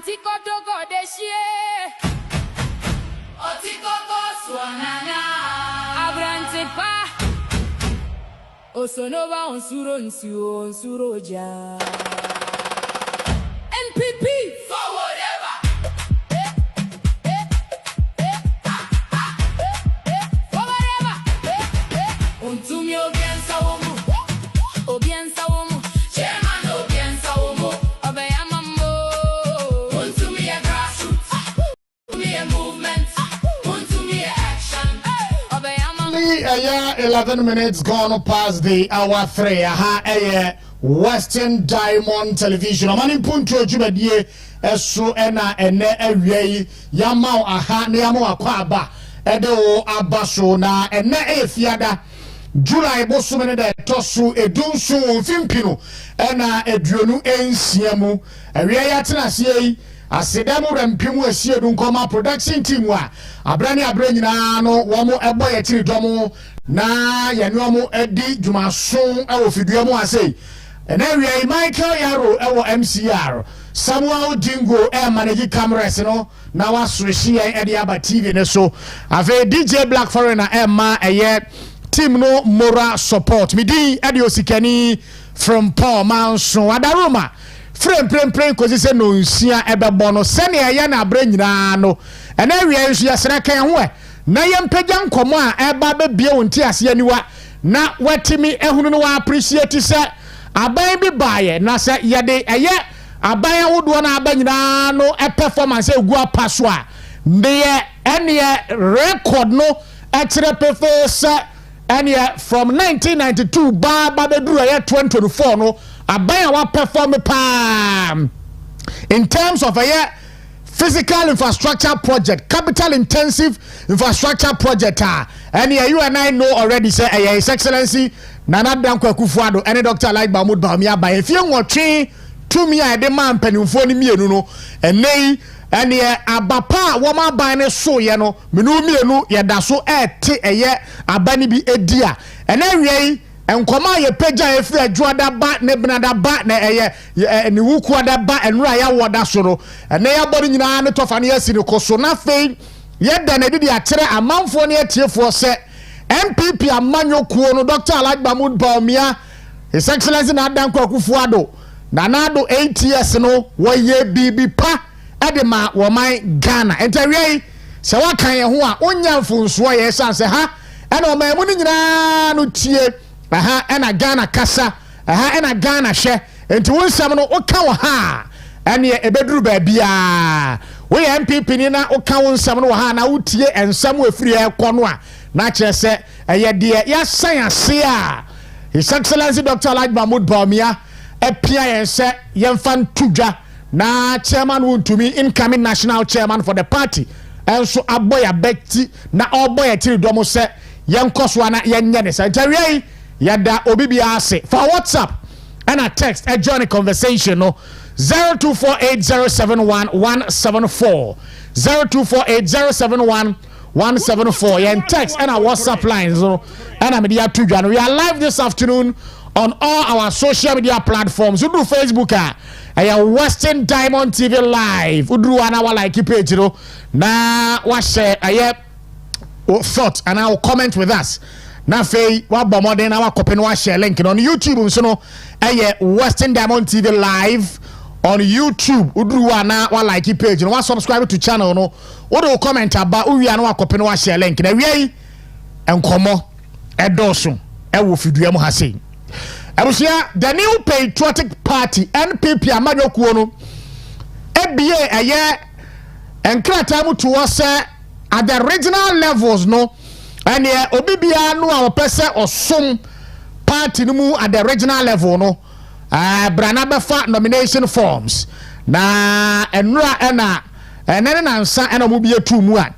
Antikotogo deshie Otikogo swanana Abrantepa Osonova onsuro nsio onsuro ja NPP forward ever forward ever Untumi obiensa womu obiensa womu chairman obiensa womu obeyamambo Untumi a grassroots Untumi a movement Untumi a action obeyamambo 11 minutes gone past the hour 3 Western Diamond Television Oman Mpuntuo jubadie eso ena ene awie yamao aha na yamao akwaba ede o abaso na ene efiada July bosumene de tosu edunsu mfimpino ena eduonu ensiamu awie yatena sei asedamo rempimu asiedu nkoma production team wa abrani nyina no wo mo ebo ye tiri domo na yanu mo edi dwumason awo fiduamu asei ena wie Michael Yaro ewo MCR Samuel Dingo manage cameras no na wasreshi edi aba TV ne so ave DJ Black Foreigner ma eye team no moral support midi edi Osikani Frimpong Manso adaroma Frimpong kozi se no nsia ebebo no sene ya na abra nyina no ena wie nsu ya sere kan ho na yempagya nkomo a eba be bie wonti ase aniwa na watimi ehunu no wa appreciate se aban bi baaye na se yede eye aban wodo na aban nyina no performance egu apaso a ndeye ene record no etre pefe se ene from 1992 ba beduru ye 2024 no aban wa perform pa in terms of a physical infrastructure project, capital intensive infrastructure project and you and I know already say His Excellency Nana Danko Akufo-Addo and Dr. Alhaji Mahmoud Bawumia by if you want to me I demand penufo ni mienu no and nay and abapa woma ban ne so ye no menu mienu ye da so te eye abani bi edia and then enkoma ye peja efi adwoada ba ne benada ba na eye ni wukuada ba enra ya woda so no ene ya body nyina ne tofa ne yasi ne koso na fei ye da na didi akere amanfo ne atiefo se MPP amanyo kuo no Dr. Alhaji Mahmoud Bawumia His Excellency na Danko Akufo-Addo na nado 8 years no wo ye bibi pa edema wo man Ghana entawie se wakan ye ho a onya mfunso ye sanse ha ena o man mu ni nyina no tie aha ena Ghana kasa aha ena Ghana hye enti wonsam no oka wo ha ene ebeduru ba bia wo MPP ni na oka wonsam no ha na utie ensam afiri ekọ a na kyerese eye de ya san ase a His Excellency Dr. Alhaji Mahmoud Bawumia epia yense yemfan tudwa na chairman wontumi incoming national chairman for the party enso aboya bekti na oboya tiri domo se yenkoso na yenye ne se ntawie yada obibia ase for WhatsApp and a text a join conversation no 0248071174 0248071174 yen text and a WhatsApp lines no and a media tudwa no we are live this afternoon on all our social media platforms. We do Facebook Western Diamond TV live. We do an hour like page no. Na wa share thought and I'll comment with us. Na fei wa bomo den na wa copy no share link on YouTube so no Western Diamond TV live on YouTube. We do an hour like page no wa subscribe to channel no. We do comment about we an wa copy no share link. Na we enkomo edoso e wo fidua mu ha sei. Abusia the new patriotic party NPP amajokuo no ebie eye enkrata mu to was at the regional levels no and obibia no a opese osom party no mu at the regional level no brana befa nomination forms na enra ena enene nansa ena mu bie tu mu a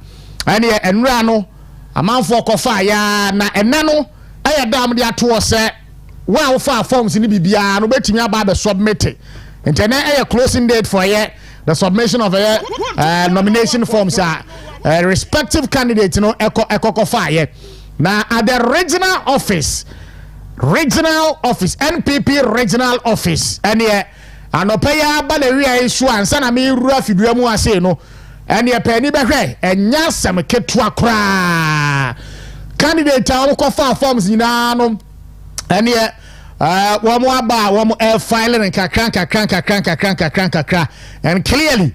and enra no amanfo kofa ya na enne no eye dam de ato se wow for forms in Bibia no betimi aba be submit internet a closing date for the submission of nomination forms respective candidates no eko fire now at the regional office NPP regional office and anope ya ba na wi so ansa na me ru afidua mu ase no ene ye pani behwe enya sam ketua kra candidate a wo fa forms nyina no ene ye wo mo aba wo mo filing kakran and clearly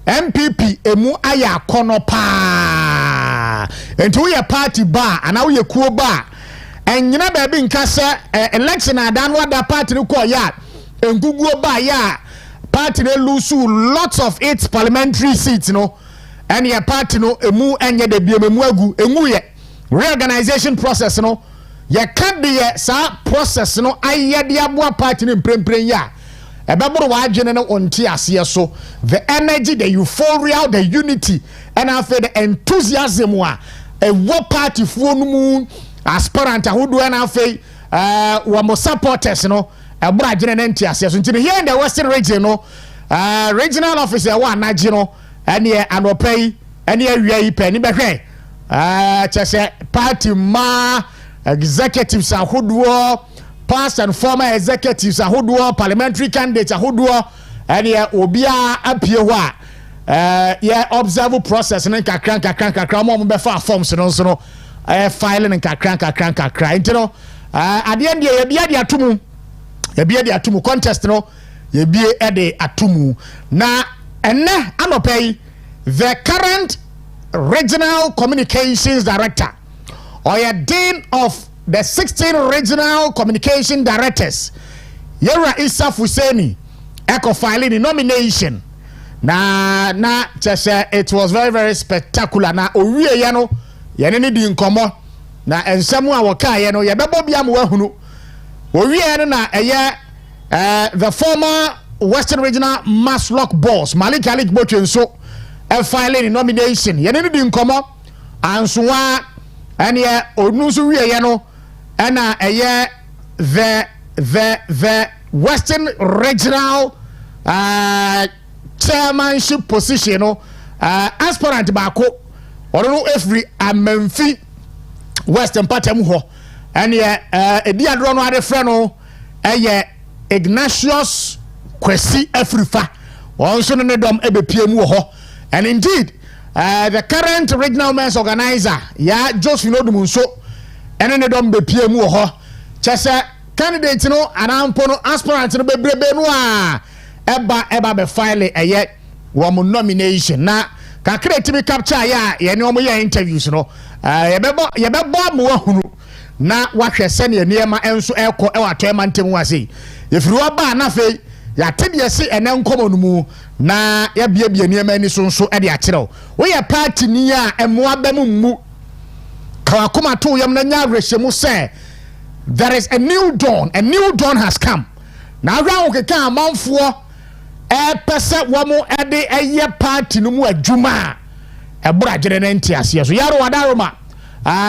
MPP emu aya kono pa enti we party ba ana we kuo ba enyina ba bi nka se election adan wada party no ko ya enguguo ba ya party no lose lots of its parliamentary seats no and your party no emu enye de bi emu agu engu ye reorganization process no ye can be sa process no aye de aboa party no mprempren ya ebeburu wa adwene no onti ase so the energy, the euphoria, the unity and after the enthusiasm wa ewo party fo no mu aspirant ahodo and after wa mo supporters no eburu adwene no nti ase so nti here in the western region no regional officer wa anaje no ene anopai ene awia ipe ni behwe chese party ma executives ahodo past and former executives ahodo parliamentary candidates ahodo ene obia apie ho a ye observe process ne kakran mo be fa forms no so no filing kakran enti no ade ende ye bia de atumu contest no ye bia de atumu na ene anopai the current regional communications director or a dean of the 16 regional communication directors Yera Isa Fuseni echo filing nomination na just it was very very spectacular na owie ye no ye ne di nkomo na ensemu a woka ye no ye bebo bia mo ahunu owie no na the former Western Regional Maslock boss Malik Alik Botwenso filing nomination ye ne di nkomo ansoa ene onusu wie ye no na the Western Regional chairmanship position no aspirant baako ono every amamfi Western Patem ho ene edi adro no ade frɛ no Ignatius Kwesi Afrifa also no dom ebepie mu ho and indeed the current regional men's organizer Josephine Odumunso ene ne dom bepie mu ho chese candidate no anampo no aspirant no bebrebe no a eba be file wo nomination na kakra timi capture ye ne omo ye interviews no yebebo mo ahunu na wahwe se ne niema enso ekọ ewato emantem wase efiri wa ba na fe ya tede se ene nkomo no mu na ya biebie niema ni so nso de akire wo ye party ni a emoa ba mu kawakoma to yam na nya rehemu se there is a new dawn has come na around ke kan amanfo pese wo mo de eye party no mu adwuma ebura gere na ntiase so yaro wadaroma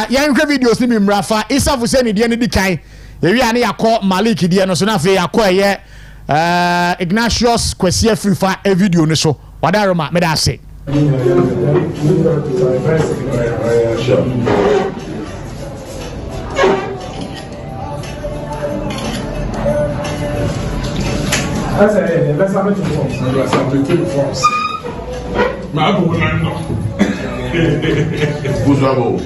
yanhwe videos ni mimrafa isafu se ni de ne dikan ewi ane yakọ Malik de no so na fe yakọ Ignatius Kwesi Afrifa video no so wadaroma me da se That's it. Let's have it to forms. Let's have it to forms. Ma abu na no. Buzabo.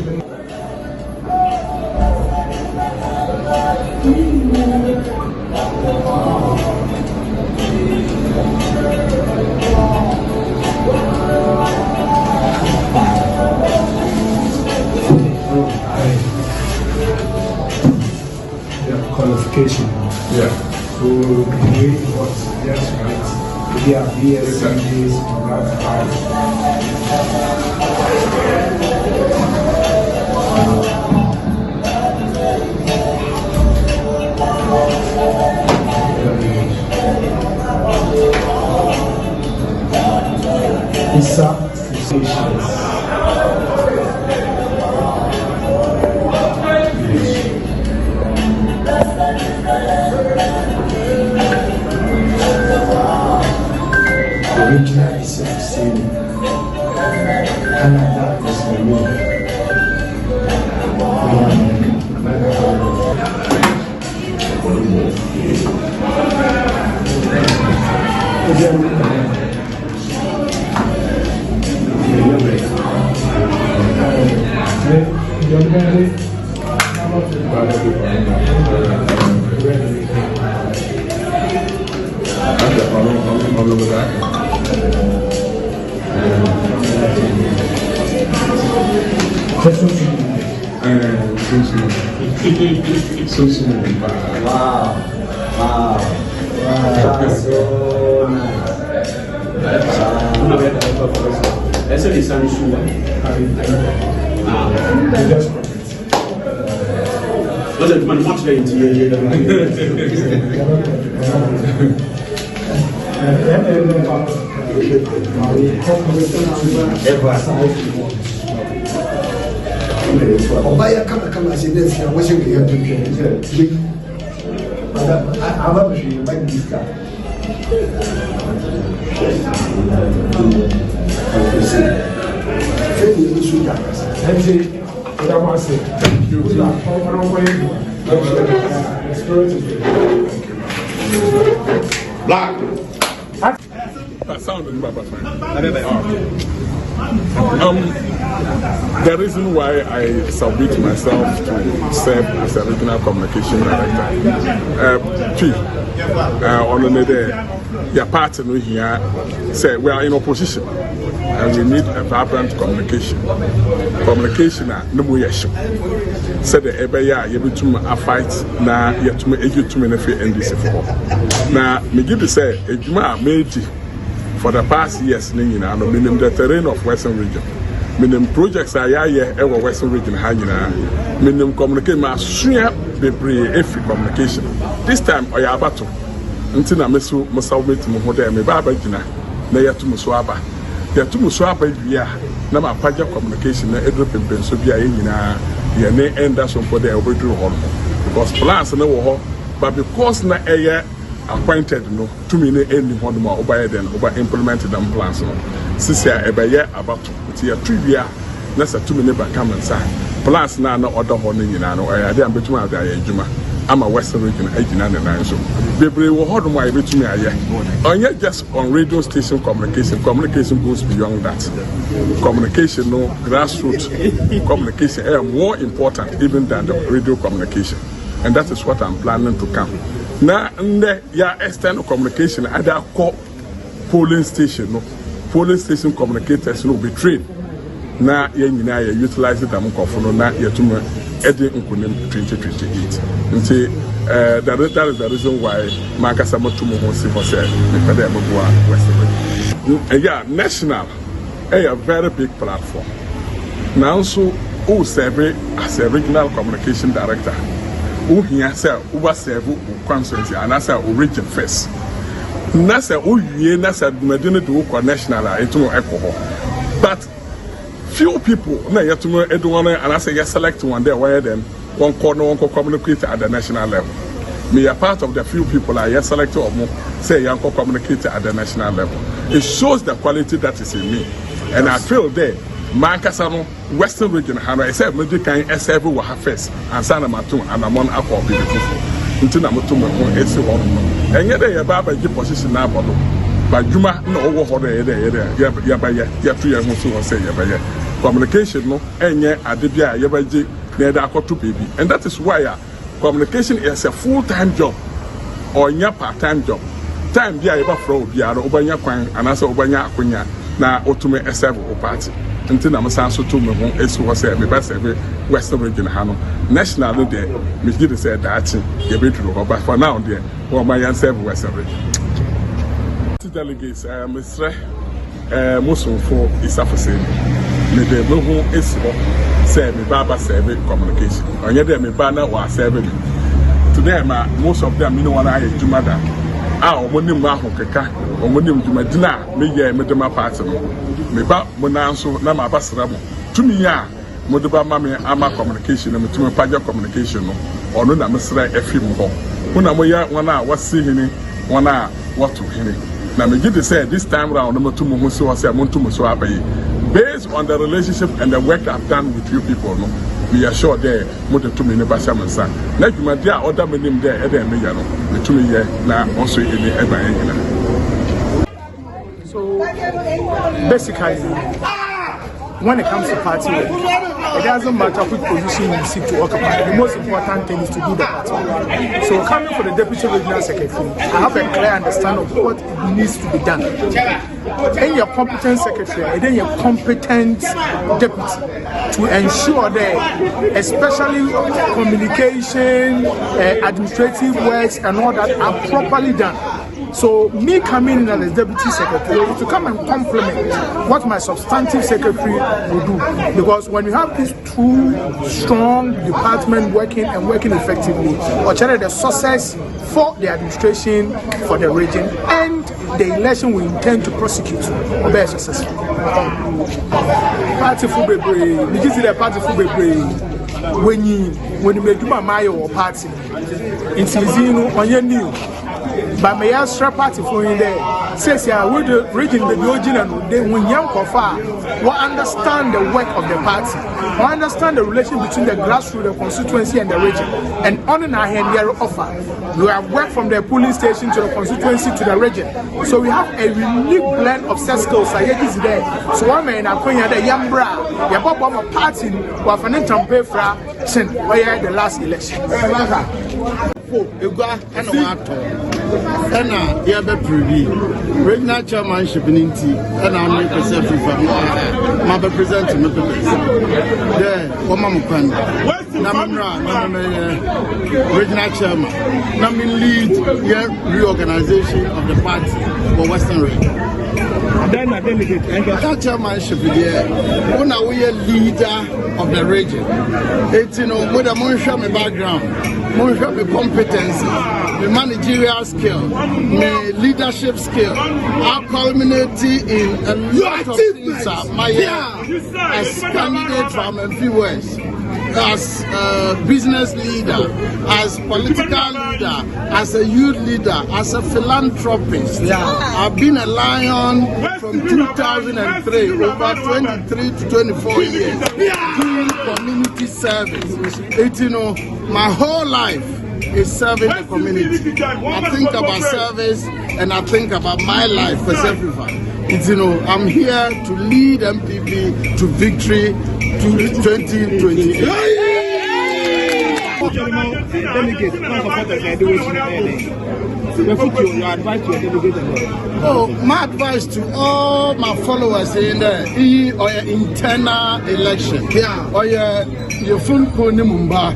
Qualification. Yeah. To create what just right. We are BSMDs on that part. Isa Associations. Original is Wow. That's a design shoe. What's it, man? Much later. Obaya kama sinesi ya washing the young Black. That sounded Baba fine. The reason why I submit myself to serve as a regional communication director, on the your party here say we are in opposition and we need a vibrant communication. Communication no more issue. Said the every year you be to a fight na you to me to me NDC for. Now me give to say ejuma made for the past years na no minimum the terrain of Western region. Minimum projects are here ever Western region hanging minimum communication ma sua bebre every communication. This time oya abato nti na meso musawmet mu ho da me ba gina na yetu muso aba bia na ma paja communication na edro pempen so bia nyina ye ne enda so for the obedru ho because plans na wo ho but because na eye appointed no to me ne any ho ma obaye den oba implement them plans no sisia ebeye abato ti ya trivia na sa to me ne ba come inside plans na order ho no nyina no aya de ambetuma ada ya adwuma ama Western region agina na nan so bebre wo hodom a betumi aye onye just on radio station communication goes beyond that. Communication no grassroots communication is more important even than the radio communication, and that is what I'm planning to come now. Ya external communication other polling station communicators no be trained na ye nyina ya utilize them kofono na yetuma edi nkunim 2028 nti that is the reason why makasa motumo ho si for say me pede emboa Western. Yeah, national a very big platform now, so who serve as a regional communication director who here say who serve constituency and as a region first nasa who ye nasa medina do national etumo ekoho but few people na yetumo edwana and as a select one there where them one corner communicate at the national level. Me a part of the few people I selected or more say young communicate at the national level. It shows the quality that is in me, and I feel there Mankasano Western region I said maybe can serve we have first and Sana Matun and among Aqua beautiful until Namutum esi ho and yet they baba gi position na bodo but Juma no over ho there ya tu ya musu say ya communication no enye adebia ya ba gi na da akoto baby, and that is why communication is a full-time job or a part-time job. Time be able for Biaro, Obanya Kwan, and also Obanya Akunya, now Otume Esevo party. Until I'm so to me, as was said, me best every Western region Hano. National day, Miss Giddy said that you're going to look, but for now, dear, or my answer Western region. Delegates, Mr. Muslim for Isafase, me the Mohu is say me baba serve communication. Onye dem me ba na wa serve me. Today most of them no one aye juma da. Omonim ma ho keka. Omonim juma dina me ye me dem party no. Me ba mo na so na ma basra mo. Tumi ya mo de ba ma me ama communication na me tumi paja communication no. Ono na me sra efim ho. Una mo ya wana wasi hini wana watu hini. Na me give say this time round mo tumu ho so say mo tumu so abayi. Based on the relationship and the work I've done with you people, no, we are sure there more than 2 million Bashaman son. Like you might there other name there, Eden Milliano, the 2 million now also in the ever. So basically, when it comes to party work, it doesn't matter which position you seek to occupy. The most important thing is to do the party work. So coming for the Deputy Regional Secretary, I have a clear understanding of what needs to be done. And your competent secretary, and then your competent deputy to ensure that, especially communication, administrative works, and all that are properly done. So me coming in as deputy secretary to come and complement what my substantive secretary will do, because when you have these two strong departments working effectively, or the success for the administration for the region and the election we intend to prosecute will be successful. Party for Bebre, because the party for Bebre, when you make my mayo party, it's easy on your new. But my extra party for in there says, yeah, with the region, the original, they when young far, we understand the work of the party, we understand the relation between the grassroots, the constituency, and the region. And on in our hand, they offer. We have worked from the polling station to the constituency to the region. So we have a unique blend of set skills. I get this there. So one man, I'm going to the Yambra, the Bob party, we have an interpret for the last election. Ugwa and Wato, and Yaba Privy, Regional Chairmanship in Inti, and I'm representing from my representative. There, Oman Mpuntuo, Namra, Regional Chairman, Namin lead reorganization of the party for Western Region. Then I delegate that chairmanship here. When are we a leader of the region? It's with a monetary background, monetary competency, the managerial skill, the leadership skill, are culminating in a lot of things. My as candidate from MP as a business leader, as political leader, as a youth leader, as a philanthropist. I've been a lion from 2003, over 23 to 24 years, doing community service. My whole life is serving the community. I think about service and I think about my life as everyone. I'm here to lead MPP to victory to 2028. My advice to all my followers in the or your internal election, or your phone call Mumba,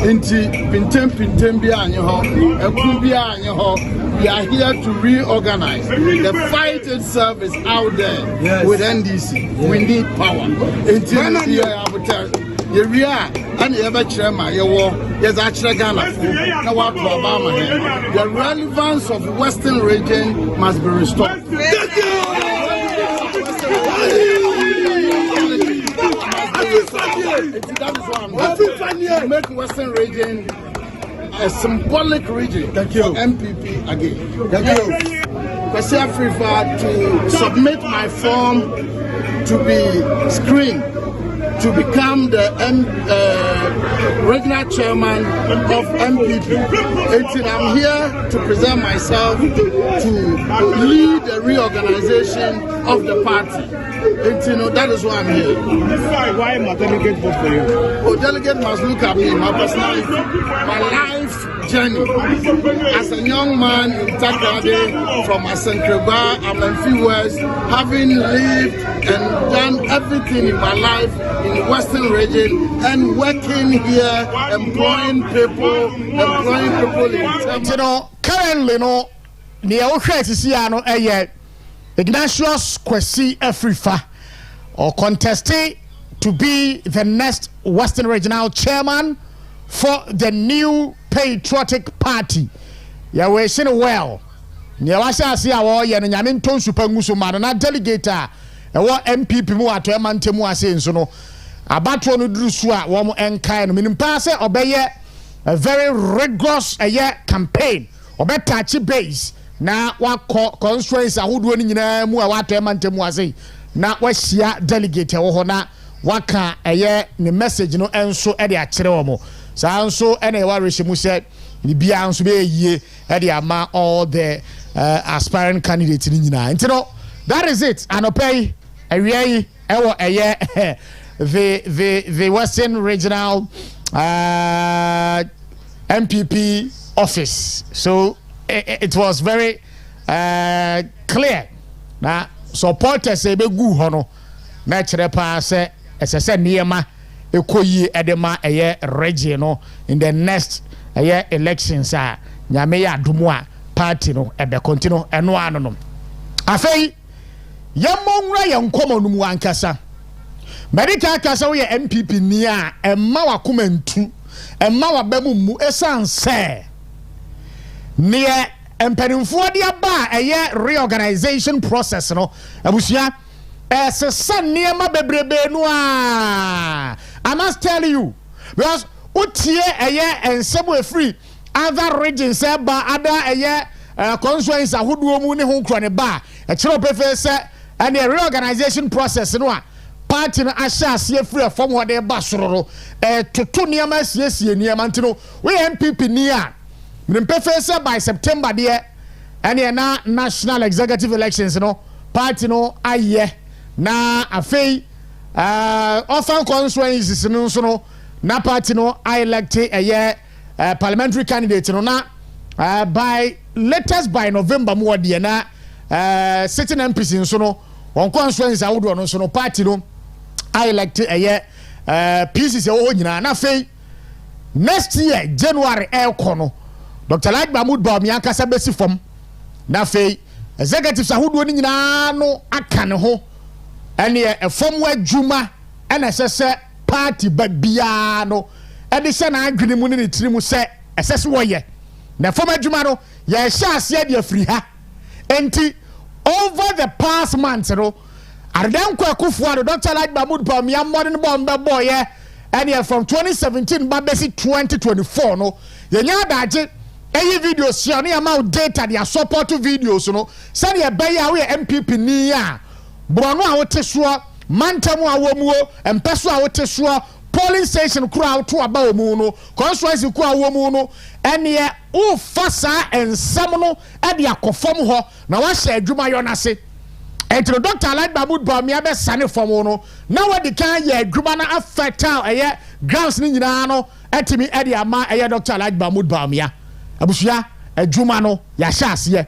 into Pintem Bia and your home, a Kubia and your home. We are here to reorganize the fight and service out there with NDC. We need power. Until here, I will tell you, we are and you ever chairman, you war, yes, actually Ghana. The relevance of the Western region must be restored. Thank you. That is what I'm doing. Make Western region a symbolic region. Thank you. For MPP again. Thank you. Kwasi Afrifa to submit my form to be screened to become the regional chairman of MPP. I'm here to present myself to lead the reorganization of the party. That is why I'm here. Why must delegate vote for you? Oh, delegate must look at me, my personality, my life journey. As a young man in Takoradi from Accra, Amenfi West, having lived and done everything in my life in the Western region and working here, employing people in currently near Oshetiano Ignatius Kwesi Afrifa or contesting to be the next Western Regional Chairman for the new Patriotic Party. Ya we seen well. Nya wasa ase awo ye nya me nton supangu so madana delegator e wo MPP mu ato emantemu ase nso no abato no duru so a wo mo enkai no minim pa se obeye a very rigorous campaign obetachi base na wakọ constituency ahodo ni nyina mu a wato emantemu ase na wahia delegate wo ho na waka ne message no enso e de akere wo mo sa nso e na e wa rehye se ni bia nso be yie e de ama all the aspiring candidates ni nyina ntino that is it anopay awiei ewo eye the Western Regional MPP office. So it was very clear na supporters ebe gu ho no na kire pa se esese niema ekoyi edema eye region no in the next eye elections a nyame ya adomu a party no ebe continue eno ano no afei yemonwura yenkomo no mu ankasa Medika kasa wo ye MPP ni a emma wakoma ntu emma wabamu mu esanse ne empanimfo de aba eye reorganization process no abusia esesa niema bebrebe no a I must tell you because utie eye ensebo efri other regions eba other eye constituencies ahoduo mu ne ho nkro ne ba e kire opefe se and the reorganization process no a party na asha asie free from what they ba sororo toto niema asiesie niema ntino we MPP ni a mpefe by September there and na national executive elections no party no aye na afei often constituencies no so no na party no I elect a parliamentary candidate no na by latest by November mo de na sitting MPs so no on constituencies awodo no so no party no I elect a PCC o nyina na afei next year January no Dr. Like Mahmoud Bawumia kasa besi fom na fei executives ahodo ni nyina no aka ne ho ene e fom wadwuma ene sese party babia no ede se na adwene mu ne tirimu se esese woye na fom adwuma no ye hya ase de afri ha enti over the past months no Ardanko Akufo-Addo Dr. Like Mahmoud Bawumia modern bombe boye ene from 2017 ba besi 2024 no ye nya daje any videos here ni amount data their support videos no send your buy we MPP ni a brono a wote so mantamu a womuo empeso a wote so polling station kura to aba omu no constituency ku a womu no ene o fasa ensam no e de akofom ho na wa hye adwuma yo na se entro Dr. Like Mahmoud Bawumia be sane fom no na wadi kan ye adwuma na affect eye grounds ni nyina no etimi e de ama eye Dr. Like Mahmoud Bawumia abusia adwuma no ya hya ase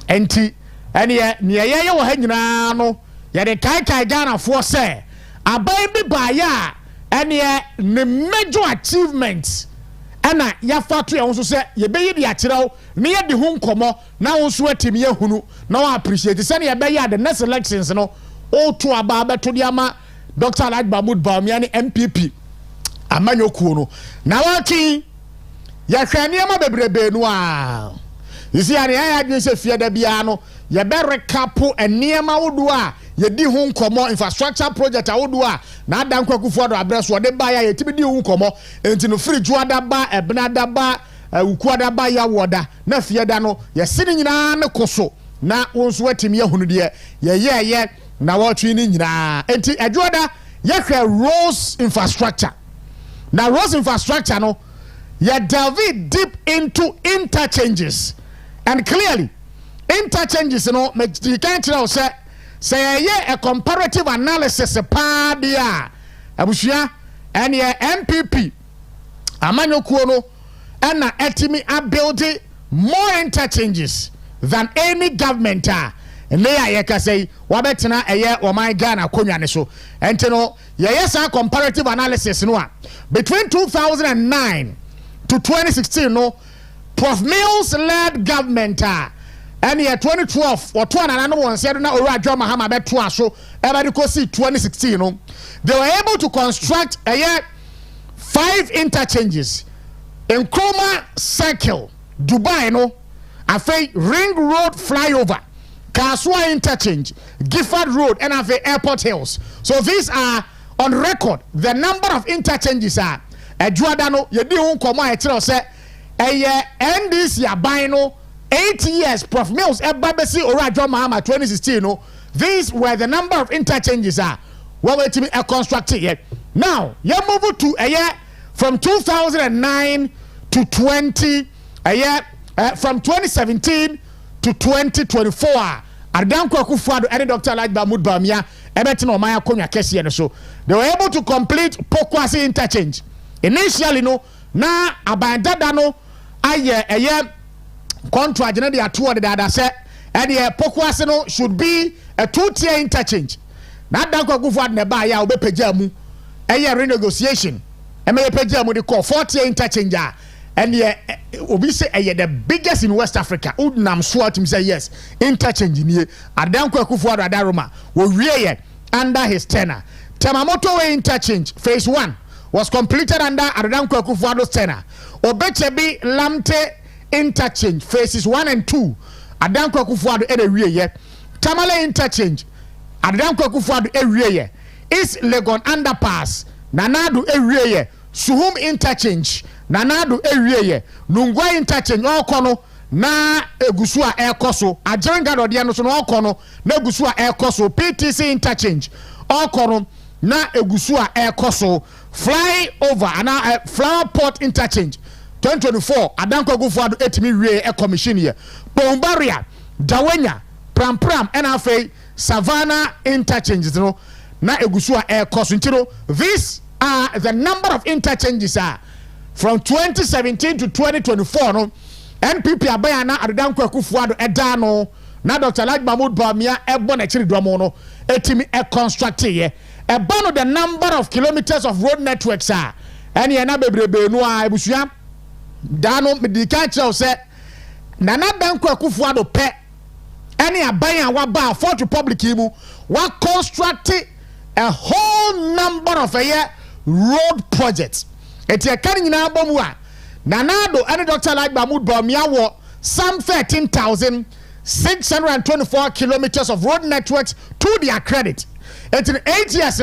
enti ene ne ye wo ha nyina no ye de kai Ghana for say abai bi ba ya ene ne major achievements ana ya fatu ya wonso say ye be yi de akiraw ne ye de hu nkomo na wonso atimi ye hunu na wa appreciate say ne ye be ya the next elections no o to aba beto de ama Dr. Like Mahmoud Bawumia ne MPP amanyokuo no na waki ya hwaniema bebrebe no a isi ya ya dwe se fie da bia no ye be recap eniema wodo a ye di hu nkomo infrastructure project awodo a na Adanko Akufo-Addo abreso de ba ya ye tibi di hu nkomo enti no free juada ba ebna da ba ukuada ba ya woda na fie da no ye sini nyina ne koso na wonso atimi ye hunu de ye na wotwe ni nyina enti ajuada ye hwe roads infrastructure na roads infrastructure no you delve deep into interchanges and clearly interchanges you know you can't tell say a comparative analysis pa dia abusia and your MPP amanyokuo no and etimi are building more interchanges than any government and they are yeka say wabetena eye Oman Ghana konwa ne so enti no yes a comparative analysis no between 2009 to 2016 no Prof Mills led government and year 2012 or 2011 said na Ora Mahama beto aso everybody go see 2016 no they were able to construct 5 interchanges in Nkrumah Circle Dubai no afi Ring Road flyover Kasua interchange Gifford Road and afi Airport Hills. So these are on record the number of interchanges are Adjuada no yedi hu nkomo a kire say NDC aban no 8 years Prof Mills ebabesi Ora Mahama 2016 no these were the number of interchanges are what were to be constructed yet. Now you move to a year from 2009 to 20 a year from 2017 to 2024 Adanko Akufo-Addo and Dr. Like Mahmoud Bawumia ebeti no man akonya kese no so they were able to complete Pokwase interchange initially no na abandada no aye contract na dey ato de ada say and the Pokwase no should be a 2-tier interchange na danko agufo ad na ba ya obepeja mu renegotiation may peja mu de call 4-tier interchange and the obi say the biggest in West Africa udnam swat him say yes interchange ni adanko akufo ad adaroma wo wie under his tenure Temamoto way interchange phase 1 was completed under adanko akufo ad's tenure obechebi lamte interchange phases 1 and 2 adanko akufo ad wie Tamale interchange adanko akufo ad wie is Legon underpass nanado ewie Suhum interchange nanado ewie Nungwa interchange okono na egusu a ekoso ajenga do de no so no okono na egusu a ekoso PTC interchange okono na egusu a ekoso fly over ana flower port interchange 2024 adanko akufo ad etimi wie e commission here Bombaria Dawenya Pram and afei Savannah interchanges no na egusu a ekoso ntino these are the number of interchanges from 2017 to 2024 no NPP abaya na adanko akufo ado eda no na Dr. Alhaji Mahmoud Bawumia ebo na chiri domo no etimi e construct ye eba no the number of kilometers of road networks and ye na bebrebe no ebusua dano medika chao se na adanko akufo ado pe any abaya wa ba Fourth Republic imu wa construct a whole number of road projects eti ekani nyina bomu a nanado and Dr. Alhaji Mahmoud Bawumia wo some 13,624 kilometers of road networks to their credit. It's in 8 years,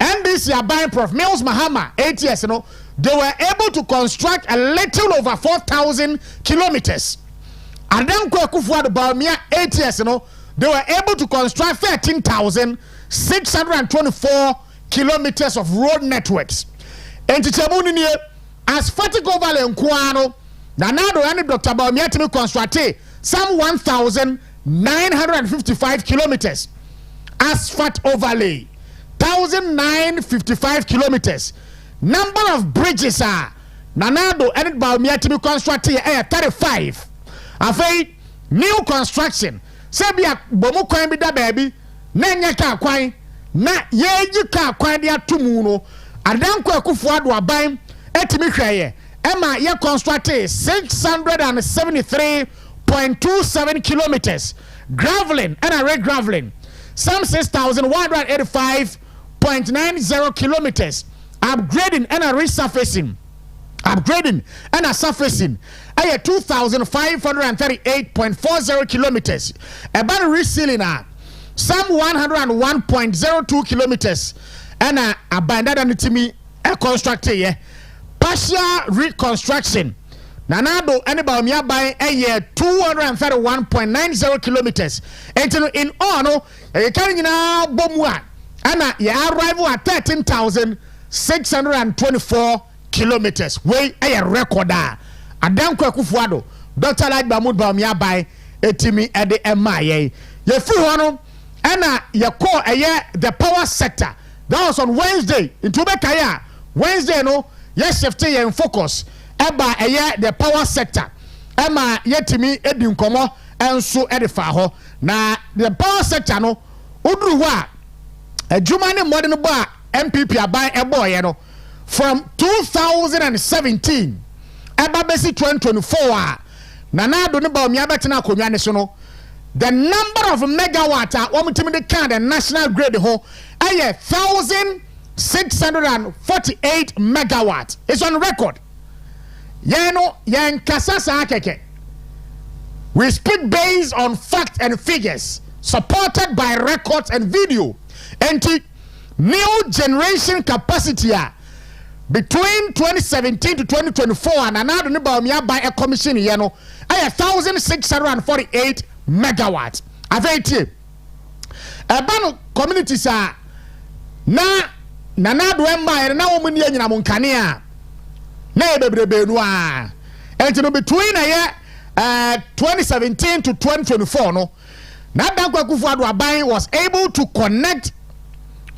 NDC are buying Prof. Mills Mahama, 8 years, they were able to construct a little over 4,000 kilometers. Adanko akufo ado Bawumia 8 years, they were able to construct 13,624 kilometers of road networks. And as Fatigo Valley and Kuano, Nanado and Dr. Bawumia to construct some 1,955 kilometers. Asphalt overlay 1,955 kilometers. Number of bridges are Nanado and Bawumia to construct 35. Afei new construction. Sebia bomu kwan bi da baby nanya ka kwan na yeji ka kwan dia tumuno adanko akufo ado aban etimi hweye ema ye construct 673.27 kilometers graveling and a graveling some 6,185.90 kilometers upgrading and a resurfacing upgrading and a surfacing 2,538.40 kilometers about resealing some 101.02 kilometers and a abandoned to me a constructed partial reconstruction nanado and Bawumia by a year 231.90 kilometers and in all you carrying now bomwa and your arrival at 13,624 kilometers way a record adanko akufo ado Dr. Alhaji Mahmoud Bawumia by etimi ede emaye ye fu hono ana ye call the power sector that was on Wednesday into Bekaya Wednesday no yes shifting your focus eba the power sector ema yetimi edi nkomo enso edifa ho na the power sector no uduru ho a adwuma ne mmode no bo a MPP aban eboye no from 2017 eba besi 2024 nanado ne Bawumia betena akonwa ne so no the number of megawatt womtimi de kan the national grid ho 1,648 megawatt. It's on record. Kasasa keke. We speak based on fact and figures, supported by records and video. And new generation capacity between 2017 to 2024 and another Bawumia by a commission 1,648 megawatts. Aveti. Ebano communities are na nanado emba na omuni nyina munkania na ebebrebe no a enti between 2017 to 2024 no na Dankwa Akufo-Addo aban was able to connect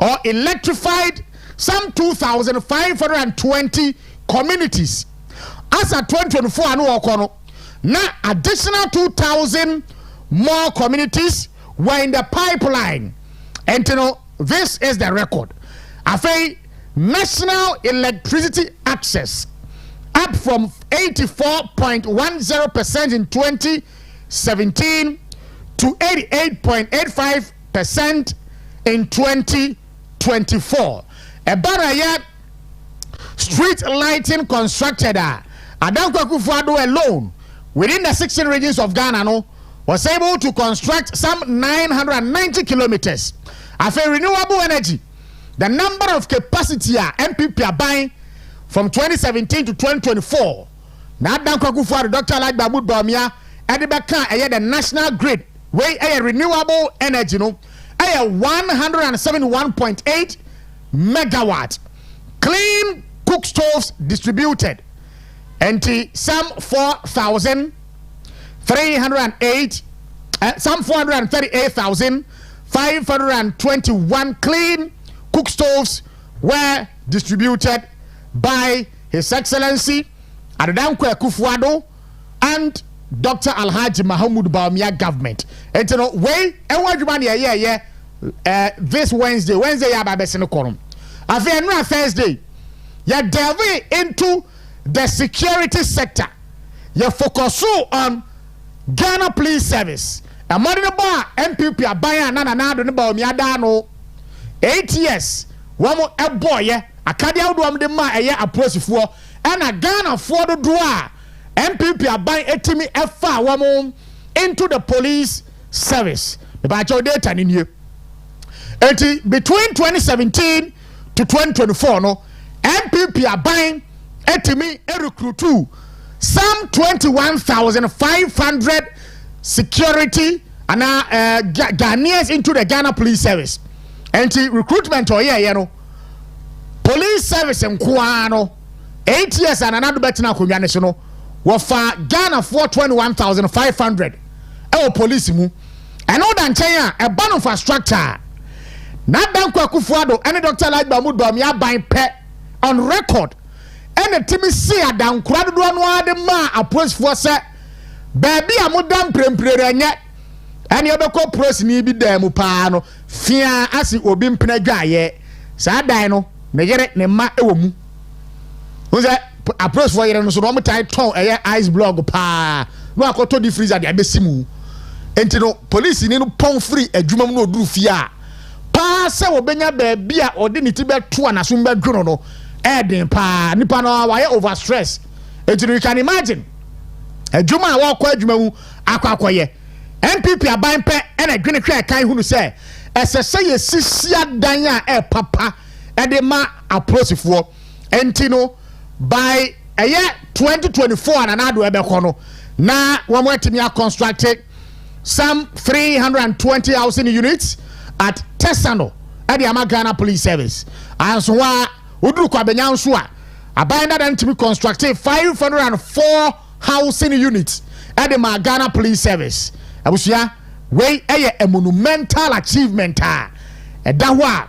or electrified some 2,520 communities. As at 2024 anu okono, na additional 2,000 more communities were in the pipeline. And you know, this is the record. Afei, national electricity access up from 84.10% in 2017 to 88.85% in 2024. A barrier street lighting constructed Adanko Akufo-Addo alone within the 16 regions of Ghana was able to construct some 990 kilometers. After renewable energy, the number of capacity MPP are buying from 2017 to 2024. Now Adanko Akufo-Addo, Dr. Alhaji Mahmoud Bawumia, and the national grid where renewable energy 171.8 megawatt clean cook stoves distributed, and some 438,521 clean cook stoves were distributed by His Excellency Adanko Akufo-Addo and Dr. Alhaji Mahmoud Bawumia government. And you know, this Wednesday ya babesino korum. After Thursday, ya delve into the security sector. You focus on Ghana Police Service. A modern bar MPP abaya na do ne Bawumia dano 8 years. Wamo a boy akadia do am de ma eye aposifo na Ghana for do doa MPP abaya etimi efa wamo into the police service. The bacho data in here. Between 2017 to 2024 MPP abaya etimi recruit some 21,500 security and Ghanaians into the Ghana Police Service. And recruitment police service in Kuano 8 years and another better now Kumianisino wafa Ghana for 21,500 police mu and all than China a ban infrastructure. Not Adanko Akufo-Addo and Dr. Alhaji Mahmoud Bawumia buying pet on record. And the team see a down crowd one the ma approach for set baby a modern premprenya and you beko press ni bi dem paano fia asi obi mpena ye sa dan no ne yere ne ma ewo mu uze approach for yere no so no tie ton ice block pa no akoto di freezer de abesimu enti no police ni no pon free adwuma mu no oduru fia pa se obenya baby a ode ni ti beto anaso mbadwo no Edin pa nipa no why over stress. You can imagine a juma walk kwajumu akwakoye MPP aban pe and a green crack kan hunu say as a say sisia danya papa e de ma approachfo entino by a year 2024 and anado ebeko no na wamwetimi constructed some 320 housing units at Tesano at the Ghana Police Service and so Udru kwa benyansu abanda dan to be constructed 504 housing units at the Ghana Police Service. Abusia we a monumental achievement e da ho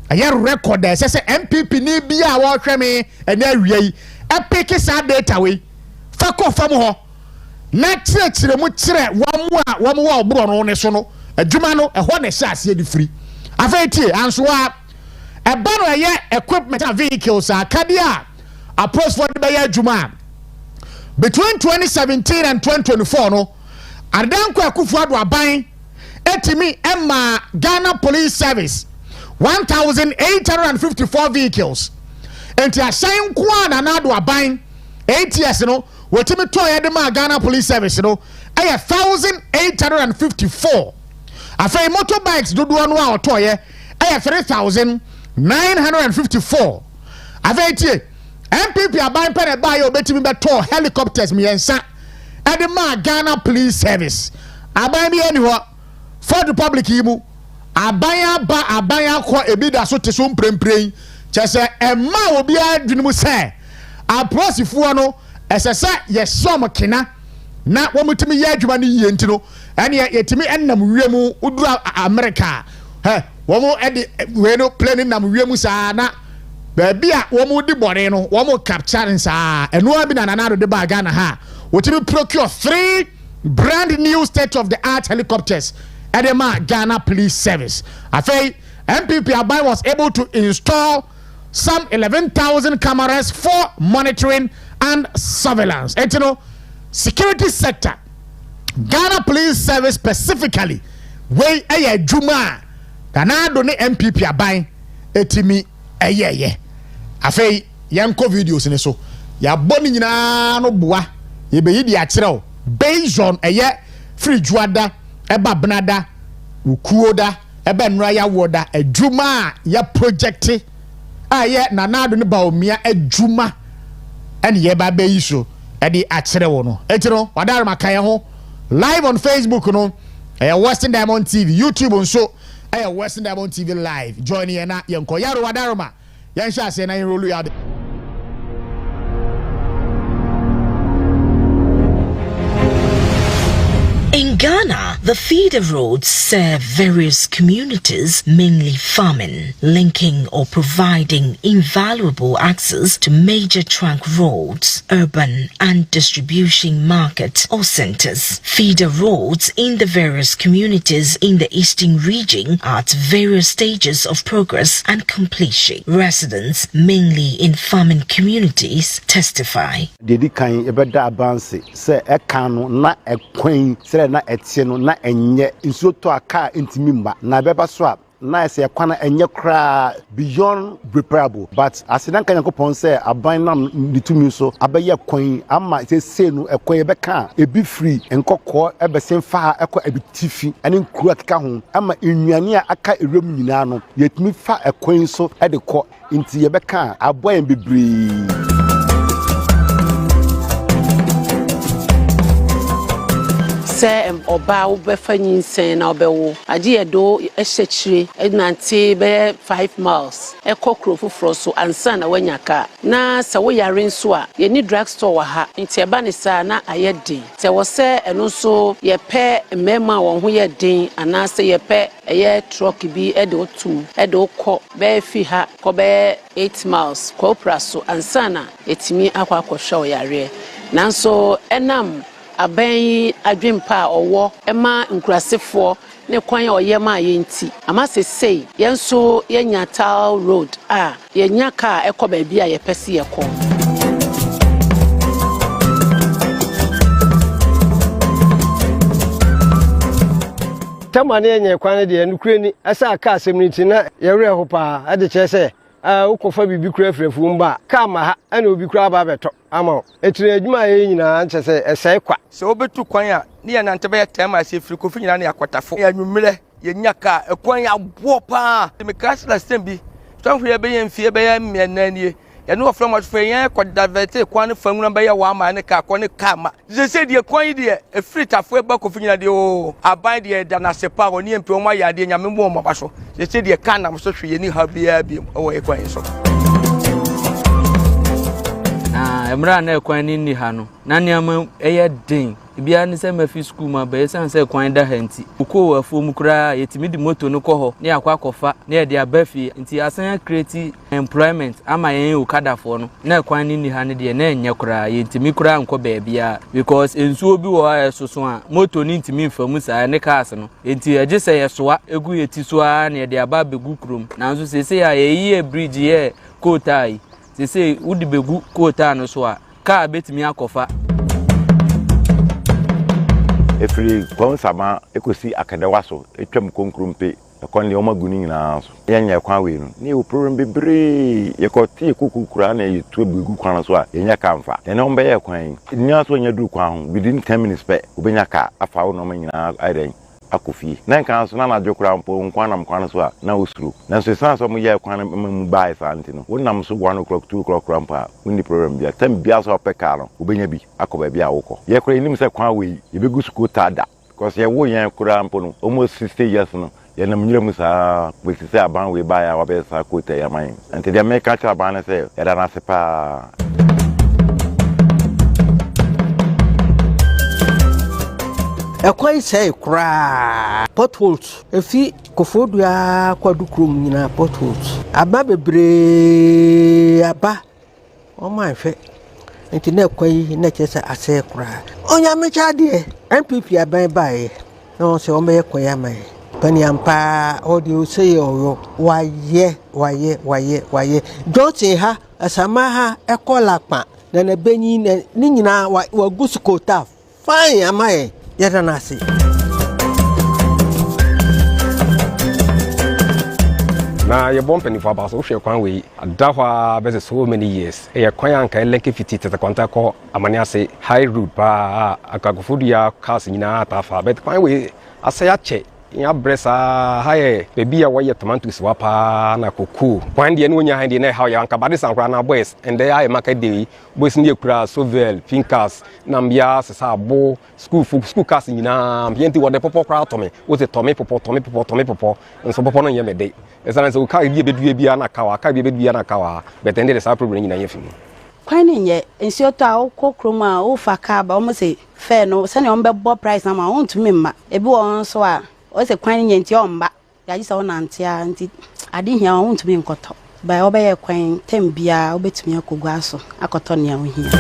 a record there say MPP ni bia wo hweme and awie epic sa data we fa ko fam ho na kire mu kire wo mo obro no ne so no adwuma no e ho na hye ase di free afetie anso a banner equipment and vehicles Kadia approach for the Juma between 2017 and 2024 Adanko Akufo-Addo buying etimi Emma Ghana Police Service 1,854 vehicles and to assign Kwana Nado buying 8 years wetimi to Edema Ghana Police Service 1,854 after motorbikes do one wa to 3,954. Aveti MPP aban pere buy obetimi beto helicopters miensa edema Ghana Police Service aban bi eniho for the public yimu aban akọ ebida so te so mprempren chese emma obi adwunumu se aprosifuo no esese yesom kena na womutimi ye adwuma no yie ntino ene yetimi ennam wiemu udura America womo edi we no planning nam wiemu saa na baby a womo di bore no womo capturing saa eno abi na nanado de ba Ghana ha wotimi procure 3 brand new state of the art helicopters edema Ghana Police Service. Afei MPP Abai was able to install some 11,000 cameras for monitoring and surveillance. And you know, security sector, Ghana Police Service specifically, way a juma, Ghana done MPP Abai, etimi ye. Afei yanko videos in so ya boni nyina no boa ye be yidi akyerɛw based on free juada eba bnada ukuoda eba nraya woda adwuma ya project nanado ne baomia adwuma ene ye ba be yiso edi akyerɛw no etino wadare makan ho live on Facebook no Western Diamond TV, YouTube nso Western Diamond TV live join ye na yenko yaro wadare ma yan sha se na rolu ya. In Ghana, the feeder roads serve various communities, mainly farming, linking or providing invaluable access to major trunk roads, urban and distribution markets or centers. Feeder roads in the various communities in the eastern region are at various stages of progress and completion. Residents, mainly in farming communities, testify. Na etie no na enye nsuo to aka ntimi mba na beba so a na ese kwana enye kra beyond repairable but asidanka yakopon say aban nam ditumi so abaye kwan ama se no ekwan ye beka ebi free enkokọ ebesen fa ekọ ebitifi ene nkuru akeka ho ama ennuane a aka erem nyina no yetumi fa ekwan so edekọ nti ye beka aboyen bebre. Oba ubefa nyinsen na obewo ade edo ehyekyire enante be 5 miles ekokro foforo so ansa na wanyaka na se wo yare nso a ye ni drugstore wa ha nti eba ne sa na ayedin se wo se eno so ye pe mema won ho ye din ana se ye pe eye truck bi ede otum ede okọ be fi ha ko be 8 miles ko praso ansa na etimi akwa akohwe yare nanso enam aban adwempa owo ema nkurasefo ne kwan ya oyema yenti ama sesei yenso yenya Tal Road yenya ka ekoba bia ye pese ye ko tamane yenye kwan de nukureni asa ka asɛmniti na yewre ho pa ade kyese ukofa bibi kura frefu mba kama ha ana obi kura ba beto ama etire adwuma ye nyina nkyese esai kwa se obetu kwan a ne ya nante be ya tema ase firi kofi nyina na yakotafo ya nwumre ye nyaka ekwan ya bo pa me kasla stembi twanhwe be ye mfie be ya mmiananie ya no from what for yan kwa divert kwan fanwuna be ya wa ma ne ka kwa ne kama se de kwan de efiri tafo e ba kofi nyina de o aban de da na sepa o ne mpe o ma ya de nyame mo mo ba so se de ka na mo so hwe ye ni ha bia bi o e kwan so emra na ekwan ni ha no na niam eye den bia ne se mafi school ma be san se kwan da hanti uko afo mu kura yetimi di moto no ko ho ne akwa kofa ne ye de abafi nti asan create employment ama yen ukada fo no na ekwan ni ha ne de na enye kura yetimi kura nko ba bia because ensuo bi wo asoso a moto ni ntimi mfamu sa ne cars no nti eje se yesoa egu yeti so a ne de aba begu krom na nso se ya ye bridge ye kotai se udi begu kota no so a ka betimi akofa efiri kwan sama ekosi akadewa so etwam konkrumpe ekon le omaguni nyina so yenya kwan we no ne o problem bebre yekoti kokukura na yetu begu kwan so a yenya kamfa ene ombe ye kwan nya so nya du kwan within 10 minutes pe obenya ka afa wo no nyina aiden akofi na kan so na na dwokura mpo nkwan so a na osuru na so san so mo ye kwan mu bai santi no wonam so 1 o'clock 2 o'clock rampa woni problem bia tem bia so peka no obenya bi akoba bia wokọ ye kura enim se kwan we ye begu school tada because ye wo yen kura mpo no almost 60 years no ye na mnyira mu sa we se aban we bai a wabe sa kota ya man ante dia make catch aban na se ya da na sepa. Ekwan say kra potholes efi Akofodua kwadukrum nyina potholes. Aba bebre aba. O my fe. Nti na kwai na chesa ase kura. Onya mecha de MPP aban bae. No se o me kwai amai. Pani ampa audio say oyo waye. Jote ha asama ha ekolakpa na na benyi ni nyina wa gusukota. Fine amai. Yada nasi. Na ye bomb penny for about so kwan we adahwa be so many years e kwan anka leke fiti tete kwanta ko amania se high road pa akagofodia cars nyina tafa bet kwan we asaya che ya bresa haye baby ya tomatoes wapa na koku kwan de no nya hande na how ya anka bade sankra na boys and they are market day boys ni ekura sovel fincas nambia sesa abo school cars nyina ambienti wo de popo kra to me wo se to me popo nso popo no ye me dey esa so ka bi bedua bia na kawa but then there is a problem nyina ye fi kwan nye ensio to a kokrom a wo fa ka ba o se fair no se ne on be bo price na ma won to me ma ebi won so a o se kwan nye nti on ba ya ji se won antia nti ade hia won to me nkoto ba o be ye kwan tem bia obetumi akogwa so akoto ne a wo hia.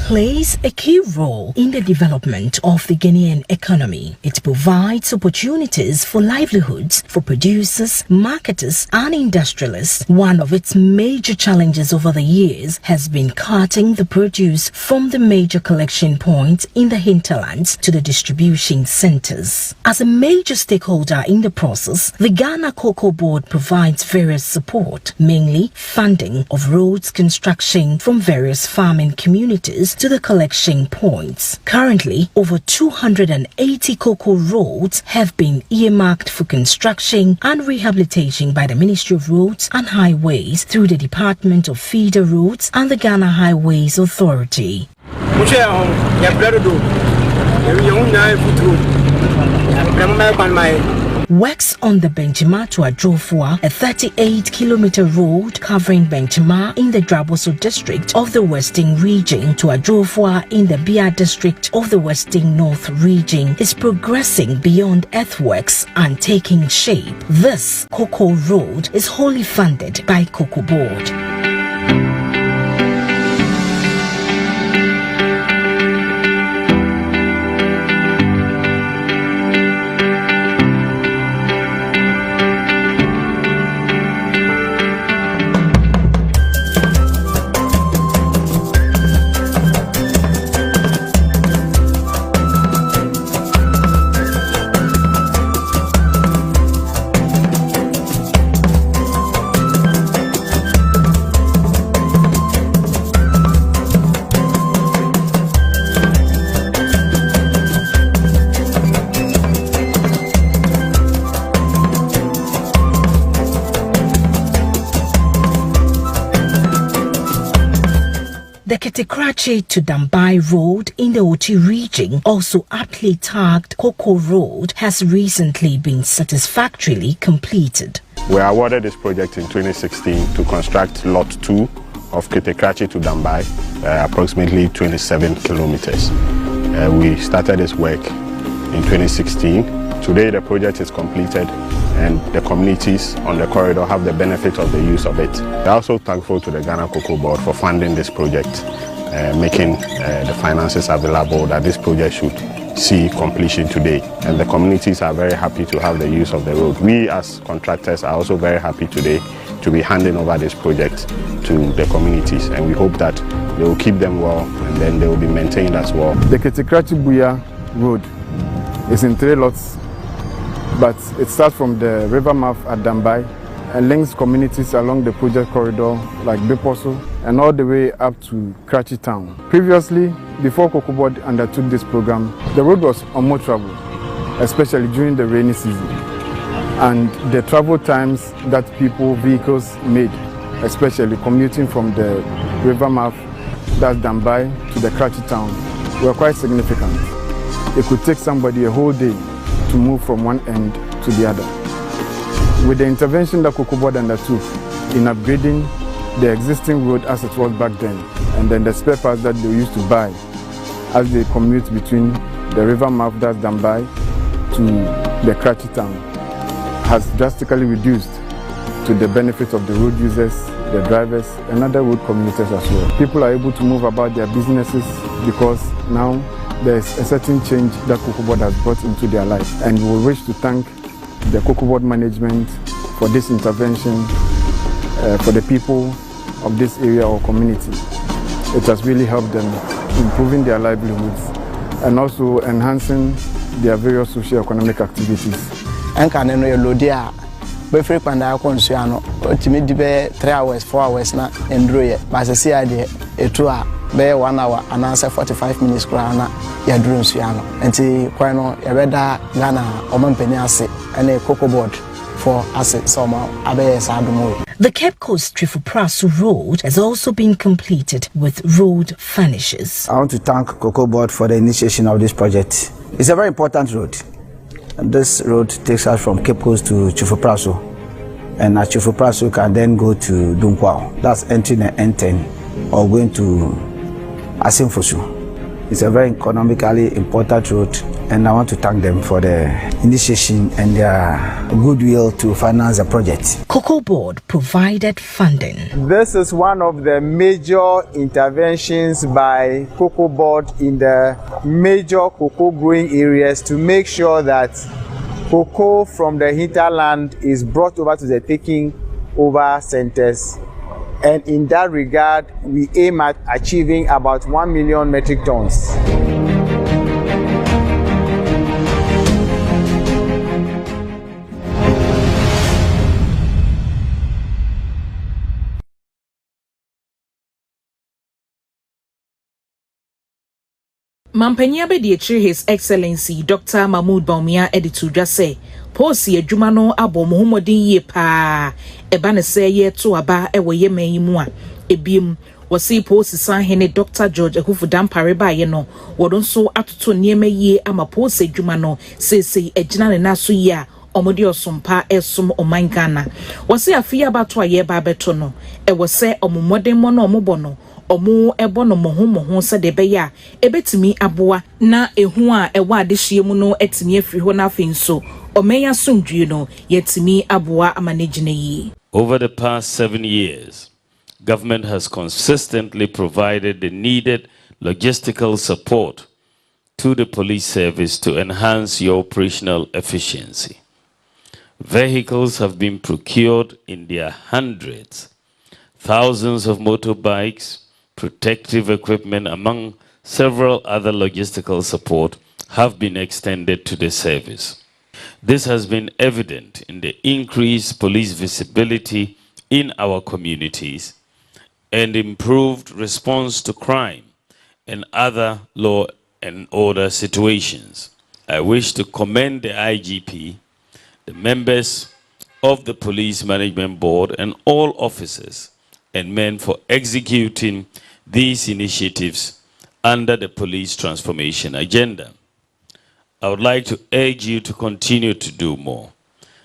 Plays a key role in the development of the Ghanaian economy. It provides opportunities for livelihoods for producers, marketers, and industrialists. One of its major challenges over the years has been carting the produce from the major collection points in the hinterlands to the distribution centers. As a major stakeholder in the process, the Ghana Cocoa Board provides various support, mainly funding of roads construction from various farming communities to the collection points. Currently, over 280 cocoa roads have been earmarked for construction and rehabilitation by the Ministry of Roads and Highways through the Department of Feeder Roads and the Ghana Highways Authority. Works on the Benchima to Adrofua, a 38-kilometer road covering Benchima in the Draboso district of the Western region to Adrofua in the Bia district of the Western North region, is progressing beyond earthworks and taking shape. This Cocoa Road is wholly funded by Cocoa Board. The Takoradi to Dambai Road in the Oti region, also aptly tagged Cocoa Road, has recently been satisfactorily completed. We were awarded this project in 2016 to construct Lot 2 of Takoradi to Dambai, approximately 27 kilometers. We started this work in 2016. Today the project is completed and the communities on the corridor have the benefit of the use of it. We're also thankful to the Ghana Cocoa Board for funding this project, making the finances available that this project should see completion today. And the communities are very happy to have the use of the road. We as contractors are also very happy today to be handing over this project to the communities, and we hope that they will keep them well and then they will be maintained as well. The Takoradi Road is in 3 lots, but it starts from the river mouth at Dambai and links communities along the project corridor like Beposo and all the way up to Krachi town. Previously, before Cocoa Board undertook this program, the road was unmotorable, especially during the rainy season. And the travel times that vehicles made, especially commuting from the river mouth, that's Dambai, to the Krachi town, were quite significant. It could take somebody a whole day to move from one end to the other. With the intervention that Cocoa Board undertook in upgrading the existing road as it was back then, and then the spare parts that they used to buy as they commute between the river mouth, that's Dambai, to the Kratchi town, has drastically reduced to the benefit of the road users, the drivers, and other road commuters as well. People are able to move about their businesses because now there's a certain change that Cocoa Board has brought into their life. And we wish to thank the Cocoa Board management for this intervention for the people of this area or community. It has really helped them improving their livelihoods and also enhancing their various socio-economic activities. Enka neno yelodia be free panda konsuano otimi dibe 3 hours 4 hours na endro ye basese ade etu a be 1 hour and answer 45 minutes kra na ya duro nsuano enti kwan no yebeda Ghana Oman Mpuntuo ase ene Cocoa Board for asset somehow abe sadumo. The Cape Coast Trifuprasu Road has also been completed with road finishes. I want to thank Cocoa Board for the initiation of this project. It's a very important road. And this road takes us from Cape Coast to Trifuprasu. And at Trifuprasu can then go to Dunkwao. That's entering the N10 or going to Asimfosu. It's a very economically important road, and I want to thank them for the initiation and their goodwill to finance the project. Cocoa Board provided funding. This is one of the major interventions by Cocoa Board in the major cocoa growing areas to make sure that cocoa from the hinterland is brought over to the taking over centers. And in that regard, we aim at achieving about 1 million metric tons. Mampanya Bediachi His Excellency Dr. Mahmoud Baumia editu jase posi adwuma no abo Muhammadin ye pa eba ne se ye to aba ewo ye mayimu a ebiem wasi posi sanhene Dr. George Akufo-Addo Dampare ye no wodon so atoto niema ye ama posi adwuma no sese ejina ne naso ye a omodi osompa esom oman Ghana wasi afia bato aye ba beto no ewo se omumodem mo no omobo no omu ebo no moho se de beya ebetimi aboa na ehu a ewa adehie mu no etimi afiri ho na afenso omeya sumdue no yetimi aboa amanagine yi. Over the past 7 years, government has consistently provided the needed logistical support to the police service to enhance your operational efficiency. Vehicles have been procured in their hundreds, thousands of motorbikes, protective equipment, among several other logistical support have been extended to the service. This has been evident in the increased police visibility in our communities and improved response to crime and other law and order situations. I wish to commend the IGP, the members of the Police Management Board, and all officers and men for executing these initiatives under the police transformation agenda. I would like to urge you to continue to do more,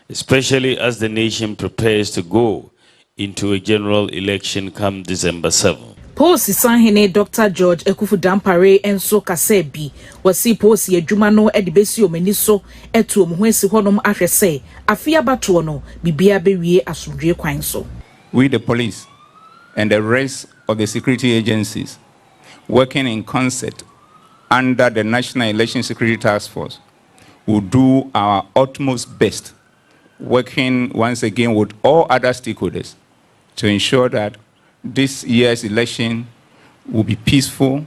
especially as the nation prepares to go into a general election come December 7. Posi sanhene Dr. George Akufo-Addo Dampare enso kasebi wasi posi adwuma no edibesi omeniso etu omhwesi honom ahwese afia bato no bibia bewie asodwe kwan so. We the police and the rest of the security agencies working in concert under the National Election Security Task Force will do our utmost best, working once again with all other stakeholders to ensure that this year's election will be peaceful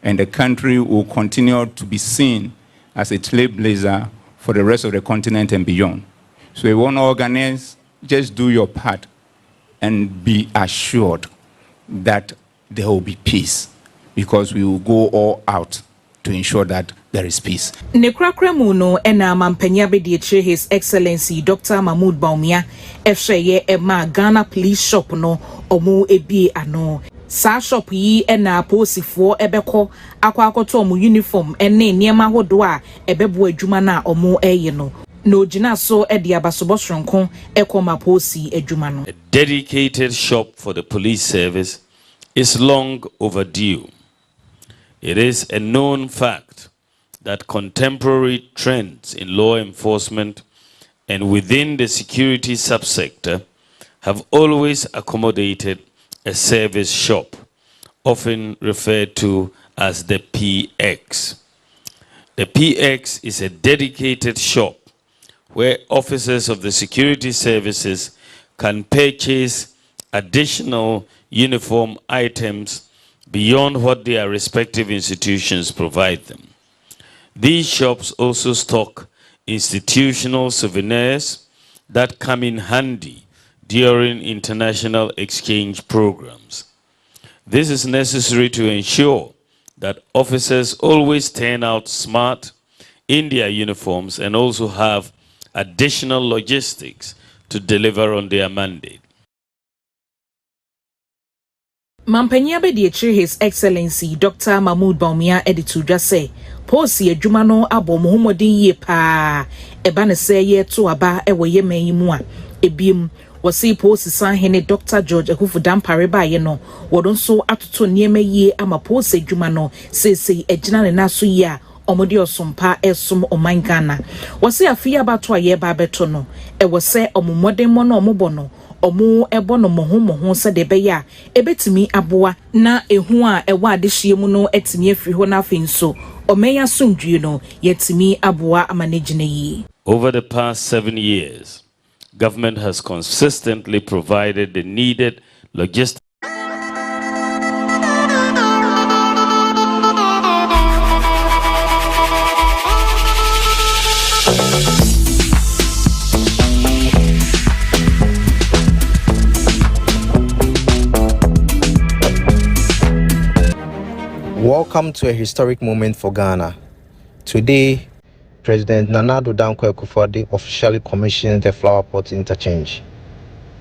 and the country will continue to be seen as a trailblazer for the rest of the continent and beyond. So we want to organize, just do your part and be assured that there will be peace, because we will go all out to ensure that there is peace. Nekrakra no ena Mampanya Bediachi His Excellency Dr. Mahmoud Baumia efsheye ema Ghana Police Shop no omu ebi ano Sa shop yi na posifo ebekọ akwakoto omo uniform ene niema hodo a ebebo adwuma na omo eye no. No jina so e de abasobosronko ekoma posi adwuma no. A dedicated shop for the police service is long overdue. It is a known fact that contemporary trends in law enforcement and within the security subsector have always accommodated a service shop, often referred to as the PX. The PX is a dedicated shop where officers of the security services can purchase additional uniform items beyond what their respective institutions provide them. These shops also stock institutional souvenirs that come in handy during international exchange programs. This is necessary to ensure that officers always turn out smart in their uniforms and also have additional logistics to deliver on their mandate. Mampanya be de His Excellency Dr. Mahmoud Bawumia editu dwa say posi adwuma no abom homodin ye pa eba ne say ye to aba e wo ye mayimu a ebiem wasi posi san hene Dr. George Akufu Dampare ba ye no wodon so atoto niema ye ama posi adwuma no sei ejina ne naso ye a omodi osompa esom oman Ghana wasi afia bato a ye ba beto no e wo say omomodin mo no omobo no omo ebo no moho se de be ya ebetimi aboa na ehu a ewa adehie mu no etimi afiri ho na afenso omeya sundue no yetimi aboa amanagine yi. Over the past 7 years, government has consistently provided the needed logistics. Welcome to a historic moment for Ghana. Today, President Nana Addo Dankwa Akufo-Addo officially commissioned the Flower Pot Interchange,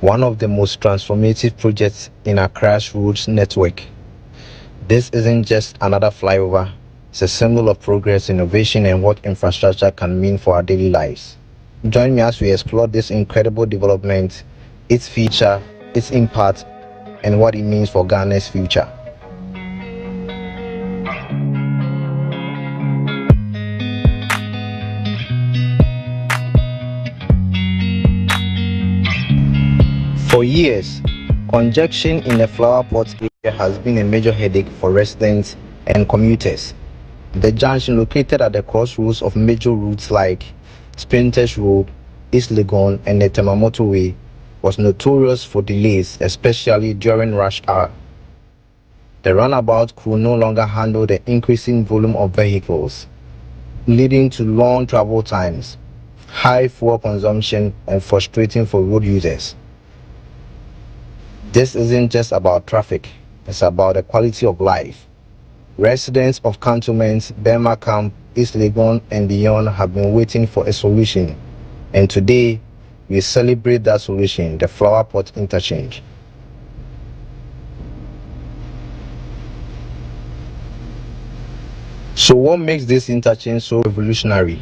one of the most transformative projects in Accra's roads network. This isn't just another flyover, it's a symbol of progress, innovation, and what infrastructure can mean for our daily lives. Join me as we explore this incredible development, its feature, its impact, and what it means for Ghana's future. For years, congestion in the Flower Pot area has been a major headache for residents and commuters. The junction, located at the crossroads of major routes like Sprinters Road, East Legon, and the Temamoto Way, was notorious for delays, especially during rush hour. The runabout could no longer handle the increasing volume of vehicles, leading to long travel times, high fuel consumption, and frustrating for road users. This isn't just about traffic, it's about the quality of life. Residents of cantonments, Burma Camp, East Legon, and beyond have been waiting for a solution. And today, we celebrate that solution, the Flower Pot Interchange. So what makes this interchange so revolutionary?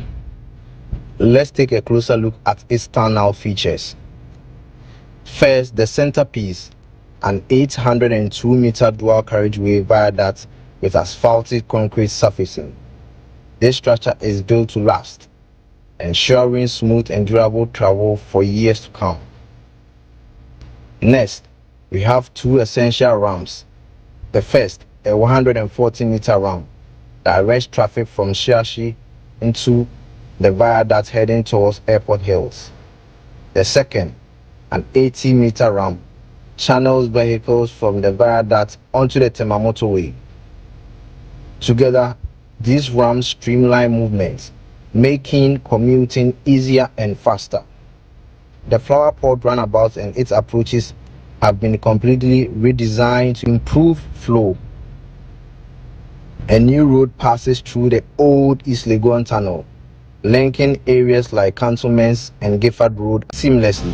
Let's take a closer look at its standout features. First, the centerpiece, an 802-meter dual carriageway viaduct with asphalted concrete surfacing. This structure is built to last, ensuring smooth and durable travel for years to come. Next, we have two essential ramps. The first, a 140-meter ramp, directs traffic from Shiashi into the viaduct heading towards Airport Hills. The second, an 80-meter ramp, channels vehicles from the viaduct onto the Temamoto Way. Together, these ramps streamline movements, making commuting easier and faster. The Flower Pot runabout and its approaches have been completely redesigned to improve flow. A new road passes through the old East Legon Tunnel, linking areas like Cantonments and Gifford Road seamlessly.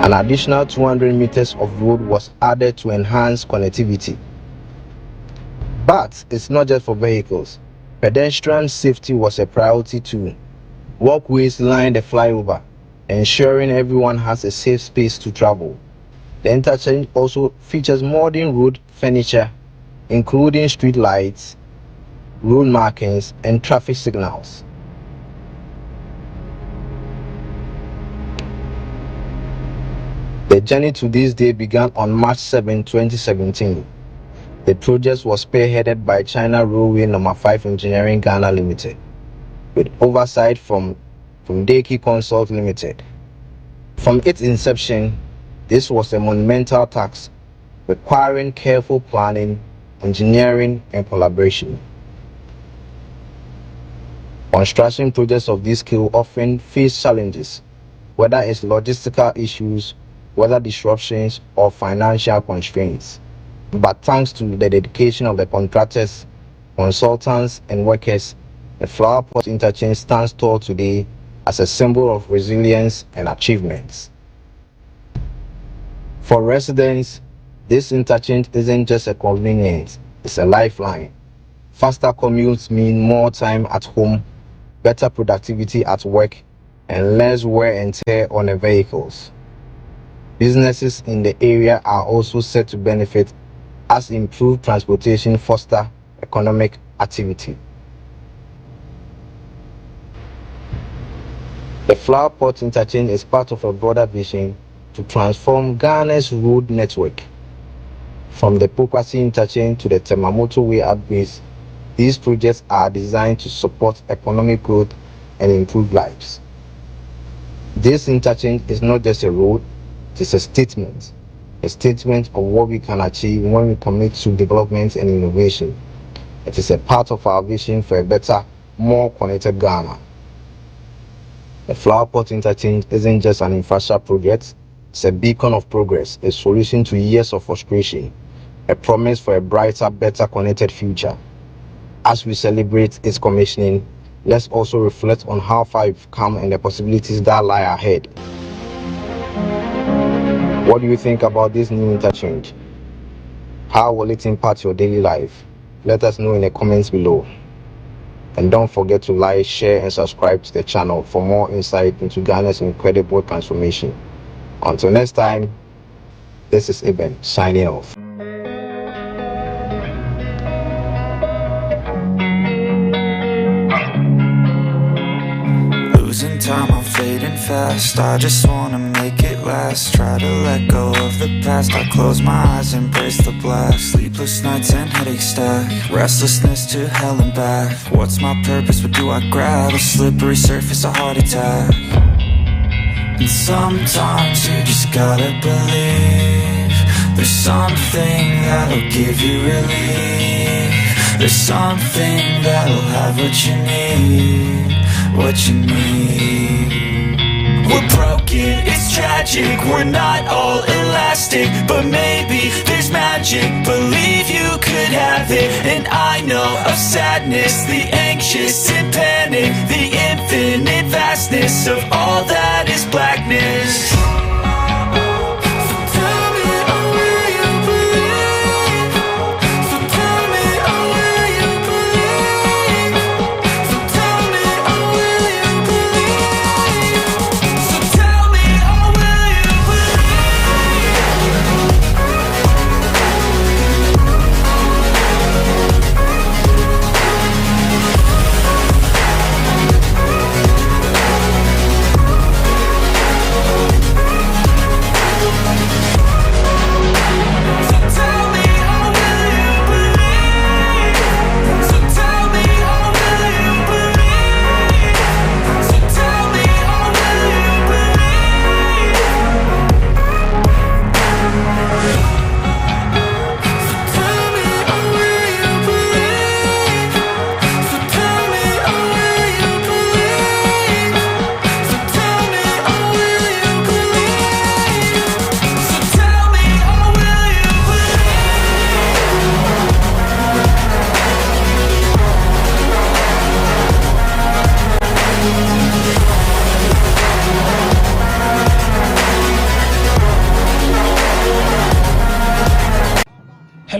An additional 200 meters of road was added to enhance connectivity. But it's not just for vehicles. Pedestrian safety was a priority too. Walkways line the flyover, ensuring everyone has a safe space to travel. The interchange also features modern road furniture, including street lights, road markings, and traffic signals. The journey to this day began on March 7, 2017. The project was spearheaded by China Railway No. 5 Engineering Ghana Limited, with oversight from Deki Consult Limited. From its inception, this was a monumental task requiring careful planning, engineering, and collaboration. Construction projects of this scale often face challenges, whether it's logistical issues, weather disruptions, or financial constraints. But thanks to the dedication of the contractors, consultants, and workers, the Flower Pot Interchange stands tall today as a symbol of resilience and achievements. For residents, this interchange isn't just a convenience, it's a lifeline. Faster commutes mean more time at home, better productivity at work, and less wear and tear on the vehicles. Businesses in the area are also set to benefit as improved transportation foster economic activity. The Flower Pot Interchange is part of a broader vision to transform Ghana's road network. From the Kumasi Interchange to the Temamoto Way upgrades, these projects are designed to support economic growth and improve lives. This interchange is not just a road, it is a statement of what we can achieve when we commit to development and innovation. It is a part of our vision for a better, more connected Ghana. The Flower Pot Interchange isn't just an infrastructure project, it's a beacon of progress, a solution to years of frustration, a promise for a brighter, better connected future. As we celebrate its commissioning, let's also reflect on how far we've come and the possibilities that lie ahead. What do you think about this new interchange? How will it impact your daily life? Let us know in the comments below. And don't forget to like, share, and subscribe to the channel for more insight into Ghana's incredible transformation. Until next time, this is Eben signing off. Losing time, I'm fading fast. I just wanna make it last. Try to let go of the past. I close my eyes, embrace the black. Sleepless nights and headaches stack. Restlessness to hell and back. What's my purpose? What do I grab? A slippery surface, a heart attack. And sometimes you just gotta believe there's something that'll give you relief. There's something that'll have what you need. What you need. We're broken, it's tragic. We're not all elastic, but maybe there's magic. Believe you could have it. And I know of sadness, the anxious and panic, the infinite vastness of all that is blackness.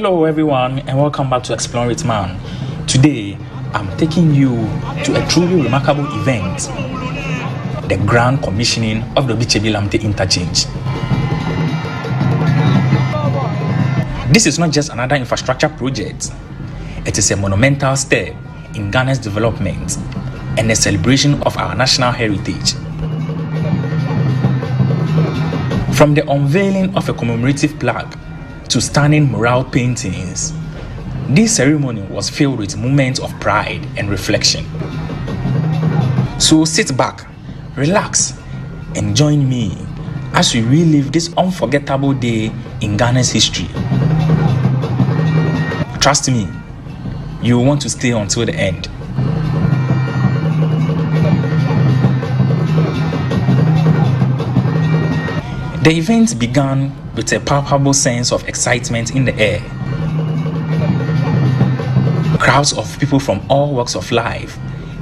Hello everyone and welcome back to Explore It Man. Today I'm taking you to a truly remarkable event, the grand commissioning of the Obichebi-Lamte interchange. This is not just another infrastructure project, it is a monumental step in Ghana's development and a celebration of our national heritage. From the unveiling of a commemorative plaque to stunning mural paintings, this ceremony was filled with moments of pride and reflection. So sit back, relax, and join me as we relive this unforgettable day in Ghana's history. Trust me, you will want to stay until the end. The event began with a palpable sense of excitement in the air. Crowds of people from all walks of life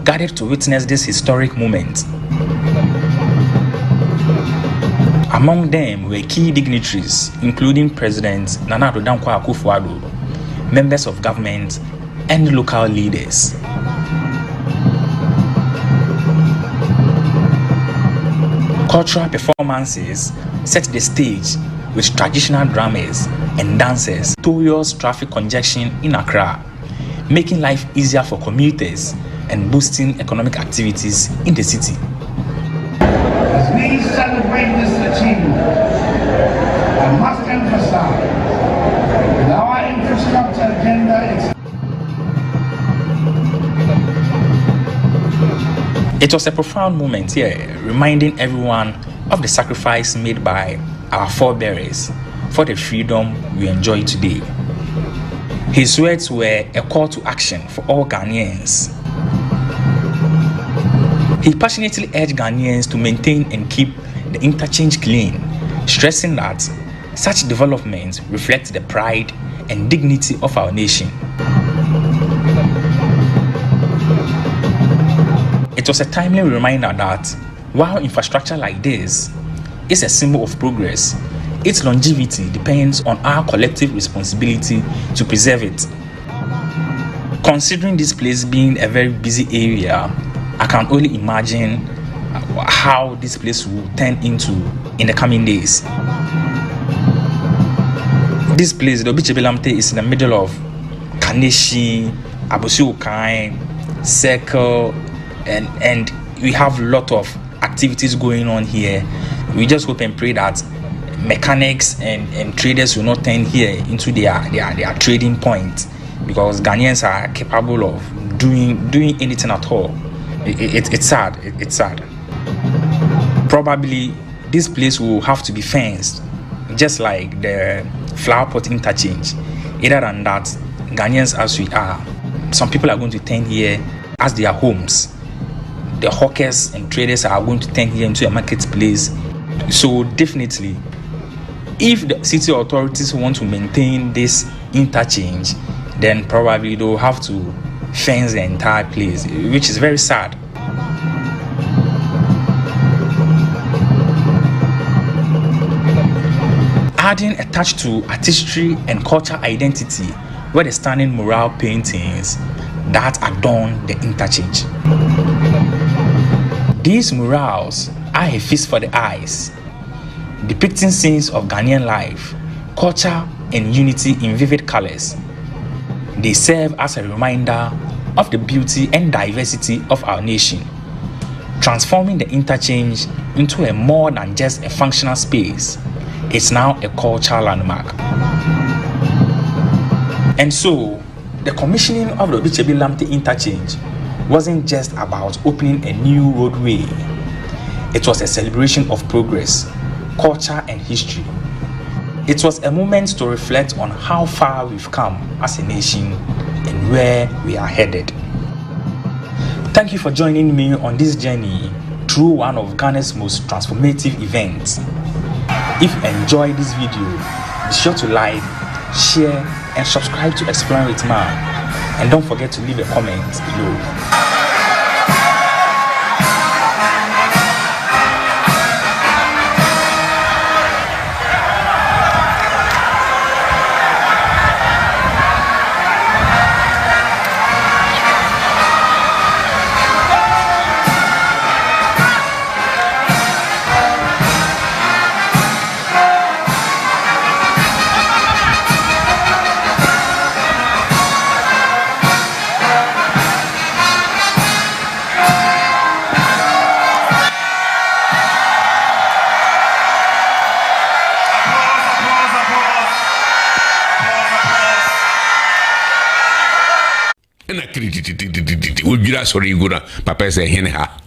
gathered to witness this historic moment. Among them were key dignitaries, including President Nana Addo Dankwa Akufo-Addo, members of government, and local leaders. Cultural performances set the stage with traditional drummers and dancers, notorious traffic congestion in Accra, making life easier for commuters and boosting economic activities in the city. As we celebrate this achievement, I must emphasize that our infrastructure agenda is. It was a profound moment here, reminding everyone of the sacrifice made by our forebears for the freedom we enjoy today. His words were a call to action for all Ghanaians. He passionately urged Ghanaians to maintain and keep the interchange clean, stressing that such developments reflect the pride and dignity of our nation. It was a timely reminder that while infrastructure like this is a symbol of progress, its longevity depends on our collective responsibility to preserve it. Considering this place being a very busy area, I can only imagine how this place will turn into in the coming days. This place, the Obichebi-Lamte, is in the middle of Kaneshi, Osikani, Circle, and we have a lot of activities going on here. We just hope and pray that mechanics and traders will not turn here into their trading point, because Ghanaians are capable of doing anything at all. It's sad. It's sad. Probably this place will have to be fenced, just like the flower pot interchange. Other than that, Ghanaians as we are, some people are going to turn here as their homes. The hawkers and traders are going to turn here into a marketplace. So definitely, if the city authorities want to maintain this interchange, then probably they'll have to fence the entire place, which is very sad. Adding a touch to artistry and cultural identity were the stunning mural paintings that adorn the interchange. These murals are a feast for the eyes, depicting scenes of Ghanaian life, culture, and unity in vivid colors. They serve as a reminder of the beauty and diversity of our nation, transforming the interchange into a more than just a functional space. It's now a cultural landmark. And so, the commissioning of the Obichebi-Lamte interchange wasn't just about opening a new roadway. It was a celebration of progress, culture, and history. It was a moment to reflect on how far we've come as a nation and where we are headed. Thank you for joining me on this journey through one of Ghana's most transformative events. If you enjoyed this video, be sure to like, share, and subscribe to Explore It Man. And don't forget to leave a comment below. titititititi wodwira sori guna papa say hen ha.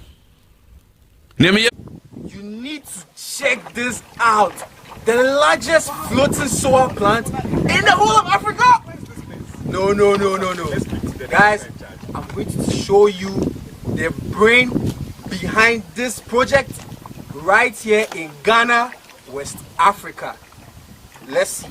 You need to check this out. The largest floating solar plant in the whole of Africa. No. Guys, I'm going to show you the brain behind this project right here in Ghana, West Africa. Let's see.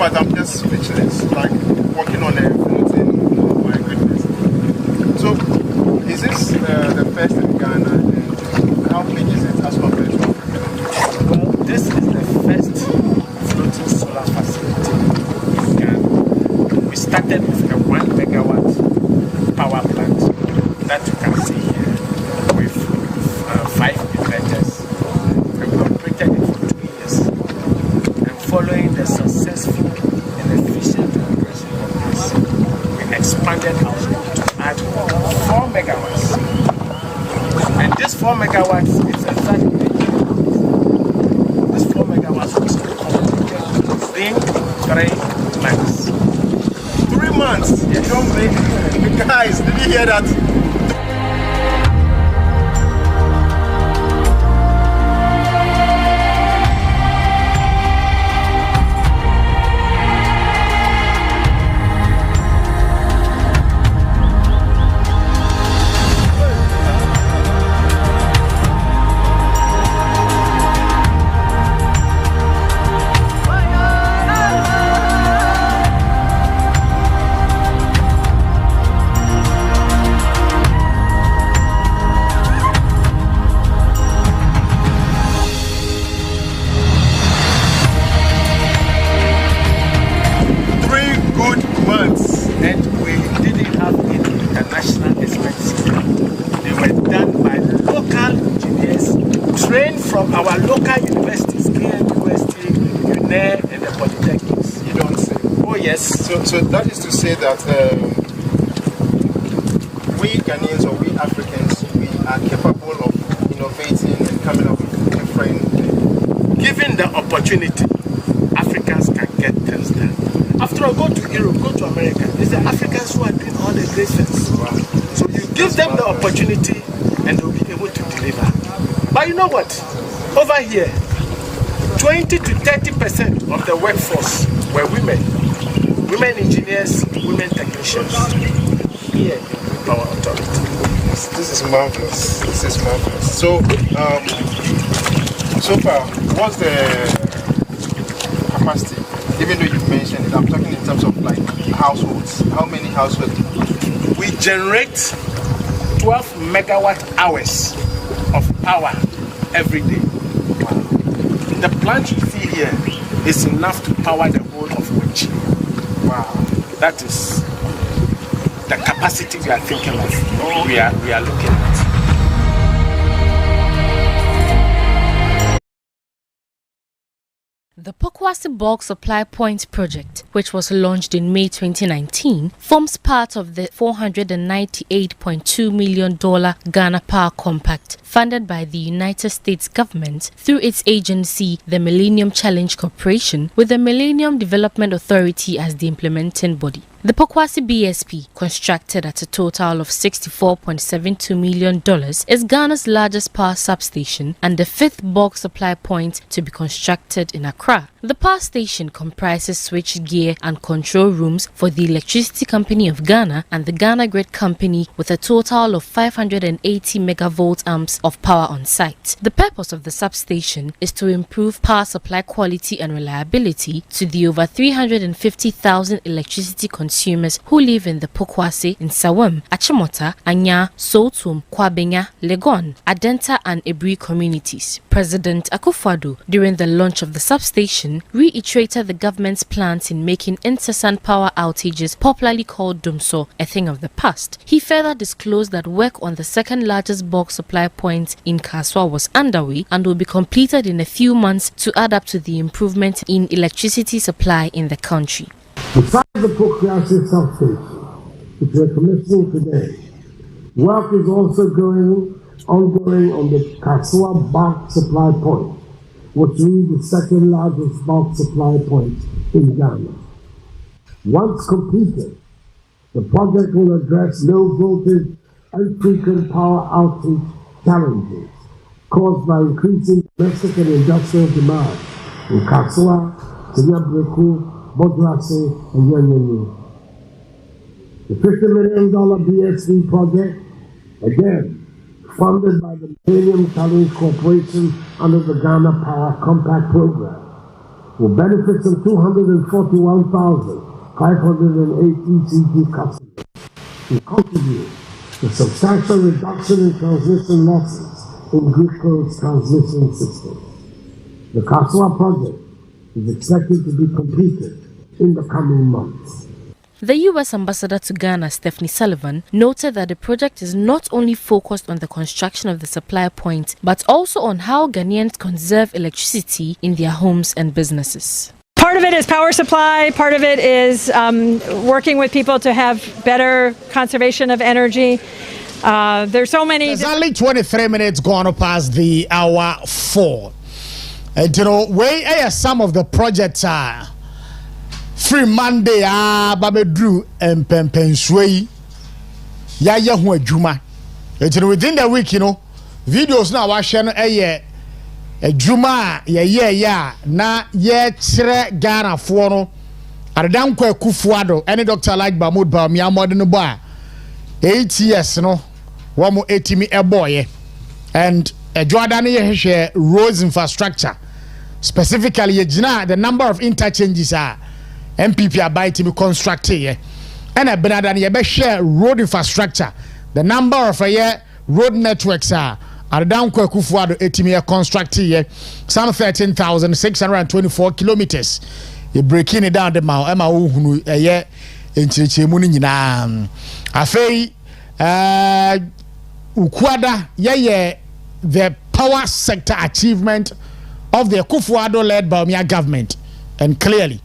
I'm just speechless, like walking on a floating. Oh my goodness. So, is this the first in Ghana? And how big is it as compared to Africa? Well, this is the first floating solar facility in Ghana. We started with a 1 megawatt power plant that you can see here with 5 inverters. And we operated it for 2 years. And following the successful and efficient operation of this, we expanded our scope to add 4 megawatts. And this 4 megawatts is exactly this 4 megawatts was completed within 3 months. 3 months? You don't make guys, did you hear that? From our local universities, University, UNE, and the polytechnics. You don't say? Oh yes. So that is to say that we Ghanaians or we Africans, we are capable of innovating and coming up with different. Given the opportunity, Africans can get things done. After all, go to Europe, go to America. It's the Africans who are doing all the great things. Wow. So you give them the opportunity, and they'll be able to deliver. But you know what? Over here, 20 to 30% of the workforce were women. Women engineers, women technicians. Here in Power Authority. This is marvelous. This is marvelous. So, so far, what's the capacity? Even though you mentioned it, I'm talking in terms of like households. How many households? We generate 12 megawatt hours of power every day. Wow. The plant you see here is enough to power the whole of Kochi. Wow. That is the capacity we are thinking of. We are looking at. The Pokwasi Bulk Supply Point project, which was launched in May 2019, forms part of the $498.2 million Ghana Power Compact, funded by the United States government through its agency, the Millennium Challenge Corporation, with the Millennium Development Authority as the implementing body. The Pokwasi BSP, constructed at a total of $64.72 million, is Ghana's largest power substation and the 5th bulk supply point to be constructed in Accra. The power station comprises switchgear and control rooms for the Electricity Company of Ghana and the Ghana Grid Company, with a total of 580 megavolt amps of power on site. The purpose of the substation is to improve power supply quality and reliability to the over 350,000 electricity consumers who live in the Pokwasi, in Sawam, Achimota, Anya, Sotum, Kwabenya, Legon, Adenta and Ebri communities. President Akufo-Addo, during the launch of the substation, reiterated the government's plans in making incessant power outages, popularly called dumso, a thing of the past. He further disclosed that work on the second largest bulk supply point in Kaswa was underway and will be completed in a few months to add up to the improvement in electricity supply in the country. Besides the Pokwasi substation, which we are commissioning today, work is also ongoing on the Kaswa bulk supply point, which will be the second largest bulk supply point in Ghana. Once completed, the project will address low voltage and frequent power outage challenges caused by increasing domestic and industrial demand in Kaswa, Tinyabreku, Bodrase, and Yanyoni. The $50 million BSP project, again, funded by the Millennium Challenge Corporation under the Ghana Power Compact Program, will benefit some 241,508 ECG customers and contribute to substantial reduction in transmission losses in glucose transmission systems. The Kaswa project is expected to be completed in the coming months. The U.S. Ambassador to Ghana, Stephanie Sullivan, noted that the project is not only focused on the construction of the supply point, but also on how Ghanaians conserve electricity in their homes and businesses. Part of it is power supply, part of it is working with people to have better conservation of energy. There's so many... There's only 23 minutes gone past the hour 4. And you know, where some of the projects are... Free Monday, Babedru and Pempensway. Ya hu adwuma. Within the week, you know, videos now are sharing adwuma ya na ye chere Ghana fo no. Adan kwa Kufuado, any doctor like Mahmoud Bawumia modern boy. 8 years no, wamo 80 boy. And Jordan ye roads infrastructure. Specifically, the number of interchanges are MPP about to be constructed, and a better than share road infrastructure. The number of road networks are down Kufuado 80 constructed, some 13,624 kilometers. You breaking it down the mouth, Emma Uhunu, a year in Chichimunina. Afei, Ukwada, the power sector achievement of the Kufuado led Bawumia government, and clearly.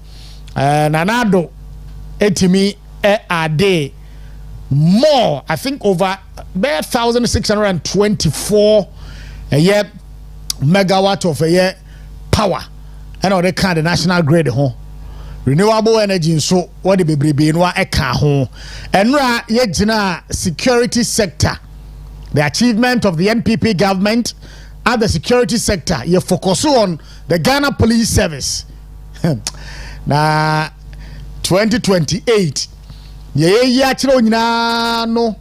Nanado etimi a day more, I think over 1,624 a year megawatt of a year power, and all the kind of national grid home renewable energy. So what the baby in one eka home and yet security sector, the achievement of the NPP government at the security sector. You focus on the Ghana Police Service. Na 2028 ye achiro nyina no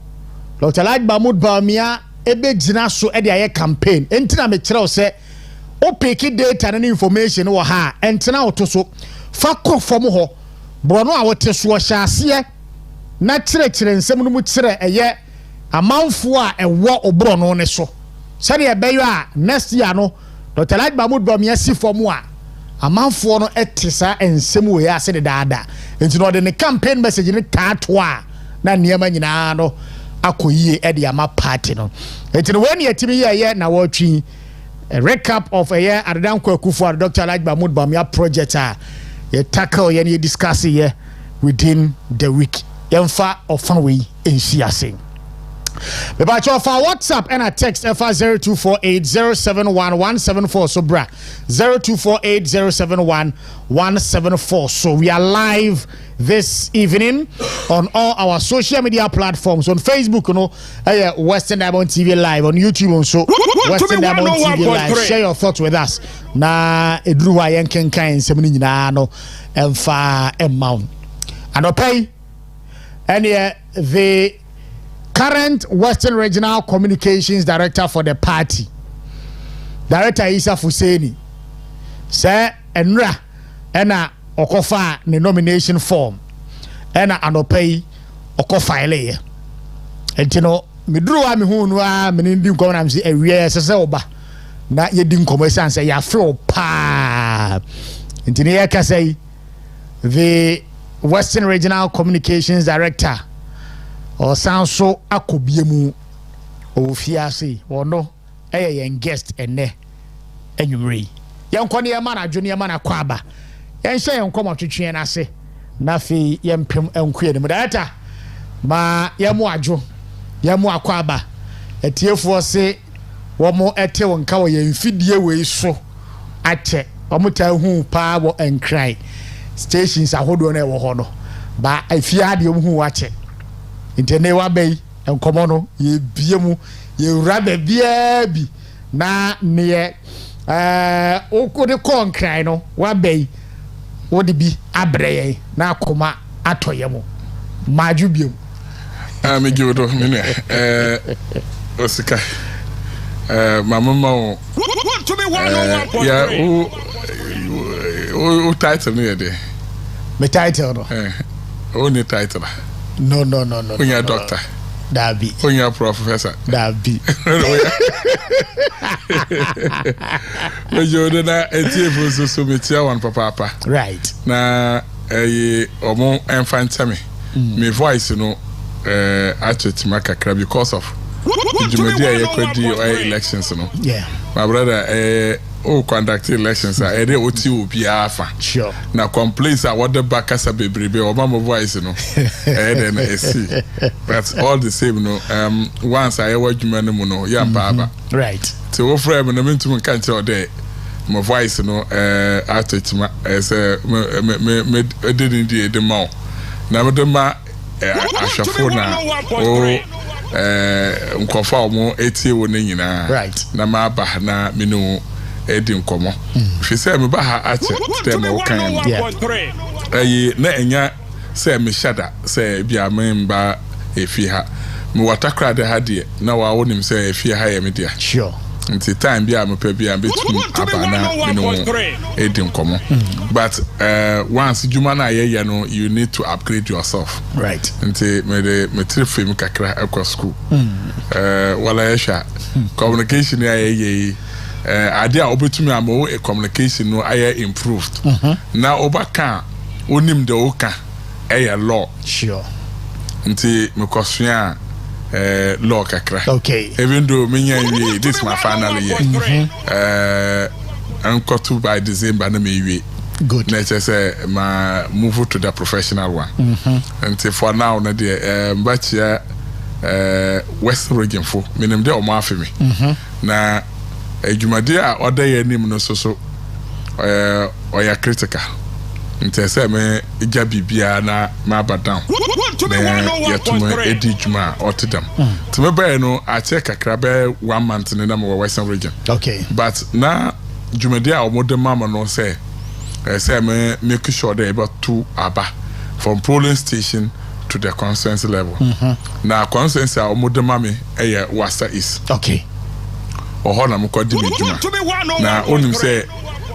Dr. Mahmoud Bawumia ebe gina so e de aye campaign entina me kire o se o pick data and information wo ha entina o to so fa kofom ho bro no a wote so hyase na kire nsem no mu kire eye amanfo a ewo obro no ne so se de ebeyo a next year no Dr. Mahmoud Bawumia si form a amanfo no etisa ensem we ase de daada enti no de ne campaign message ne taatoa na niema nyina no akoyie e de ama party no enti no when yetimi ye na watwi a recap of a year Adan Kwakufu Dr. Mahmoud Bawumia project a ye tackle ye discuss here within the week yemfa ofan we enhia sen Me ba cho for WhatsApp and a text FR0248071174 so bra 0248071174. So we are live this evening on all our social media platforms. On Facebook, Western Diamond TV Live, on YouTube also Western Diamond TV Live. Share your thoughts with us. Na edruwa yenken kan semni nyina no emfa emount. And okay, and the current Western Regional Communications Director for the party, Director Isa Fuseni, say enra ena okofa ne nomination form ena anopay okofa ile entino midru wa me hunu a me ndi nkom na mse ewie sese oba na yedi nkom esanse ya flow pa entino ya kasai the Western Regional Communications Director or Sanso akobiemu ofiase wono yen guest ene enwumre yankɔ ne yɛma na adwo ne yɛma na kwaba yɛnhyɛ yɛn nkɔmɔ twetwe na ase na fe yɛmpem enkuye ne mu data ma yɛmo adwo yɛmo akwaba etiefoɔ se wɔmo ɛte wonka wɔ yɛn fidie wei so akyɛ wɔmo ta hu pa wɔ enkran stations ahodo na ɛwɔ hɔ no ba afia de wɔmo hu akyɛ intene wa bɛyi nkɔmɔ no yɛ bie mu yɛ wura bia bi na ne okode konkrai no wa bɛyi wodi bi abrɛ na akoma atɔyɛ mu maju biom me jodo mene osika mama ma ya o title no yede me title no o ni title no onya doctor dabi onya professor dabi me jodo na etiefo so metia wan papa right na omo enfantame me voice no atwetima kakra because of jumadi ayekodi elections no yeah my brother conduct elections are ere oti obi afa sure na complaints are what the back as a bebrebe o mama voice no then see but all the same no once I ever juma no no ya baba right so wo frame no mentum kan tell there my voice no atwetima as me didn't the mouth na me ma ashafo na o nkofa omo etie wo nyina right na ma ba na menu edi nkomo fi se me ba ha ache tem o kan na enya se me shada se bia me mba efi ha me Takoradi ha de na wa wonim se efi ha ye me dia sure nti time bia me pa bia betum abana menu edi nkomo but once juma na ye no you need to upgrade yourself right nti me trifim kakra akwa school wala yesha communication ya ye idea obetumi amo a communication no aye improved na obaka onim de oka aye law sure nti me kwasua law kakra okay even though me yan this my final year I'm got to by December na me we good na say ma move to the professional one until for now na the mbachia West region for menim de o ma afi me na ejumade a oda ye nim no so oya critical nti say me eja bibia na ma badan na yetuma edi juma otidam to me bay no a check kakra be 1 month na mo Western region okay but na jumade a omode mama no say me make sure they about 2 aba from polling station to the consensus level na consensus a omode mama wasa is okay na mukodi juma na onim say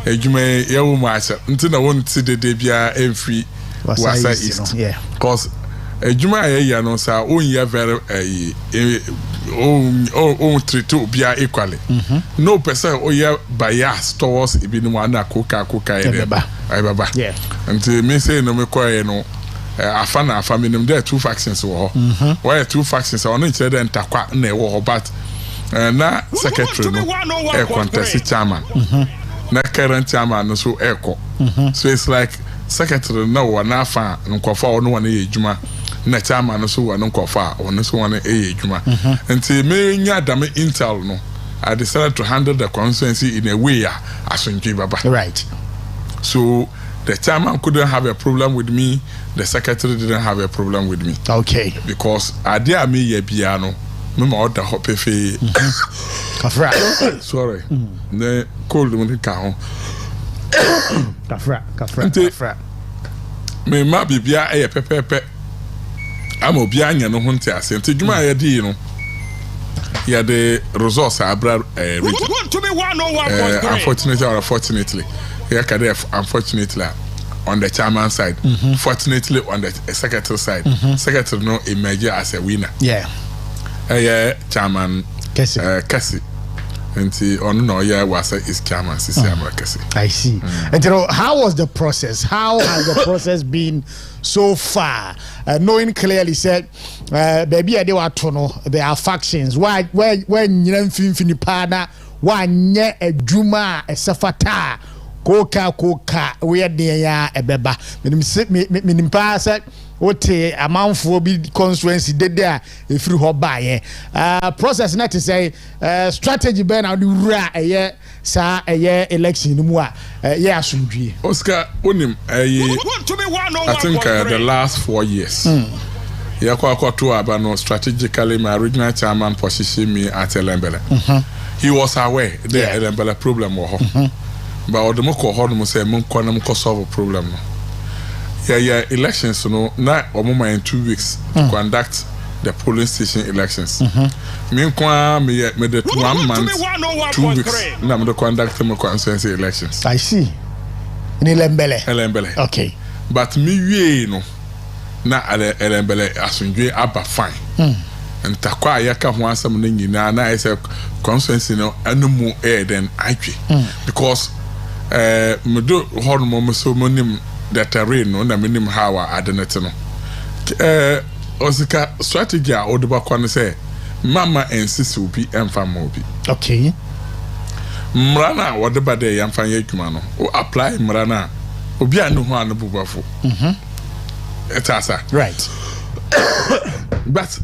ejuma yewu ma acha nti na won ti de bia emfri wasa east yeah cause ejuma ya no sa onya very treat bia equally no person oya bias towards ibinu na koka ai baba yeah nti me say no me koye no afa minim there 2 factions wo why 2 factions on each other entakwa na wo but na secretary no contest chairman na current chairman no so eko so it's like secretary na wa na fa nkofo no wa na ejuma na chairman no so wa no kofa on so one ejuma nti me nya da me intel no I decided to handle the constituency in a way asunji baba. Right. So the chairman couldn't have a problem with me, the secretary didn't have a problem with me. Okay. Because I dare me ye piano. Mama order hope fe. Kafra. Sorry. The cold when ka Kafra. Me ma bibia e pepepe. Am obi anya no ho nte ase. Nti dwuma ye di no. Yeah, the resource Abra unfortunately, unfortunately on the chairman side, fortunately on the secretary side, secretary no emerge as a winner. Yeah, chairman Kasi. And on no was is chairman Kasi. I see. And how was the process? How has the process been so far? Knowing clearly said, baby, there are factions. Why when you partner, one a Juma, a Safata, Coca, where they are a beba. Minim pass what amount for be constituency there if you buy process not to say strategy ben out the year sa a year election no yeah asundwie Oscar onim I think the last 4 years to about strategically my original chairman positioned me at Elembele. He was aware the Elembele problem but the moko ho say mun solve a problem no. Elections, now or in 2 weeks to conduct the polling station elections. Me the 1 month, 2 weeks, now to conduct my constituency elections. I see. In Elembele. Okay. But me no na Elembele asunjwe aba fine. And takwa yaka ho asam na nyina na I say constituency no anumu then IQ. Because me do hormone so monim the terrain no na minim how adenete no osika strategy a odeba kwane say mama insist will be emfam obi. Okay. Mrana wodeba de yamfan yadwuma no o apply mrana obi anu ho anu bubafo. Etasa. Right. But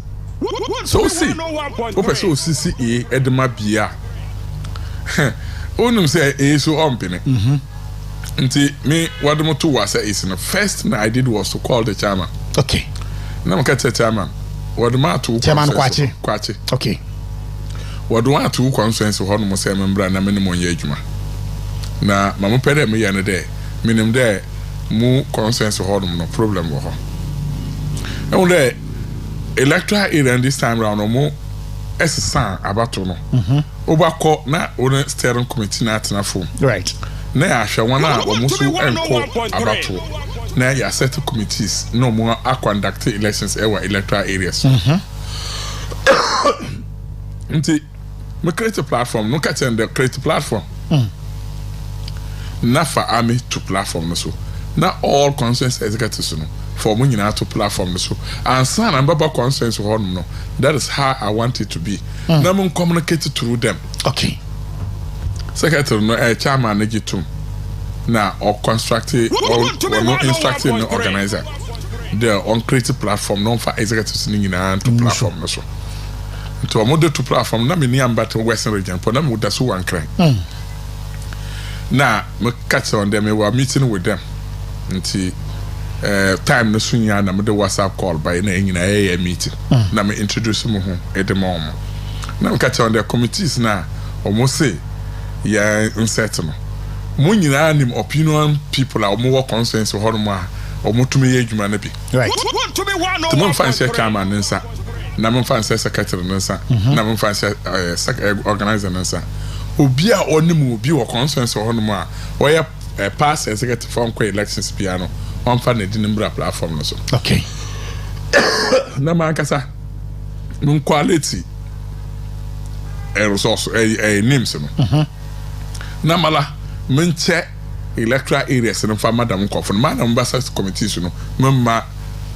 so see o see edema bia onum say so ompene. Nti me what the motu was is the first thing I did was to call the chairman. Okay. Na mo kete chairman. What ma to chairman Kwachi. Okay. What do to consensus ho no mo say membra na me mo nya adwuma. Na ma mo pede me ya ne de. Minim de mu consensus ho no problem wo ho. And the electoral area this time round no mo essan abato no. Obako na on steering committee na atena form. Right. Na ahwe wana omusu enko abato na ya set committees no mo conduct elections electoral areas. Nti me create a platform no catch and create a platform. Na for army to platform no so. Na all consensus executives no for mo nyina to platform no so. And san and baba consensus ho no. That is how I want it to be. Na mo communicate through them. Okay. Secretary no chairman negitum na or constructed or no instructing no organizer the on creative platform no for executives nyina to platform no so to a model to platform na me ni ambata western region for na me da so wan kran na me catch on them we were meeting with them until time no sunya na me the WhatsApp call by na nyina meeting na me introduce mo ho edemom na me catch on the committees na almost say yeah, uncertain. Mo nyina nim opinion people are more consensus ho no a omo tumi adwuma na bi. Right. To mo fancy chairman nsa, na mo fancy secretary nsa, na mo fancy organizer nsa. Obi a onim obi wo consensus ho no a oya pass executive form ko elections piano on fa na di number platform no so. Okay. Na man kasa mun quality resource names no. Na mala menche electoral areas no fa madam nkofo no madam basa committees no memma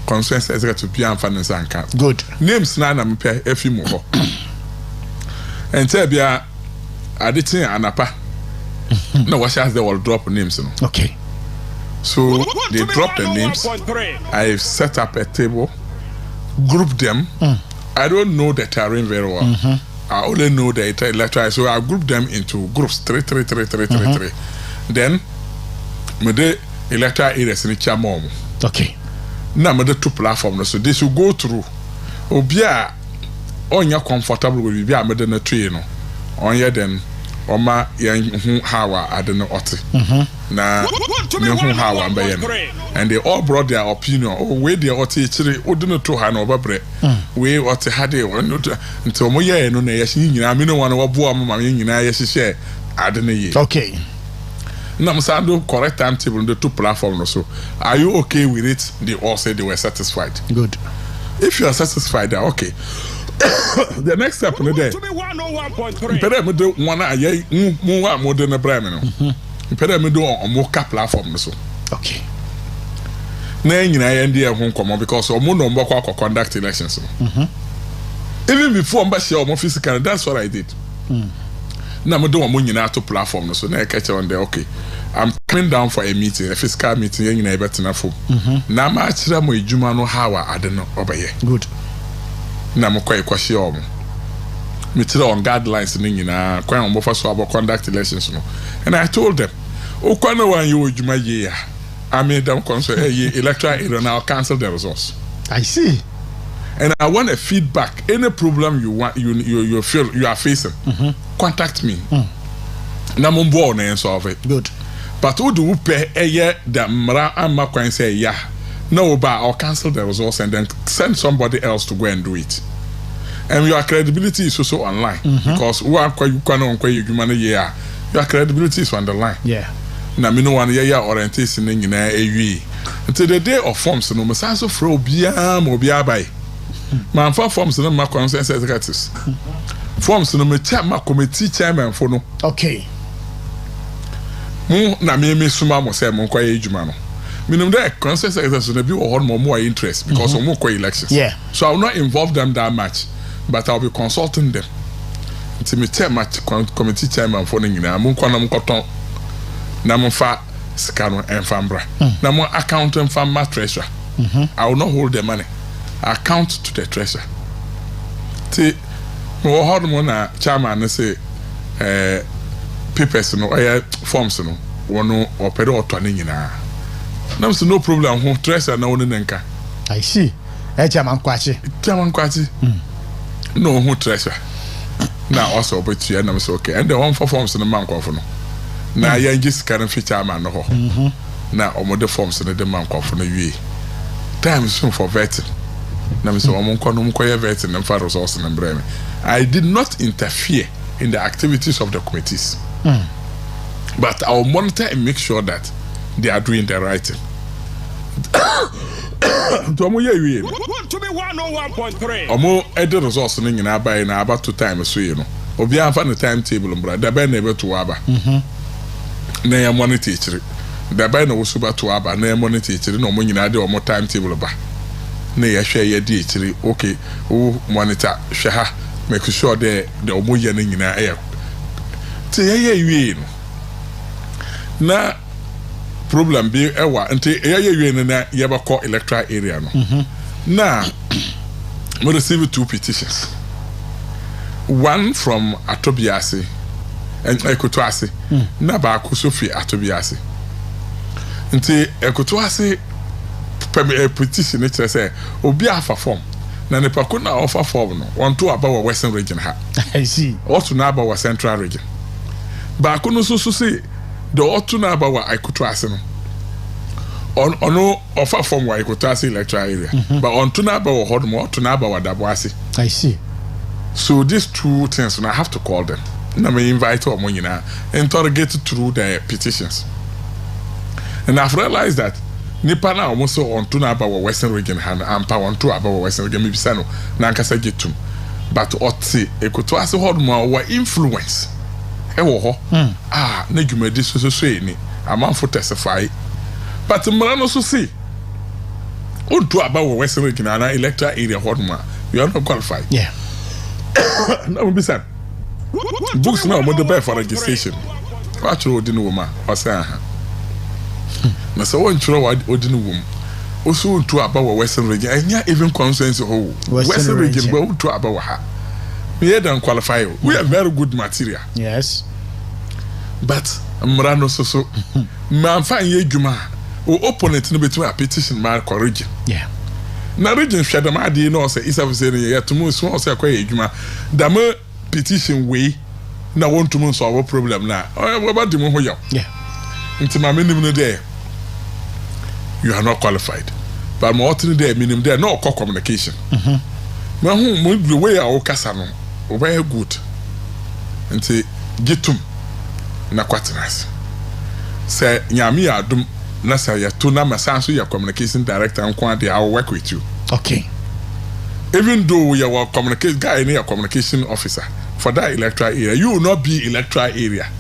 consensus executive pian fa nsanka. Good. Names na mpe afimu ho. Ente bia aditin anapa. No what they will drop names no. Okay. So they drop the names. I've set up a table group them. I don't know the terrain very well. I only know the electoral, so I group them into groups 3. Then, the electoral areas in the chamom. Okay. Now, the 2 platforms, so they should go through. Obia, on your comfortable with Bia Medina tree, no. On your then, Oma Yang Hawa, I don't know what. Na Hawa and they all brought their opinion. Oh, where they are teaching, oh, do not to hand over bread. We what had they until Moya no Nayashi, I mean, one of Boam, Yashi share. I don't know. Okay. Now, Sando correct timetable on the 2 platforms. So, are you okay with it? They all said they were satisfied. Good. If you are satisfied, okay. The next step in the day. Impediment one I more than a Bremen. Impediment on more platform. So, okay. Name I end here home come because of no more conduct elections. Even before Mbashia or physical, that's what I did. Now I don't want to platform. So now I catch on there. Okay, I'm coming down for a meeting, a fiscal meeting. You know better enough. Now I'm actually my Jumano Hawa. I don't know over here. Good. Now I'm quite question. Me tell on guidelines. You know, quite on buffer so about conduct elections. And I told them, oh, quite no one you Juma year. I made them concern electoral area now cancel the results. I see. And I want a feedback. Any problem you want, you feel you are facing, contact me. Na mo born and solve it. Good. But who do pay a year that Mara and Makwan say yeah? No, but I'll cancel the results and then send somebody else to go and do it. And your credibility is also online because who are you cannot you money yeah. Your credibility is on the line. Yeah. Na me no one yeah orientation in until the day of forms no masanso fro bia mo bia bai. Man for forms no ma consent executives. Forms no me chairman committee chairman for no. Okay. Mu na me suma mo say mo kwaye adwuma no. Minimum there consent executives no be or more interest because of more elections. Yeah. So I will not involve them that much, but I'll be consulting them. Until me chairman committee chairman for no nyina mo kwa na mo koton na mo fa scano and fambra. Na mo account and fam treasurer. I will not hold the money. Account to the treasurer. See, we hold na chairman say papers no forms no one or pedo or turning in. Now no problem who treasurer na one nenka. I see. Chairman Kwachi. Chairman Kwachi. No who treasurer. Now also but you and okay. And the one for forms in the man no. Na ya just can fit chairman no ho. Na omo forms in the man no you. Time soon for vetting. I did not interfere in the activities of the committees, but I will monitor and make sure that they are doing the right thing. Omo edit results in about 2 times so you know. Obi an fan the timetable mbra da be na ebe to aba. Na ya monitor teacher. Da be na wo so ba to aba na ya monitor teacher na omo nyina de omo timetable ba. Na ya hwe ya di chiri okay o monitor hwe ha make sure the omo ye na nyina e te ye wie no na problem bi ewa nti ye wie na ye ba call electoral area no na we received 2 petitions, one from Atobiase and Ekotoase na ba ko Sophie Atobiase nti Ekotoase petition it say obi afa form na ne pako na offer form no want to about western region ha. I see. Also na about central region ba ko no so say the ought na about Ekotoase no ono offer form wa Ekotoase electoral area but on to na about Hodmo to na about Daboase. I see. So these 2 things and I have to call them na me invite omo nyina interrogate through the petitions and I've realized that nipa na almost on to na about western region and ampa on to about western region maybe sano na nkasa getum but oti Ekotoase Hodmo wa influence e wo ho na dwumadi so ni amanfo testify but mrano so see on to about western region and electoral area Hodmo you are not qualified. Yeah. No be said books now mo dey for registration actually odin woman o say na so won chiro wa odin wom also to aba western region enya even consensus ho western region but to aba ha we don't qualify. We have very good material. Yes. But Mrano so man find ye juma o opponent no between a petition man region. Yeah. Na region shada ma dey no say isa say ya to mo so say akwa ye juma da ma petition we na want to mo solve problem na we ba di mo ho yaw. Yeah. Nti ma menim no there you are not qualified. But mo otini there menim there no communication. Ma hu mo the way a o kasa no very good. Nti gitum na kwatras. Say nyame adum na say ya to na masanso ya communication director nko ade I will work with you. Okay. Even though you are communication guy in your communication officer for that electoral area, you will not be electoral area.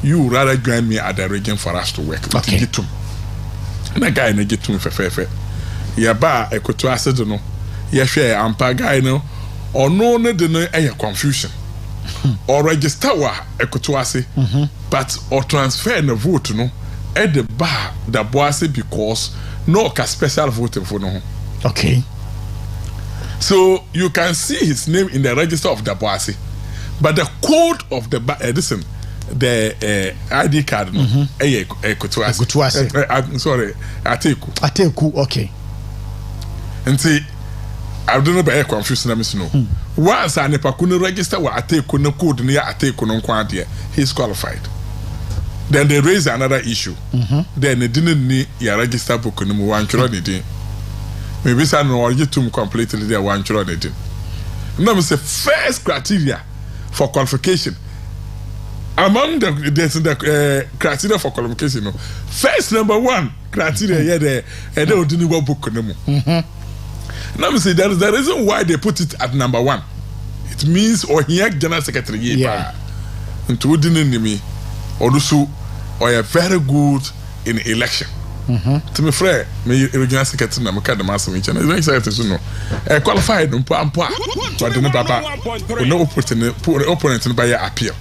You will rather join me at the region for us to work. Okay. Gitum. Na guy na gitum fe. Ya ba ekoto asede no. Ya hwe ampa guy no or no de no confusion or register wa ekotoase but or transfer the vote no at the bar the boase because no ka special vote for no. Okay. So you can see his name in the register of the boase but the code of the listen the ID card no ekotoase sorry ateku okay. Nti I don't know by confusion na no. Once an epakunu register wa ateku no code near ateku no kwa there, he's qualified. Then they raise another issue. Then they didn't need your register book no mu wan chro ne din. Maybe say no you to completely there wan chro ne din. No me say first criteria for qualification. Among the criteria for qualification no. First number 1 criteria here there and they odini wa book no mu. Now me say there is the reason why they put it at number 1. It means or here general secretary yeah. Into me or are very good in election. To me friend, me regional secretary na me ka the master me channel. Regional secretary no qualified no pampa. But no baba no opponent by your appeal.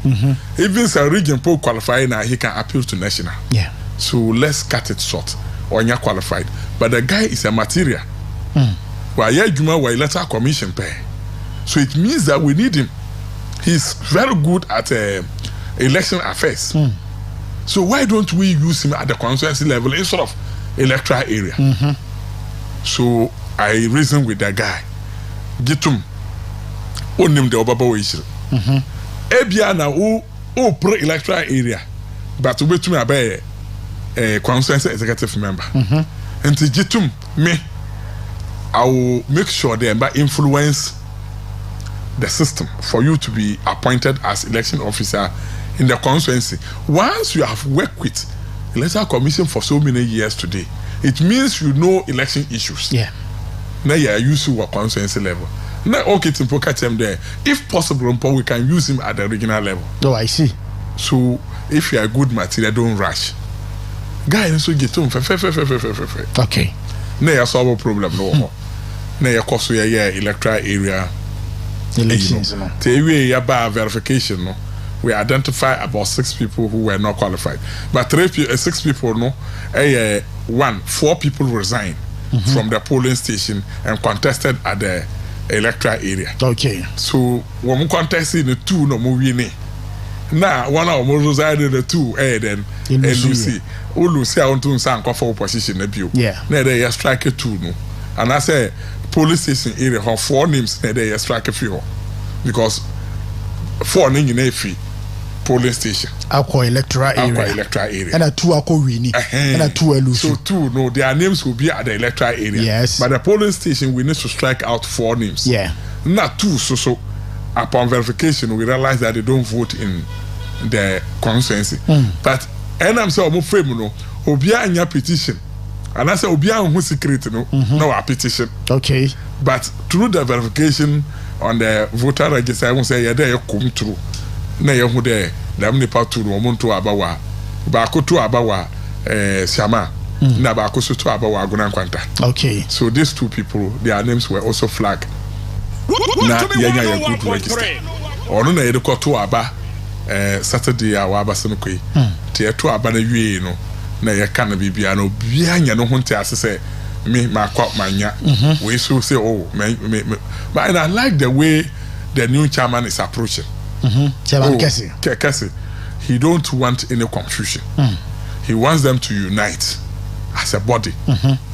Even some region po qualify now he can appeal to national. Yeah. So let's cut it short. Or you're qualified. But the guy is a material. Why Juma why electoral commission pay. So it means that we need him. He's very good at election affairs. So why don't we use him at the constituency level instead of electoral area? So I reasoned with that guy. Gitum onim the obaba issue. Ebia na o pro electoral area, but we to me abe constituency executive member. And to gitum me. I will make sure they influence the system for you to be appointed as election officer in the constituency. Once you have worked with electoral commission for so many years today, it means you know election issues. Yeah. Now you are used to a constituency level. Now okay, to catch him there. If possible, we can use him at the regional level. Oh, I see. So if you are good material, don't rush. Guy, so get him. Okay. Now you solve a problem no. Na ya koso ya electoral area elections no. Te ya ba verification no. We identify about 6 people who were not qualified. But 6 people no 4 people resigned from the polling station and contested at the electoral area. Okay. So when we contested the 2 no mo win. Now one of them resided the 2 then Lucy. Lucy I want to say for opposition na bio. Yeah. Na there strike 2 no. And I say police station area have 4 names na there strike a few because 4 names in every polling station. Aqua electoral area. And a 2 aqua winnie. And a 2 elusi. So 2 no, their names will be at the electoral area. Yes. But the polling station we need to strike out 4 names. Yeah. Not 2 so upon verification we realize that they don't vote in the constituency. But and I'm so frame no obia anya petition. And I say obia who secret no a petition. Okay. But through the verification on the voter register I won't say there come through. Na ye hu there them nipa to no monto abawa. Ba ko to abawa Shama. Na ba ko so to abawa Aguna Nkwanta. Okay. So these 2 people their names were also flagged. Na yenya ya good register. Ono na ye ko to aba Saturday a wa aba se no koi. Te to aba na wie no na ye ka na bibia no bia nya no ho nte ase se me my crop mania. We so say but and I like the way the new chairman is approaching. Chairman Kesi. He don't want any confusion. He wants them to unite as a body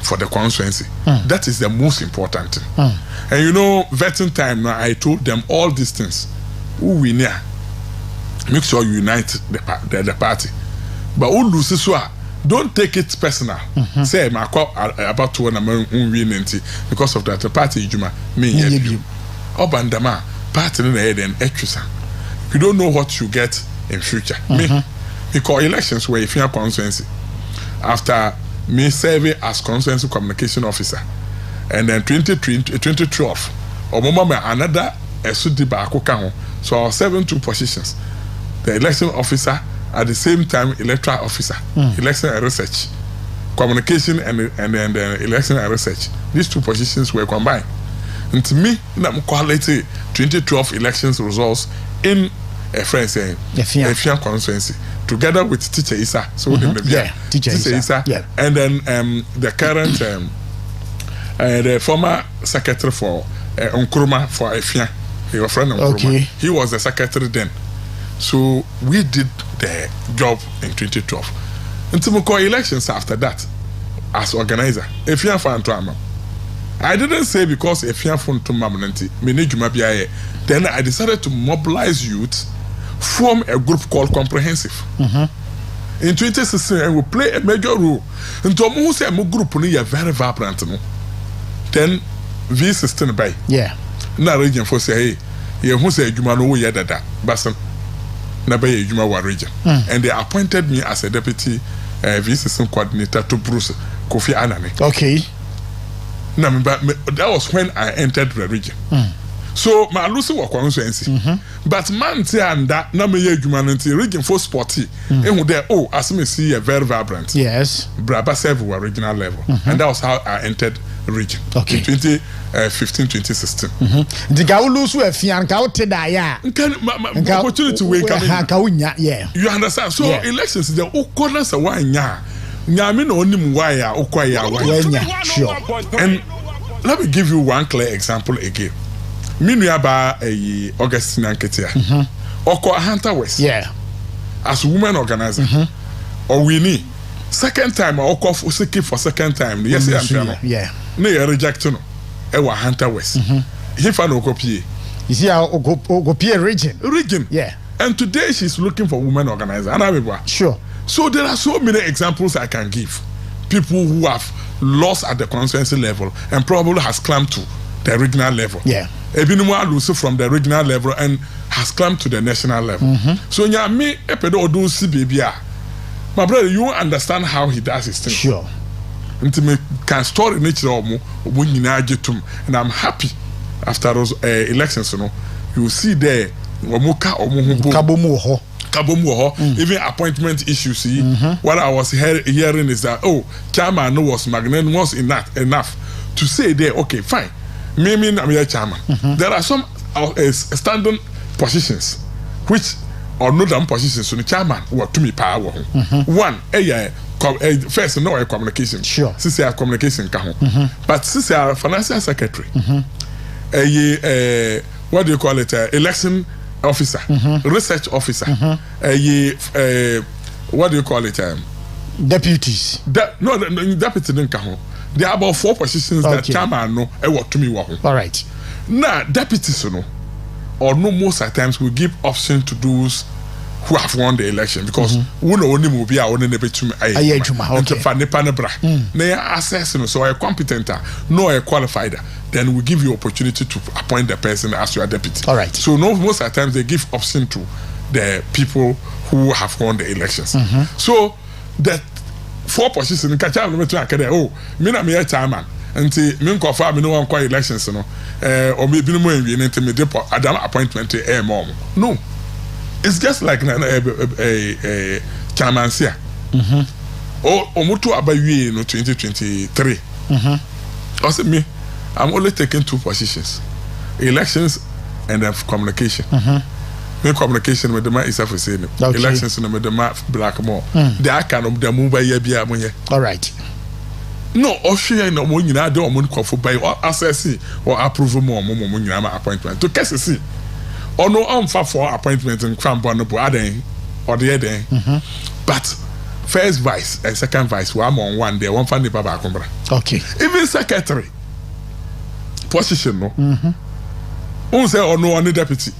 for the constituency. That is the most important thing. And you know, vetting time now, I told them all these things. Who we near, make sure you unite the party. But who loses, don't take it personal. Say my about to win because of that the party me Obandama party in the head and extra. You don't know what you get in future. Me because elections were if you have constituency. After me serving as constituency communication officer, and then 2012, another so I was serving 2 positions. The election officer at the same time electoral officer, election and research, communication and then the election and research. These 2 positions were combined. And to me, quality 2012 elections results in a friend saying Efian constituency together with Teacher Isa. So Teacher Isa. And then the current the former secretary for Nkrumah for Efian. He was friend of Nkrumah. He was the secretary then. So we did the job in 2012. Until we call elections after that as organizer. Efian Fantuama. I didn't say because Efian Fantuama then I decided to mobilize youth, form a group called Comprehensive. In 2016, I will play a major role. And to who say my group is very vibrant. Then V16 by. Na region for say, you who say Juma no ya dada, Basan na by Juma wa region. And they appointed me as a deputy V16 coordinator to Bruce Kofi Annan. Now, that was when I entered the region. So my Lucy was constituency, but man say and that na me humanity region for sporty. And there as me see a very vibrant. Yes. Braba serve were regional level, and that was how I entered the region. In 2015, 2016. The Gaulusu Efian Kaute da ya. Opportunity we come. Yeah. You understand? So elections the corners of one ya. Nyame no onim why ya okwaya why. Sure. And let me give you one clear example again. Minuaba Augustine Anketia. Oko Hunter West. As women organizer. Or we need second time Oko Usiki for second time. Yes, Ne reject no. Ewa Hunter West. He found Okopie. You see how Okopie region. Yeah. And today she's looking for women organizer. And sure. So there are so many examples I can give. People who have lost at the constituency level and probably has climbed to the regional level. Ebinuma lose from the regional level and has climbed to the national level. So me epedo do si baby. My brother, you understand how he does his thing. Sure. Until can store in nature and I'm happy after those elections, you see there even appointment issues. What I was hearing is that chairman was magnanimous enough to say there, okay, fine. Me, I'm your chairman. There are some standing positions which are not positions. So the chairman what to me power. One, first, no a communication. Sure. Since I communication, but since I are financial secretary, what do you call it? Election officer, research officer, what do you call it? Deputies. No, deputy didn't come. There are about 4 positions that chairman know what to me. All right. Now, deputies, or no, most of the times we give option to those who have won the election because we know only will be our only never to me. Assess, so a competent, no a qualified, then we give you opportunity to appoint the person as your deputy. All right. So no, most of the times they give option to the people who have won the elections. So that 4 positions in Kacha, me na me chairman. Until me confirm me no one quite elections, or maybe no more in Adam appointment no. It's just like a chairmanship. Omutu abayi in 2023. Also me, I'm only taking 2 positions: elections and then communication. Me communication with the man is saying elections with the man Blackmore. They are kind of the move by year. All right. no ohwe na mo nyina de omo nkofo by assess or approve mo nyina ma appointment to kese see ono amfa for appointment in kwambo no bo aden or the eden but first vice and second vice we am on one day one fan paper akombra okay even secretary position no on say ono on deputy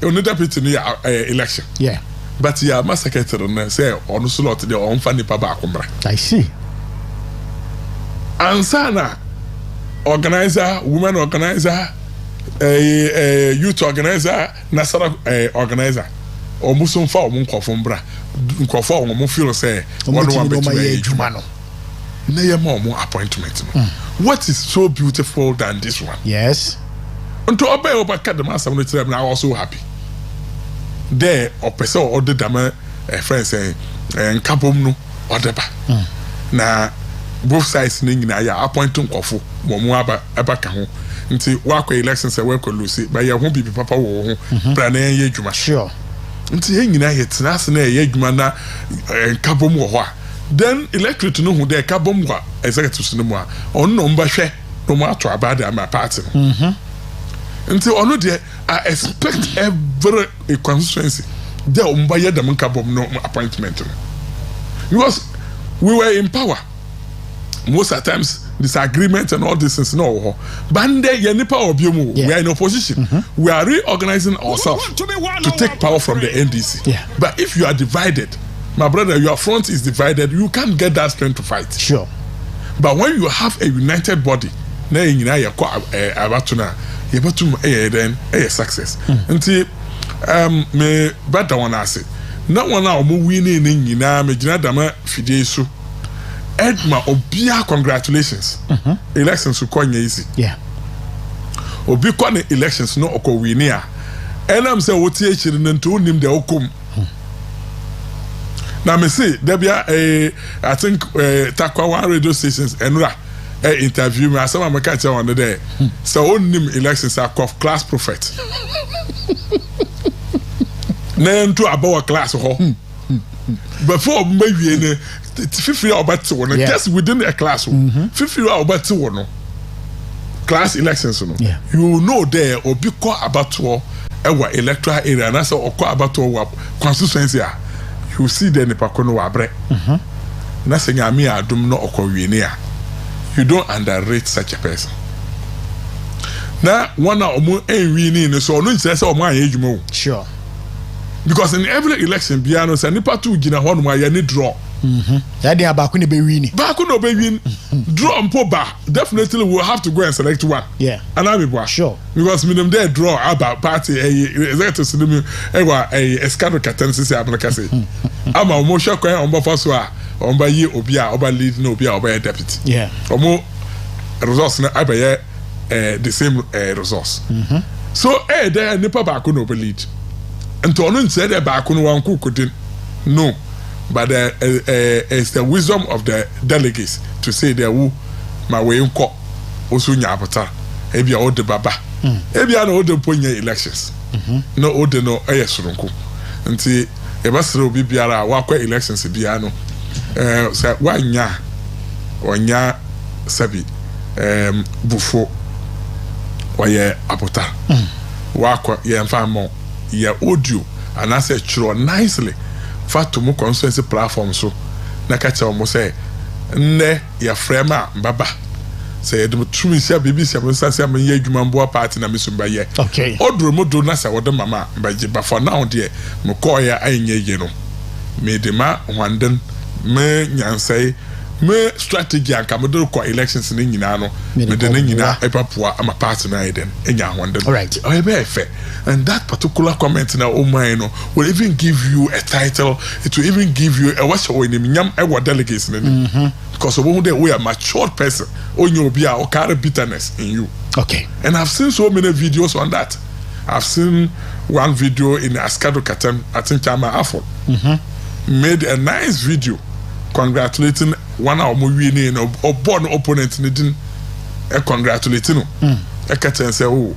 no election yeah but yeah my secretary no say ono slot the on fan paper akombra I see ansana organizer women organizer youth organizer national organizer almost on for one confirm bra nkofo on feel say one bet juma no na ye more appointment what is so beautiful than this one yes unto obey obaka the master no na also happy there or person or the dama friend say nkabom no odeba na both sides ni nyina ya appoint nkofo mo abaka ho nti wakwa elections e wekọ lucy ba ye ho bibi papa wo ho bra na ye adwuma sure nti ye nyina ye tenase na ye adwuma na nkabom wo ho a then electorate no hu de kabom wa executives no mu a on no mba hwe no mu ato abada ma party nti ono de I expect every constituency de mba ye dem nkabom no appointment because we were in power most of the times disagreement and all these things no bande yenipa obiemu we are in opposition we are reorganizing ourselves to take power from the NDC but if you are divided my brother your front is divided you can't get that strength to fight sure but when you have a united body na nyina ye kwa abatuna ye batum then success nti me bada wana ase na wana omo wini ni nyina me gina dama fidie so Edma Obia, congratulations. Elections will call easy. Yeah. Obi kwane elections no oko winia. And I'm saying what you shouldn't to him the okum. Now me say there be I think Takoradi radio stations enra interview me as I'm catch on the day. So on him elections are called class prophet. Name to about class ho. Before maybe fifty about one just within a class 50 about one class elections no you know there or be call about our electoral area and also call about our constituency you see the nipakono wabre nothing ami adum no okowinia you don't underrate such a person na one omo enwini so no say omo ayedwuma sure because in every election biano say nipa tu gina ho no ya ni draw that day abaku ne be win baku no be win draw mpo ba definitely we'll have to go and select one and I be sure because minimum there draw about party executive cinema escano catensis ablaka say ama omo sha kwan omba faso a omba yi obi a oba lead no obi a oba deputy omo resource na abaye the same resource so there nipa baku no be lead and to only say that back on one could no, but it's the wisdom of the delegates to say that who my way in court also nyapata ebi all the baba ebi an all the point elections no all the no ayesronko nti e basere obi biara wa kwa elections bia no say wanya onya sabi bufo oye apota wa kwa ye mfa mo your audio and I said true nicely fat to mo consensus platform so na ka che mo say nne your frame baba say the true sia BBC say me ye adwuma mbo party na me so ba ye okay odro mo do na say wode mama ba je ba for now there mo call ya anye ye no me de ma hwanden me nyansai me strategy anka me do ko elections ni nyina no me de na nyina epapoa ama party na eden enya hwanden right oh be fair and that particular comment na Oman no will even give you a title, it will even give you a what's your name nyam e delegates because we are a matured person on your be or carry bitterness in you okay and I've seen so many videos on that. I've seen one video in Askado Katem I think Chama Afo made a nice video congratulating one of my winning or born opponent didn't congratulating I can say oh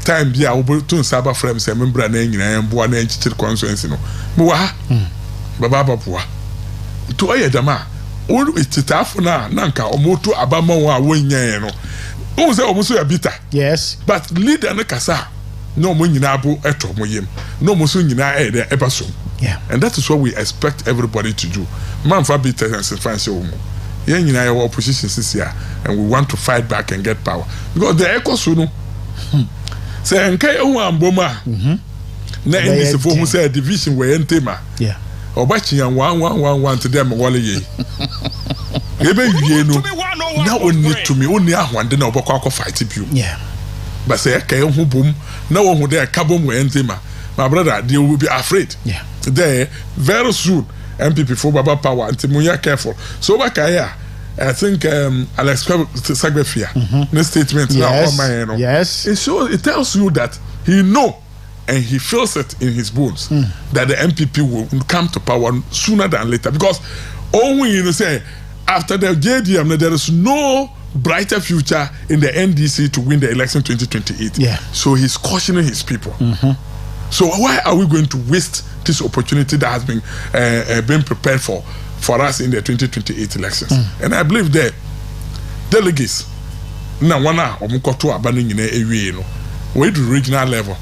time bia obotu nsaba frame say membra na nyina mboa na enchichiri constituency no mo wa baba bapoa to oyedama All ititafo na nanka omoto abama wa wonyan no. O say omo so ya bitter. Yes. But leader no kasa no mo nyina abo eto mo yem. No mo so nyina e eba so. Yeah. And that is what we expect everybody to do. Man for bitter and fancy omo. Yen nyina your opposition sisia and we want to fight back and get power. Because the echo so no. Say enkai o amboma. Na NDC for who say division we entema. Yeah. Obachi yan 1 to them wale ye. Ebe ye no. Na oni to me oni ahwande na obakwa akọ fight you. Yeah. But say kai hu bom na wo hu dey kabom we entema. My brother, they will be afraid. Yeah. There very soon MPP for Baba power until we are careful. So bakaya I think Alex Sagbefia the statement yes. now Yes. It tells you that he know and he feels it in his bones that the MPP will come to power sooner than later. Because all we say, after the JDM, there is no brighter future in the NDC to win the election 2028. Yeah. So he's cautioning his people. So why are we going to waste this opportunity that has been prepared for us in the 2028 elections? And I believe that delegates, now one omukoto abaning in a no, we do regional level.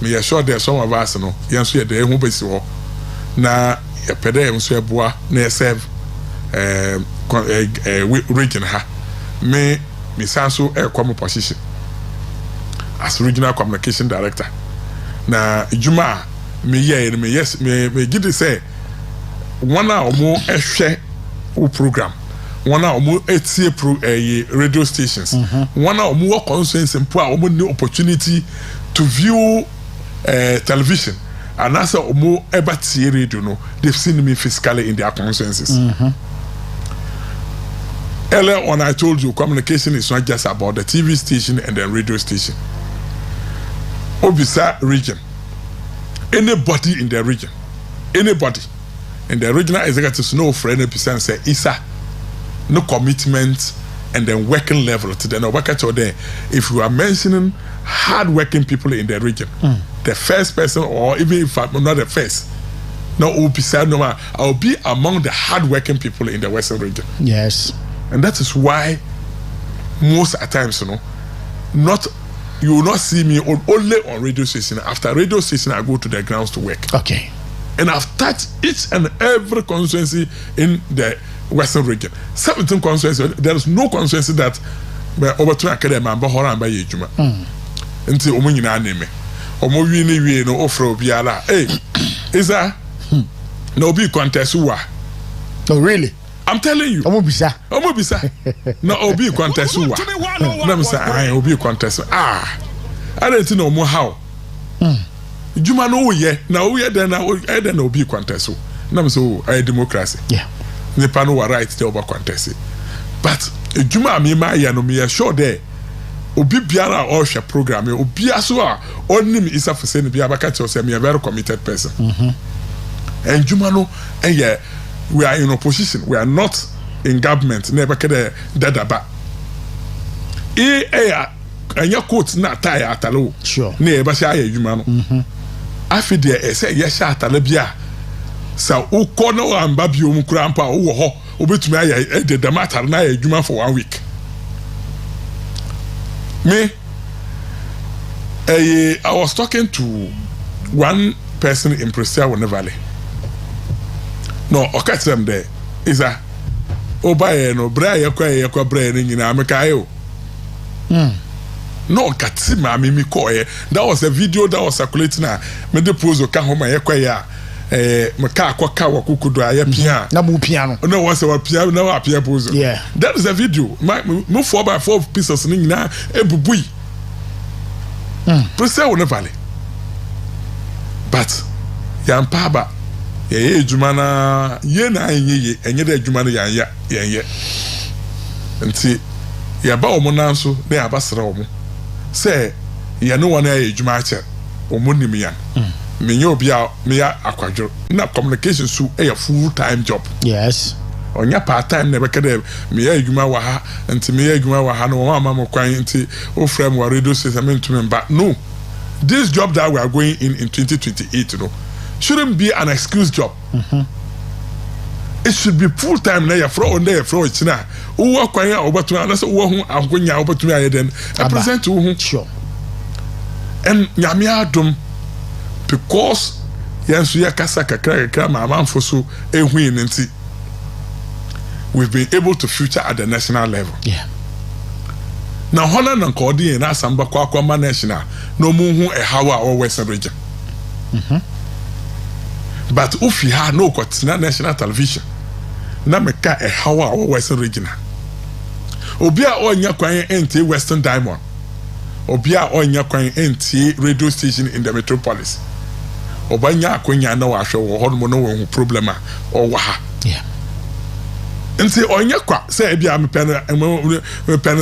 Me sure there some of us no yanso ye there hu besi ho na ye pede yanso eboa na serve region ha me sanso come position as regional communication director na juma me ye me yes me gidi say one a omo ehwe o program one a omo etie radio stations one a omo work consensus mpo a omo new opportunity to view television and as omo eba tie radio no they've seen me physically in their consensus. Earlier on I told you communication is not just about the TV station and the radio station. Obisa region, anybody in the region, anybody in the regional executives know for any percent say isa no commitment and then working level to the no work at all there. If you are mentioning hard-working people in the region, the first person, or even if I'm not the first, no, I'll be among the hard-working people in the Western region. Yes. And that is why most at times, you will not see me only on radio station. After radio station, I go to the grounds to work. Okay. And I've touched each and every constituency in the Western region. 17 constituencies, there is no constituency that over to academy and Bahora by Yejuma. Until Omunina name. Omo wini no offer obiala. Hey, is that no be contest? Oh, really? I'm telling you. Omo bisa. No obi contest. No, say I obi contest. I don't know more how. Juma no ye. Now we are then obi contest. No, so I democracy. Yeah. The panel were right to over contest. But Juma me ma ya no me sure there. Obi biara or share program. Obi aswa only me is a for saying biara catch say me a very committed person. And Juma no yeah. We are in opposition. We are not in government. Never kede dadaba. Anya quote na tie atalo. Sure. Ne eba sha ya juma no. Afi de say ya sha atalo bia. Sa uko na wa mba bi omu kura mpa wo ho. Obetumi aya de damatar na ya juma for 1 week. Me I was talking to one person in Presidio Valley. No, okay, them there. Is a Obaye no bra yakwa bra ni nyina amekayo. No katima mimi koye. That was a video that was circulating na me de pose o ka homa yakwa ya meka akwa wakukudo aye pia. Na mu piano. No was a pia na wa pia pose. Yeah. That is a video. Move 4x4 pieces ni nyina ebubui. Presidio no valley. But yampaba ye adwuma na ye na enye enye da adwuma no ya nti ya ba omo nanso na ya basra omo say ye no one ya adwuma ache omo nim ya menye obi a me ya akwadwo na communication su a full time job. Yes. Onya part time na beka de me ya adwuma wa ha nti me ya adwuma wa ha no wa mama kwan nti o frame wa radio station me but no, this job that we are going in 2028 shouldn't be an excuse job. it should be full time na ya fro on there fro china wo kwan a obatuma na so wo hu ankonya obatuma ya den I present wo hu sure and nyame adom because yansu ya kasa kakra ma amanfo so ehu nti we've been able to future at the national level. Yeah. Now Holland and Cordy and Asamba Kwakwa National no muhu a hawa or Western region. But if you had no Kotina national television, na meka a hawa or Western region. Obia or Nyakwan NT Western Diamond. Obia or Nyakwan NT radio station in the metropolis. Obanya Konya no washo or hormono problema or waha. Yeah. Nti onye kwa say bia me pen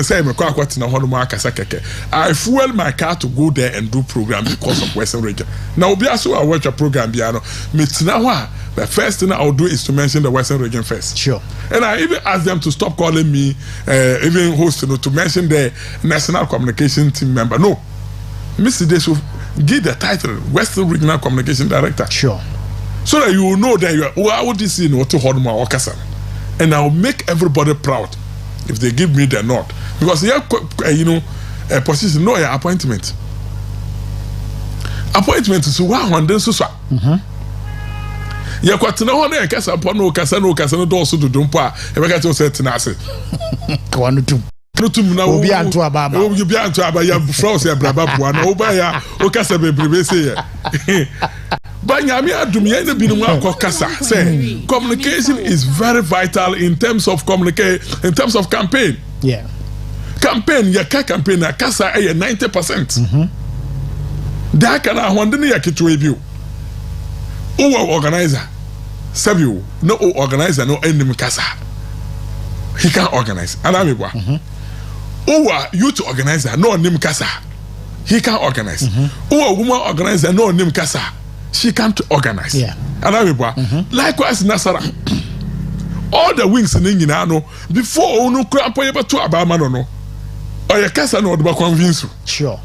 say me kwa na hono ma akasa keke. I fuel my car to go there and do program because of Western region. Now obi aso I watch a program bia no me tina ho the first thing I'll do is to mention the Western region first. Sure. And I even ask them to stop calling me even host to mention the national communication team member. No. Mr. They should give the title Western Regional Communication Director. Sure. So that you will know that you are what would this in what to hono ma okasa. And I'll make everybody proud if they give me the nod. Because a position, no appointment. Appointment is one then so. You got to know how kasa no do so do dumpa. E be ka say tinase. Kwanu tum. Na obi anto ababa. Obi anto ababa ya France ya braba boa na oba ya o kasa bebrebe say ya. Banyami adumye ne binu akọ kasa say communication is very vital in terms of campaign. Yeah. Campaign ya campaign na kasa 90%. Da kana honde ne yakitwe bio. O organizer sabiu no organizer no enim kasa. He can organize. Anamibwa. O youth organizer no nim kasa. He can organize. O woman organizer no nim kasa. She can't organize. Yeah. Likewise, Nasara. All the wings in England, no, before no crap, ever to Abama, no, or your casa no, but convince you. Sure.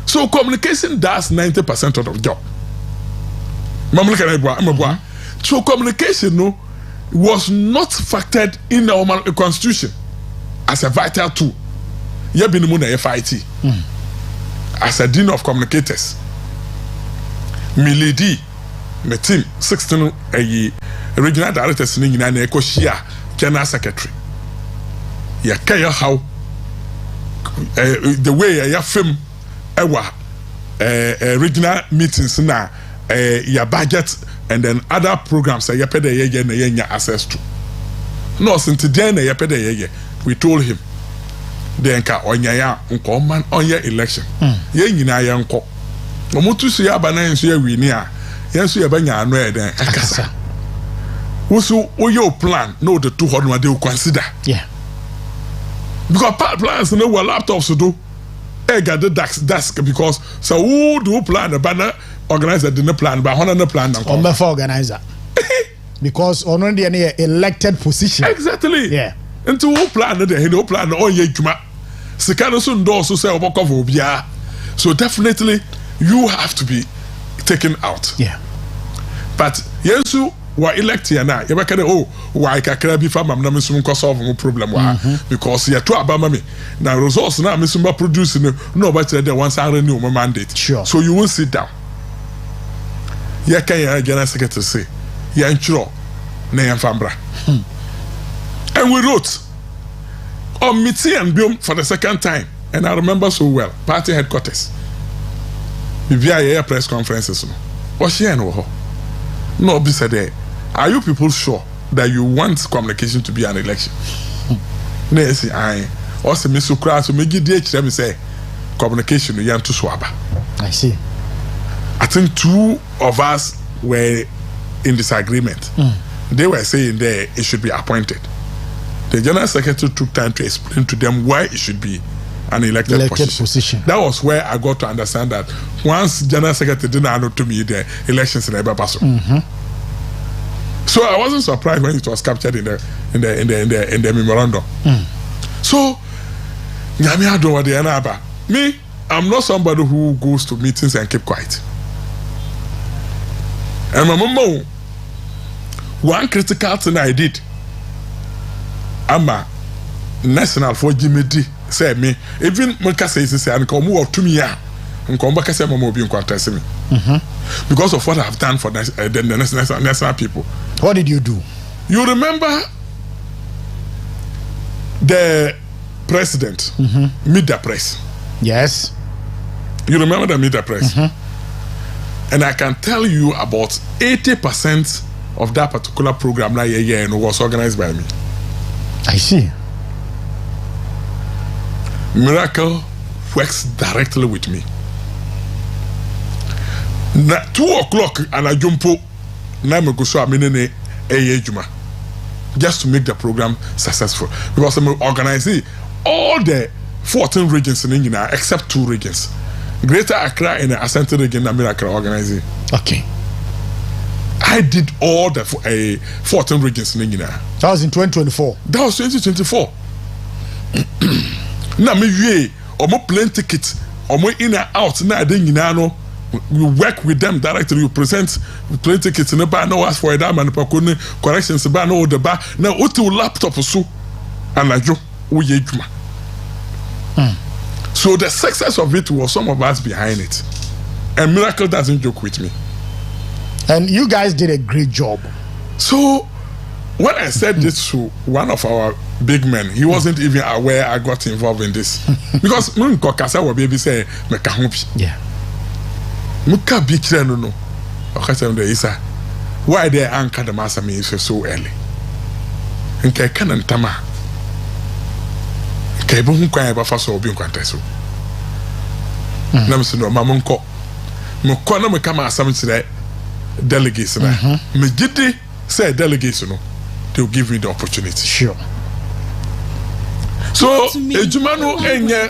So communication does 90% of the job. So communication, no, was not factored in our constitution as a vital tool. You have been a FIT as a dean of communicators. Milady, my team 16 regional directors in England and Ecosia general secretary. Ya kaya how the way ya film regional meetings na ya budget and then other programs ya pede ye na ye access to. No since then ya pede ye we told him then ka onya ya nko man onya election. Ye nyina ya nko omutu so ya bana nso ya wini a yenso ya banya ano e den akasa wusu oyo plan no the 200 they will consider. Yeah. Because plans no were laptops do e got the desk because so who do plan the banner organizer didn't plan but one plan on the organizer because on the elected position. Exactly. Yeah. Into who plan the he no plan on ye juma sikano so ndo so say obokov obia. So definitely you have to be taken out. Yeah. But Yesu were elected na you can why kakra bi fa mam na me sum ko solve mo problem wa because you to abama me now resource na me sum produce no but there once I renew my mandate. Sure. So you won't sit down. Ya kan ya general secretary say ya nchiro na ya fambra. And we wrote on meeting and biom for the second time and I remember so well party headquarters. Bibia press conferences no. What she no ho. No be said there. Are you people sure that you want communication to be an election? No say I also me so cry so me give dey me say communication no yan to swaba. I see. I think two of us were in disagreement. They were saying that it should be appointed. The general secretary took time to explain to them why it should be an elected position. That was where I got to understand that once general secretary didn't allow to me the elections in Ebabaso. So I wasn't surprised when it was captured in the memorandum. So me, I'm not somebody who goes to meetings and keep quiet. And my mama one critical thing I did. Ama national for Jimmy say me even Mokasa say and come up to me ya and come back say mama be in contact me. Because of what I've done for the national people. What did you do? You remember the president meet the press? Yes. You remember the meet the press? And I can tell you about 80% of that particular program that year and was organized by me. I see. Miracle works directly with me. Na 2:00 and I jump na me go so amenene juma just to make the program successful because I'm organizing all the 14 regions in India except 2 regions. Greater Accra and the Asante region na Miracle organizing. Okay. I did all the 14 regions in India. That was in 2024. That was 2024. Na me wie omo plane ticket omo in and out na de nyina no we work with them directly. You present plane tickets in the bar, no ask for a damn and corrections bar, no the bar. Now, what to laptop so and I do so the success of it was some of us behind it. And Miracle doesn't joke with me. And you guys did a great job. So when I said this to one of our big men, he wasn't even aware I got involved in this. Because baby say yeah. Muka bikira no. Okay, tell them Isa. Why they anchor the master me so early? Nke kana ntama. Nke bu nkwan ya ba fa so obi nkwanta so. Na me no mama nko. Me ko na me kama asam tire delegates na. Me gidi say delegates no. They will give me the opportunity. Sure. So ejuma no enye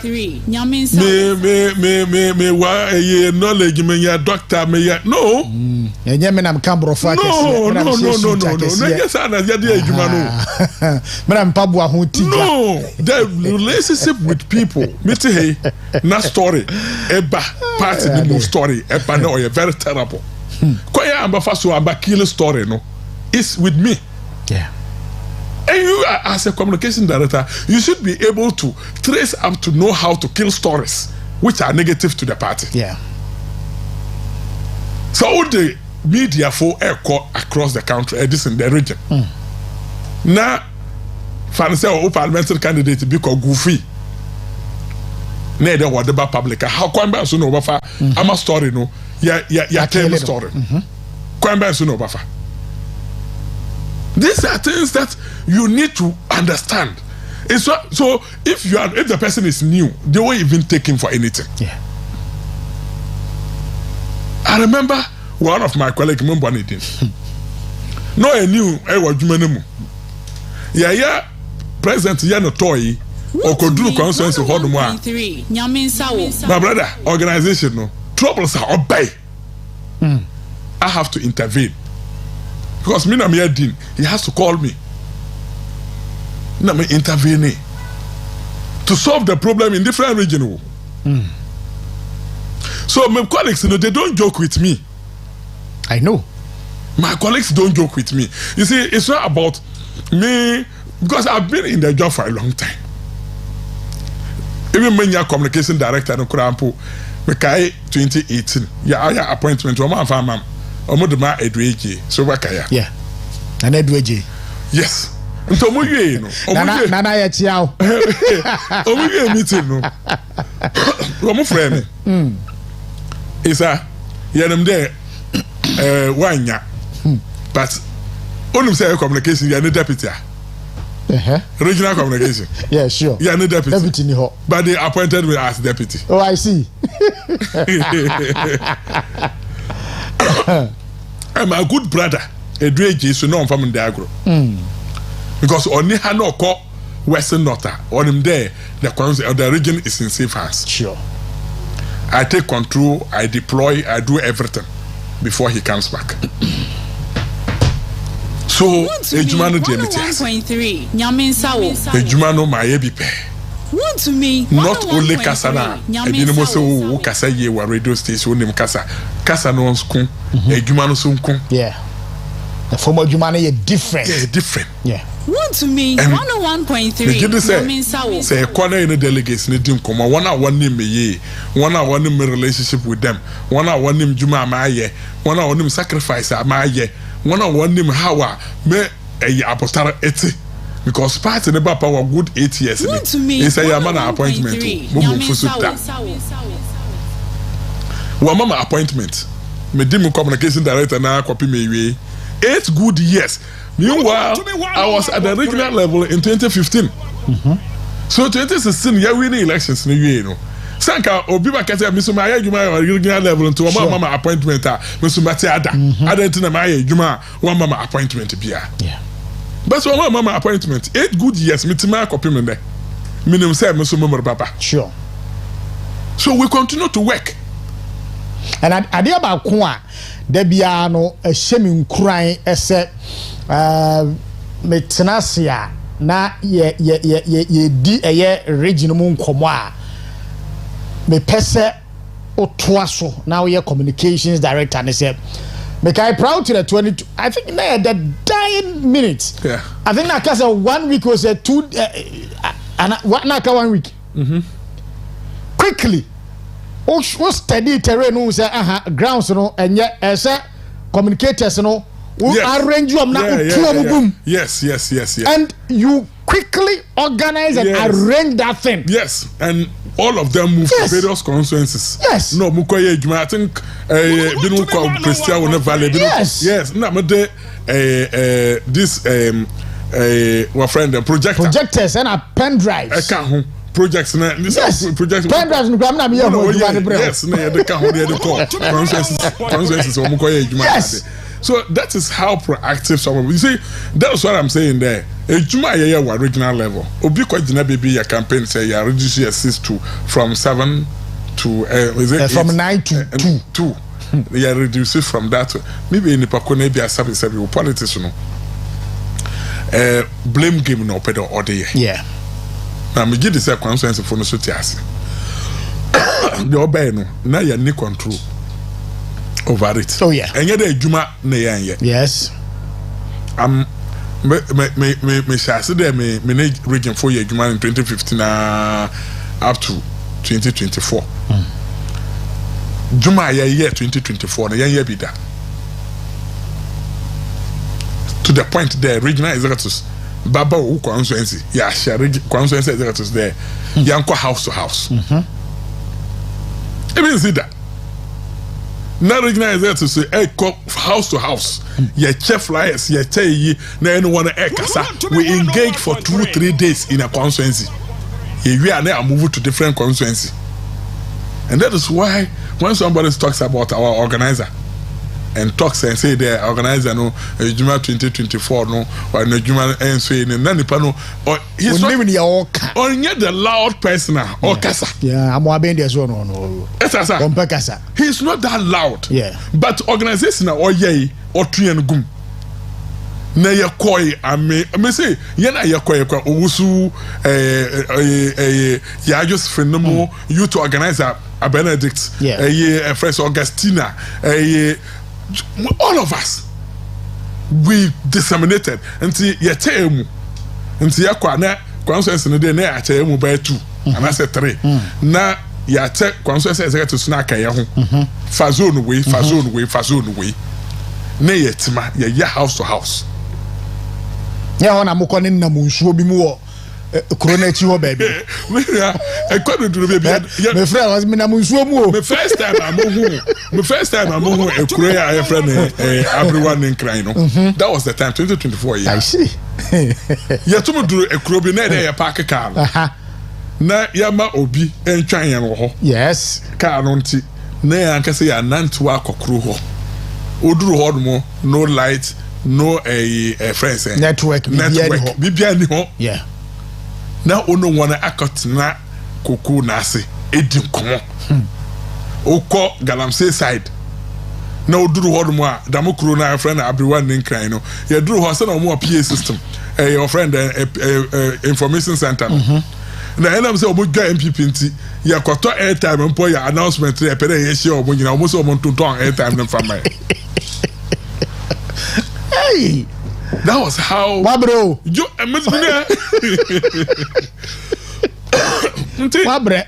me wa ye knowledge me ya doctor me ya no enye me nam kambro fa kese no yes ana ya de ejuma no me nam pabu ahun tiga no the relationship with people me te hey na story eba part the move story eba no you very terrible ko ya amba fa so amba kill story no is with me. Yeah. And you, as a communication director, you should be able to trace up to know how to kill stories which are negative to the party. Yeah. So all the media for echo across the country, this in the region. Now, fancy our parliamentary candidate because goofy. Neither whatever public. How come back soon over? I'm a story no. Yeah, tell story. Come back soon over. These are things that you need to understand. It's so if the person is new, they won't even take him for anything. Yeah. I remember one of my colleagues, no, I knew I was human. Yeah, President Yano Toy or Kodru Consensus of Hodumwa. My brother, organization, no troubles are obey. I have to intervene. Because me na me din, he has to call me. Na me intervene to solve the problem in different regions. So my colleagues, they don't joke with me. I know. My colleagues don't joke with me. You see, it's not about me because I've been in the job for a long time. Even when you're communication director no Kurampo, me kai 2018. Yeah, appointment Oman Farmam. Omodema Edweji so wakaya. Yeah. And Edweji. Yes. Nto mo yue no. Nana ya chiao. Omo yue meeting no. Omo frame me. Isa yanem there wanya. But only say communication ya no deputy. Regional communication. Yeah, sure. Yeah, no deputy. Deputy ni ho. But they appointed me as deputy. Oh, I see. I'm a good brother. Edweji so no from the agro. Because only no call Western North on him there, the region is in safe hands. Sure. I take control, I deploy, I do everything before he comes back. So Ejumano Ejumano Mayebipe. Not only Kasana, and you know, so Kasa ye were radio station name Kasa no skun, Ejumano Sunkun. Yeah. The former Jumana is different. Yeah, different. Yeah. One to me, 101.3. Say, corner in the delegates, need to come. 1 hour name me, 1 hour name relationship with them. 1 hour name Juma Maye, 1 hour name sacrifice Maye, 1 hour name Hawa, me a apostara eti. Because part in the power good 8 years. One to me, it's a Yamana appointment. One mama appointment. Me dimu communication director na copy me 8 good years. Meanwhile, I was at the regional level in 2015. So 2016, yeah, winning elections in the year, you know. Sanka Obiba Kata Misuma Juma regional level into a mama appointment. Misuma Tiada. I didn't know my Juma 1 mama appointment beer. Yeah. But 1 mama appointment 8 good years. Mitima copy me there. Minimum say Misuma Papa. Sure. So we continue to work. And I dear about Kwa, Debiano, a shaming crying, esse Metanasia, na ye di a ye regional moon comwa. Me pese o twaso, now ye communications director, and he said, make I proud to the 22, I think now the dying minutes. Yeah. I think that cause 1 week was a 2, and what not 1 week. Quickly. O steady terrain no say grounds no enye ese communicators no arrange you na boom. Yes. And you quickly organize and arrange that thing. Yes, and all of them move to various constituencies. Yes. No, Mukoye Juma, I think binu kwa Christian will never valley. Yes. Na me de this what friend projectors and a pen drives. Projects na projects pen drives no gram na me yes na the can hold the call consensus o mukoye ejuma. Yes. So that is how proactive someone. You see, that's what I'm saying there. Ejuma ye regional level. Obi kwa jina baby your campaign say you reduce your assist to from 7 to is it from 9 to 2. You reduce it from that. Maybe in the pakone be a service politics no. Blame game no pedo or day. Yeah. Now me give this a consensus for no so tiasi. The obey no na ya ni control over it. Oh yeah. And yet Juma na yan. Yes. Me shasi there me region 4 year Juma in 2015 up to 2024. Juma year 2024 na yan be that. To the point there regional executives Baba who constituency, yeah, share constituency executives there. Yanko house to house. Even see that. Now regional executives say, hey, house to house. Yeah, chef flyers, yeah, tell you, na anyone kasa. We engage for 2-3 days in a constituency. Yeah, we are now moving to different constituency. And that is why when somebody talks about our organizer, and talks and say the organizer no Juma 2024 no or no Juma and say nani pa no or he's not even or the loud person or kasa. Yeah, I'm one there so no. Kasa. He's not that loud. Yeah. But organization or yey or trian gum. Na ye koi ame say ye na ye koi kwa owusu ya just phenomenal youth organizer a Benedict a Fresh Augustina all of us we disseminated until ye tell until ya kwa na consensus no dey na ya tell mu by 2 and I said 3 na ya tell consensus executive na ka ye ho fa zone way na ye tima ye house to house ya ona mo kɔ ne na mo nsuo bi mu wɔ korona chi ho baby me ya ekɔdo duro baby me friend was me na mo nsuo mu o me first time I'm who ekuro ya I friend everyone in crying no that was the time 2024 year I see ya to mo duro ekuro bi na ya park car na ya ma obi entwan ya no ho yes car no nti na ya nkase ya nanto akokoro ho oduru ho mo no light no friends network bibia ni ho yeah na ono wana akotna koku na ase edim komo okọ galamsey side na oduru ho mo a damokuro na friend everyone nin cry no ya duru ho se na mo PA system your friend information center na enam se omo gwa MPP nti ya kwato airtime mpo ya announcement e pere ye share omo nyina omo se omo tonton airtime no fama Hey, that was how. Bro. You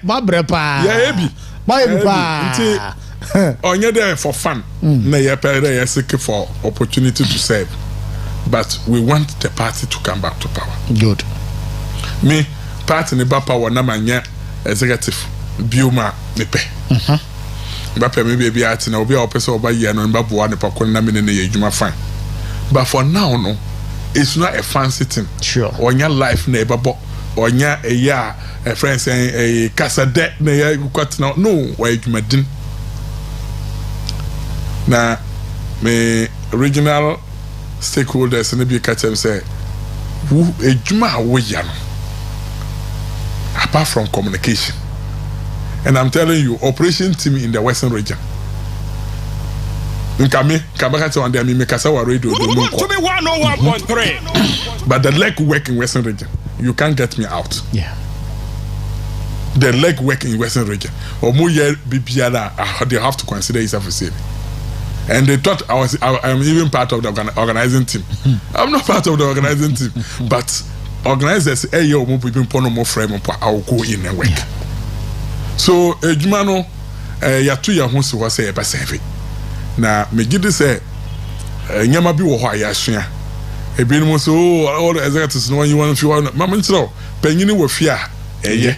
Mabre pa. Yeah, ebi. My pa. Onye there for fun. Na ye pere seek for opportunity to serve. But we want the party to come back to power. Good. Me party ni ba power na manya executive bioma me pe. But maybe be at na obi a opese oba ye no mba boa ne pakon na me ne ye adwuma fine. But for now no, it's not a fancy thing. Sure. Onya life na ebabo. Onya a ya a friend saying a casa debt na ya got now. No, why adwuma din. Na me regional stakeholders and be catch them say who adwuma wo ya no. Apart from communication. And I'm telling you, operation team in the Western region. Kabaka on there, me Kasawa radio. To be 101.3. But the leg work in Western region, you can't get me out. Yeah. The leg work in Western region. Or more BPR, they have to consider itself a city. And they thought I'm even part of the organizing team. I'm not part of the organizing team, but organizers, hey yo, more people put no more frame, I will go in and work. Yeah. So ejumano yatu ya ho se ho se e ba serve na me gidi se nyama bi wo ho ayasua e bi no so all the executives no you want if you want mama ntro panyini wo fia eye.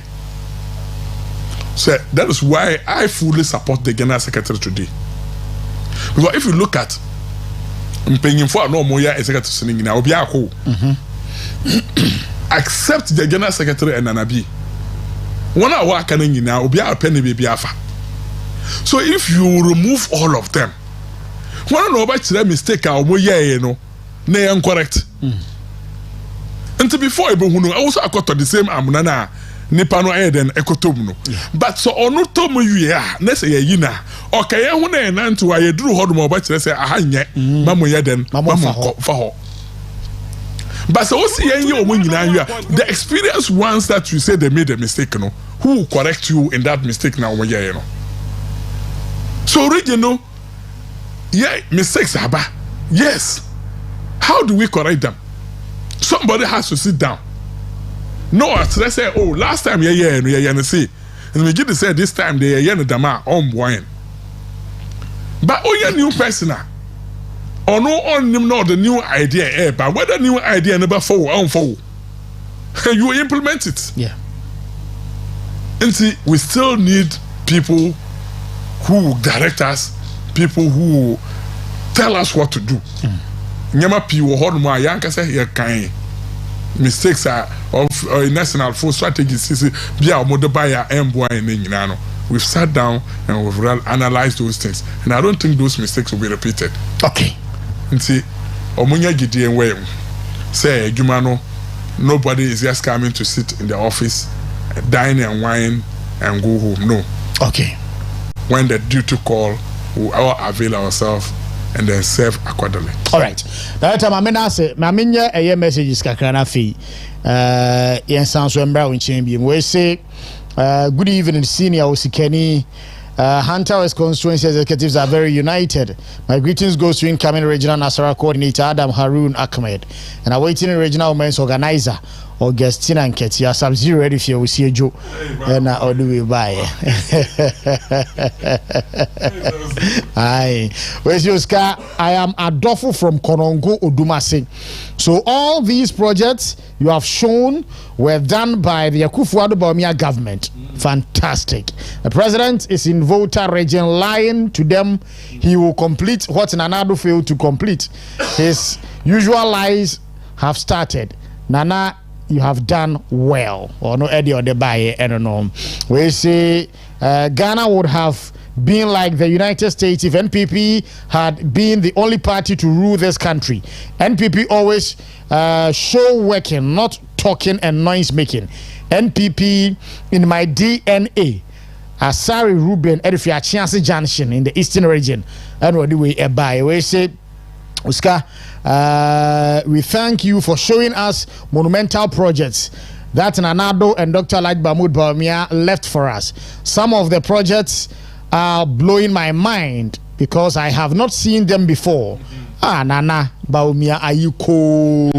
So that is why I fully support the general secretary today, because if you look at mpanyinfo no mo ya executives ni nyina obi akọ accept the general secretary and Nanabi. One hour can now be a penny baby afa. So if you remove all of them, one know about the mistake or you know, nay incorrect. Until before I also got to the same amnana Nipano Eden Ekotomno. But so or not Tomu ya, Nessa Yina, or Kayahuna and Nantu, I drew Hodmo, but say, Ahanya, Mamu Yaden, Mamma for. But so the experience ones that you say they made a mistake, no, who will correct you in that mistake now? You know. So original, yeah, mistakes are bad. Yes. How do we correct them? Somebody has to sit down. No, let's say, oh, last time and say, and we get to say this time they dama on wine. But oh, yeah, new person. Or no on them know the new idea, but whether new idea never forward, you implement it. Yeah. And see, we still need people who direct us, people who tell us what to do. Nyama piwo hono ma yanka say here kan mistakes are of national food strategies bia omodo buyer emboy na nyina no. We've sat down and we've analyzed those things, and I don't think those mistakes will be repeated. Okay. See, omunya gidi enwe say adwuma nobody is just coming to sit in the office, dine and wine and go home. No. Okay. When the duty call, we all avail ourselves and then serve accordingly. All right. That time I say, maminya a messages kakrana fi. Yen sounds wembra winchimbi. We say, good evening, senior Osikani. Hunter West constituency executives are very united. My greetings goes to incoming regional Nasara coordinator Adam Haroon Ahmed and awaiting regional men's organizer Augustina and Ketia. Sub-Zero ready for you. We see a Joe and all the way by. Aye. Where's your Oscar? I am Adolfo from Konongo Odumase. So all these projects you have shown were done by the Akufo-Addo Bawumia government. Fantastic. The president is in Volta region lying to them. He will complete what Nana failed to complete. His usual lies have started. Nana, you have done well. Or no Eddie or the buyer, I don't know. We say Ghana would have been like the United States if NPP had been the only party to rule this country. NPP always show working, not talking and noise making. NPP in my DNA. Asari Ruben Edifia Chiansi Junction in the Eastern region. And what do we buy? We say, Oscar, we thank you for showing us monumental projects that Nanado and Dr. Light Mahmoud Bawumia left for us. Some of the projects are blowing my mind because I have not seen them before. Nana Baumia Ayuko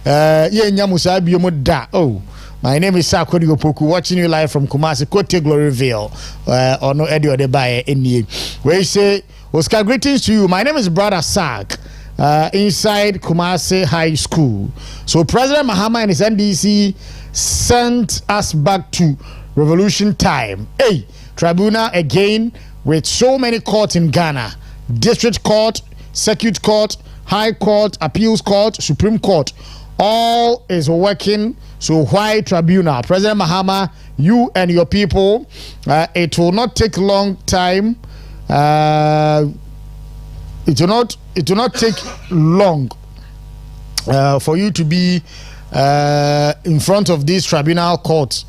Yenya Musa Biomoda. Oh, my name is Takoradi Opoku, watching you live from Kumasi, Kote Gloryville, or no Eddie Odebaye in where you say, Oscar, greetings to you. My name is Brother Sak, inside Kumasi High School. So President Mahama and his NDC sent us back to revolution time. Hey, tribunal again with so many courts in Ghana. District Court, Circuit Court, High Court, Appeals Court, Supreme Court. All is working. So why tribunal? President Mahama, you and your people, it will not take long time. It will not take long for you to be in front of these tribunal courts.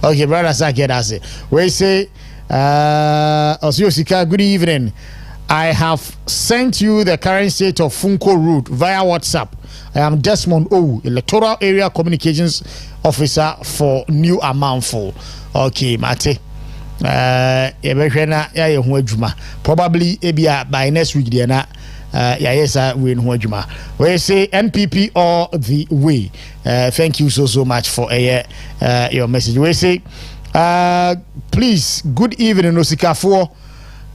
Okay, brother Saki, that's it. We say, Osikani, good evening. I have sent you the current state of Funko route via WhatsApp. I am Desmond O, Electoral Area Communications Officer for New Amanfo. Okay, Mate. Probably by next week, we say NPP all the way. Thank you so much for your message. We say, please, good evening, Osikafo.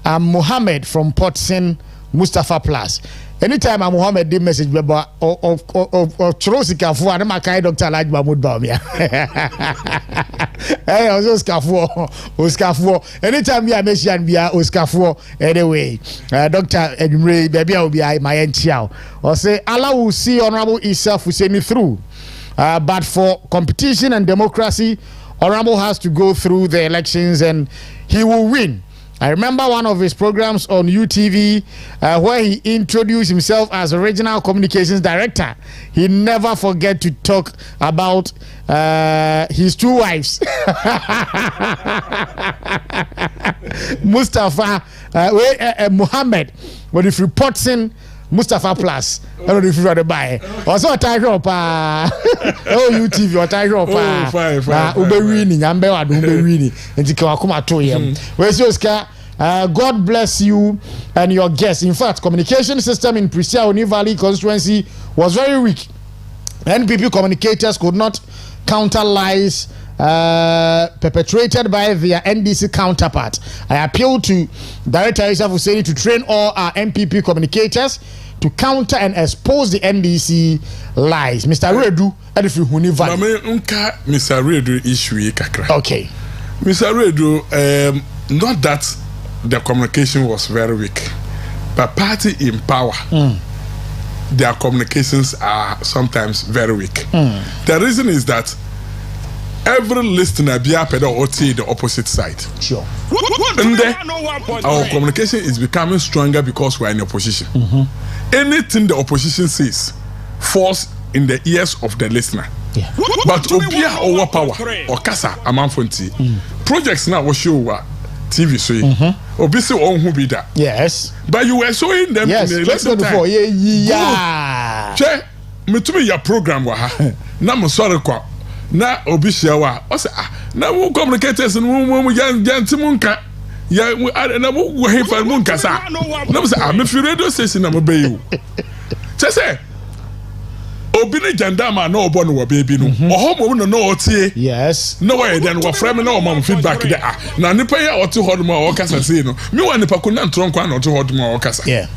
I'm Mohammed from Potson, Mustafa Plus. Anytime I'm Mohammed, the message about Osikafo, I'm a kind Dr. Alhaji Mahmoud Bawumia. Hey, Osikafo. Anytime we are mentioned, we are Osikafo. Anyway, Dr. Edmure, baby, I will be my NTL. Or say, Allah will see Honorable Isa Fuseni through. But for competition and democracy, Honorable has to go through the elections and he will win. I remember one of his programs on UTV where he introduced himself as Regional Communications Director. He never forget to talk about his two wives. Mustafa, Muhammad, but if reporting Mustafa Plus, I don't know if you want to buy. Also, a tiger up, UTV, or tiger up, Ube winning, I'm winning, and Tikawakuma to him. Where's Oscar? God bless you and your guests. In fact, communication system in Prisia Oni Valley constituency was very weak. NPP communicators could not counter lies perpetrated by their NDC counterpart. I appeal to Director Isa Fuseni to train all our NPP communicators to counter and expose the NDC lies. Mr. Redu, Huni Valley. Mr. Redu issue kakra. Okay. Mr. Redu, not that the communication was very weak, but party in power, their communications are sometimes very weak. The reason is that every listener be up or the opposite side. Sure. And our communication is becoming stronger because we are in opposition. Anything the opposition says falls in the ears of the listener. Yeah. But Obia over power or Kasa Oman Mpuntuo projects now was show TV so obviously on who be that. Yes. But you were showing them yes, in the lesson time. Yeah. Che me to me your program wa ha. Na mo sorry kwa. Na obi share wa. O say na mo communicators mo yanti mo nka. Ya na mo go he fa mo nka sa. Na mo say me fi radio station na mo be you. Che say obi ne jandama na obo no wo baby no oho mo no otie yes no way then wo frame na o mam feedback there na nipa ya ote hodmo o kasa sei no me wa nipa ko na ntron kwa na ote hodmo o kasa yeah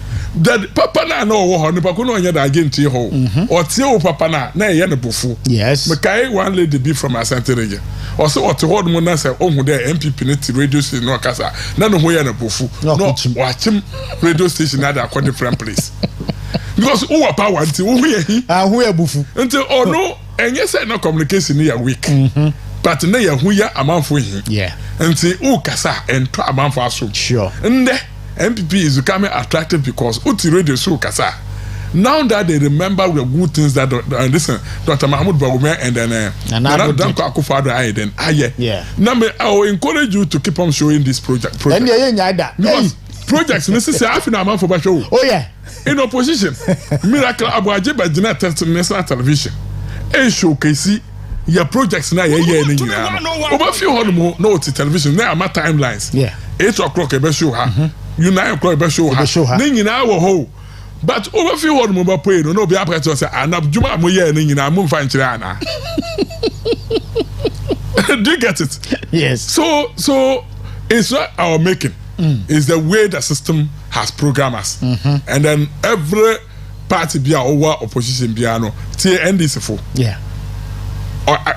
that papa na wo ho nipa ko no nya da agenti ho otie o papa na ye ne bofu yes me kai one lady be from Asante region o se ote hodmo na say ohun there MPP ne ti radio station no kasa na no ho ye ne bofu no wachim radio station na da ko different place because who are power until who are bufu until no and yes no communication ya weak but na ya hu ya amanfo hi yeah until who kasa and to amanfo aso sure and the MPP is becoming attractive because uti radio so kasa now that they remember the good things that listen Dr. Mahmoud Bawumia and then Danko Akufo-Addo then yeah now I will encourage you to keep on showing this project and yeah because projects necessary after amanfo ba show oh yeah in opposition miracle abuaje ba jina national television e showcase your projects na ye ni nyina oba fi ho no no television na ama timelines yeah 8 o'clock e be show ha you 9 o'clock be show her ning nyina wo ho but over few word mo ba pay no be apret say anab juma mo ye ning nyina mo mfa nchire ana. Do you get it? Yes. So it's not our making. It's the way the system has programmed us. And then every party be over opposition be no till NDC for. Yeah.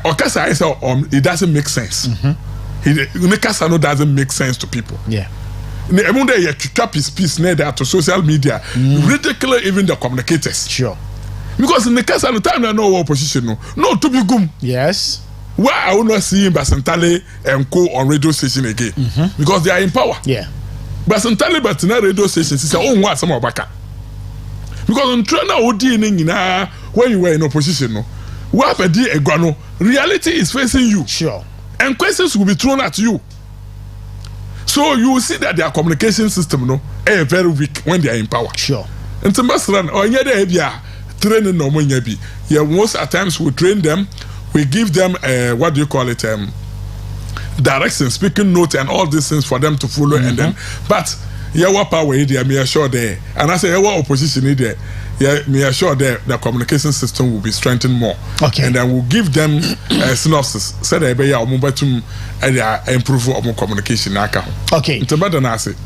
Or case I say it doesn't make sense. It doesn't make sense to people. Yeah. Even though you cap his piece near there to social media, ridiculous even the communicators. Sure. Because in the case of the time there no opposition no to be gum. Yes. Why I will not see Basantale and Co on radio station again? Because they are in power. Yeah. Basantale but na radio station is own what some baka. Because on trainer odi when you were in opposition no. What pedi egwano reality is facing you. Sure. And questions will be thrown at you. So you will see that their communication system is very weak when they are in power. Sure. And some training no money be. Yeah, most at times we train them, we give them what do you call it? Direction, speaking note, and all these things for them to follow. And then, but yeah, what power is there? Me assure there, and I say yeah, what opposition is there? Yeah, me assure that the communication system will be strengthened more. Okay. And then we'll give them synopsis. Say that be ya improve our communication. Okay.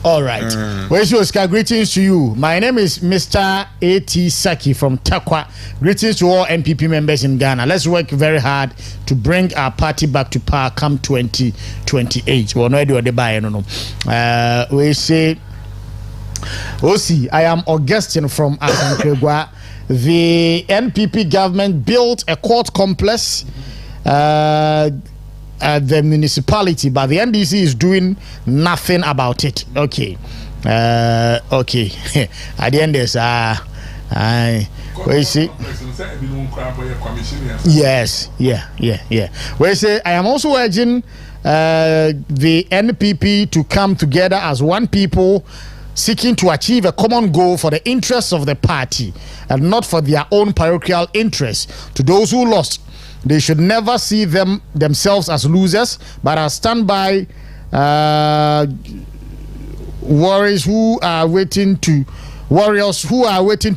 All right. Where's your Oscar? Greetings to you. My name is Mr. A.T. Saki from Takwa. Greetings to all MPP members in Ghana. Let's work very hard to bring our party back to power come 2028. Well, no idea what they buy. No. We say. Osi, I am Augustine from Asankegwa. The NPP government built a court complex at the municipality, but the NDC is doing nothing about it. Okay. Okay. At the end, there's where you see? Yes. Yeah. Where you say, I am also urging the NPP to come together as one people, seeking to achieve a common goal for the interests of the party and not for their own parochial interests. To those who lost, they should never see themselves as losers, but as standby warriors who are waiting to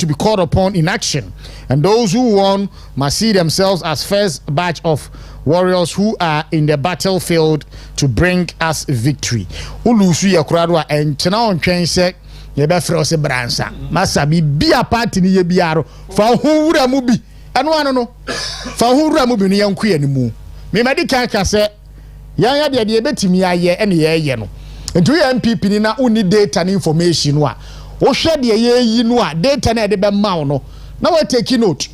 be called upon in action. And those who won must see themselves as first batch of warriors who are in the battlefield to bring us victory. Ulusu yakuradwa enchena ontwen se yebe frose bransa. Masa bi a party ni ye biaro fa hunwura mu bi. Eno ano no. Fa hunwura mu bi ni yanku ye ni mu. Me medi kan se yan ya de betimi aye ene ye no. Ntu ye MPP ni na uni data and information wa. Wo hwe de ye yi no a data na de be ma no. Na we take note.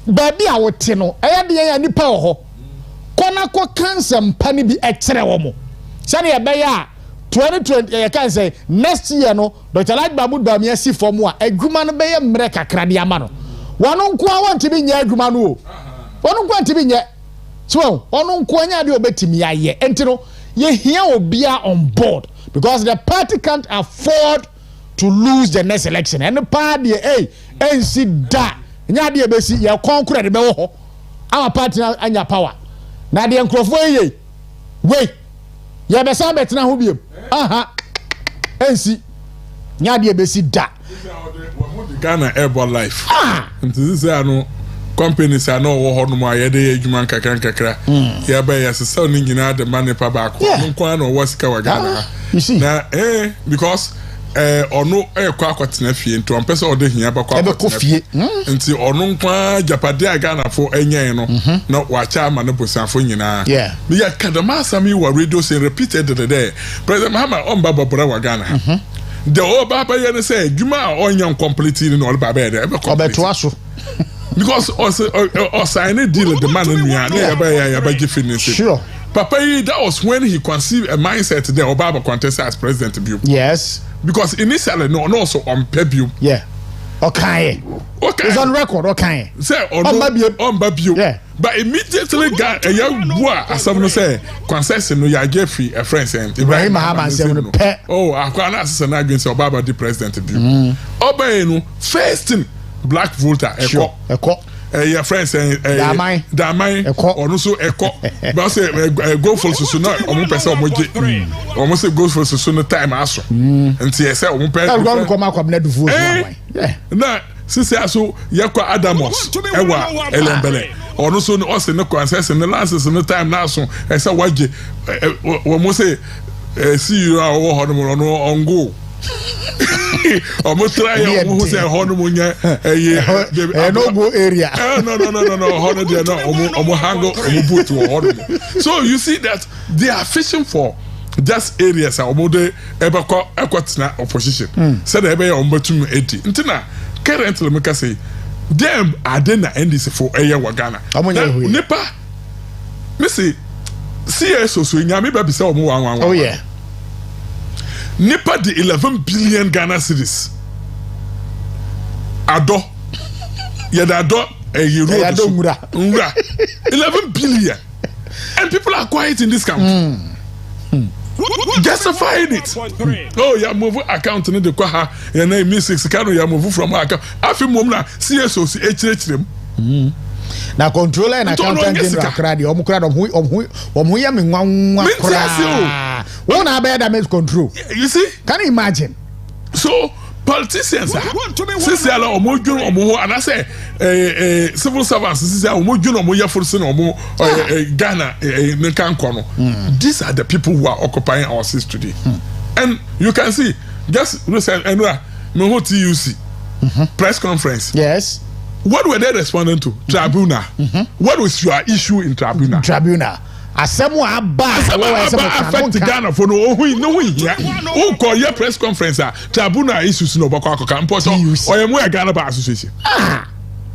Baby a wote no eya de ya nipa ho. Kona ko cancer mpani bi etere wo mo. Sane ye be ya 2020 ye kan say next year no Dr. Like Mahmoud Bawumia si form a adwuma no be ye mre kakra de ama no. Wono nko a wonte bi nya adwuma no o. Wono nko anti bi nya. So wono nko anya de obetimi aye. Enti no ye hia obia on board because the party can't afford to lose the next election. And the party NC da nya de be si ye konkura de be wo ho. Our party anya power. Na de nkrofo ye we ye be sa betina ho biem aha ensi nya de be si da Ghana Airborne Life nti say ano companies are no wo ho no ma ye de adwuma kakra ye ba ye sesa no nyina de money pa ba ko nko na wo sika wa Ghana na because ono kwa akwatena fie nto ompese ode hia ba kwa fie nti ono nkwa japade a Ghana fo enyen no na wa cha ma no bosanfo nyina me ya kadama asami wa radio say repeated the President Mahama omba bobra wa Ghana the oba ba ye say djuma onyan complete no ba ba there be complete aso because o sign a deal the man nua na ya ba give finish sure Papa, that was when he conceived a mindset there Obama contested as president. Yes. Because initially, no, and also on Pebble. Yeah. Okay. It's on record. Okay. Say on Babio. Yeah. But immediately got a young boy, as someone say, concession. No, Jeffrey, a friend saying Ibrahim Mahama said, "Oh, I can't ask an against Obama the president. Obama, first black voter. Sure. your friends Damai or no so echo but say go for so no omo pese omo je omo say go for so no time aso nti e say omo pese go come akwabna dufu na sisi aso yakwa Adamos ewa elembele ono so no se no concess no last no time na aso e say waje omo say see you are ho no ongo omo try omo say ho no munya no go area no ho no there no omo hango omo boot ho. So you see that they are fishing for just areas omo de ekwatina opposition say that ebe omo batum edi ntina currently me ka say them are then NDC for eye wagana nipa me say CSO so nyame ba bi say omo wan oh yeah nipa the 11 billion Ghana cedis ado yeda ado ngura 11 billion and people are quiet in this country justifying it. Oh yeah, move account in the kwaha and I miss 6 can you move from account afi mom na CSO HH na controller and accountant general Takoradi omo ya me nwanwa kra wona be that makes control. You see, can you imagine? So politicians sisi ala omo dwon omo ho and I say civil servants sisi omo dwon omo ya force no omo Ghana nkan kono. These are the people who are occupying our seats today. And you can see just recent anyway me ho TUC press conference. Yes. What were they responding to? Tribunal. What was your issue in tribunal? Asemu affect Ghana for no here. Who call your press conference? Tribunal issues no bako akoka mposo. Oyemu ya Ghana Bar Association.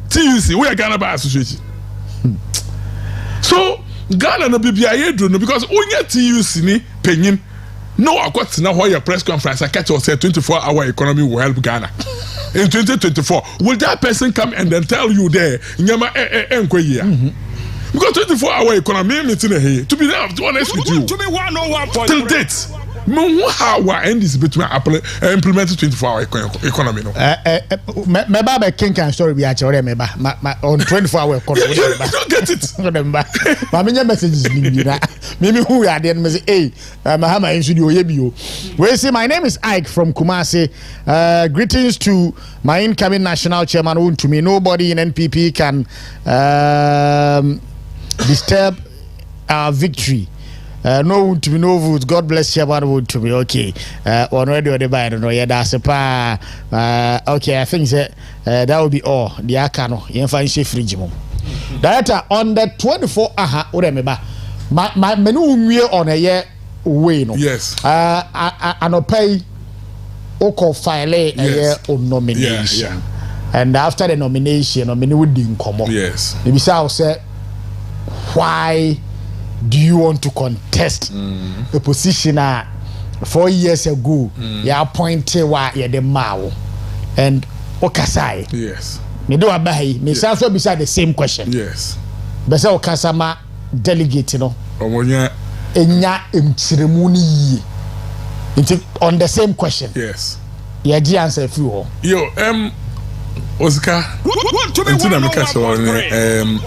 TUC we are Ghana Bar Association. So Ghana no bibia yedro no because onye TUC ni penyin. No akwat why your press conference I catch us say 24-hour economy will help Ghana. In 2024, will that person come and then tell you there nyama because 24-hour economy meeting here to be honest with you till date how end is between implementing 24-hour economy no me ba king can story be actually me ba on 24-hour economy you don't get it remember ma me messages ni na me who ya dey me say hey mahama insu di oyebio we say my name is Ike from Kumasi. Greetings to my incoming national chairman Untumi. Nobody in NPP can disturb our victory. No to be no vote. God bless you, one to be okay. Already on the buy, no, yeah, that's a pa. Okay, I think that will be all. The Akano, you find safe fridge. That on the 24, remember, my menu on a year way, no. Yes. And pay oko file a year on nomination. Yeah. And after the nomination, nominee didn't come up. Yes. The Bissau said, why do you want to contest a position 4 years ago? You appointed what you the Mao and Okasai. Yes. Me do abai. Me also beside the same question. Yes. Besa Okasama delegate no. Omonya enya ceremony on the same question. Yes. Yeah, the answer few. Yo, Oscar. Until I make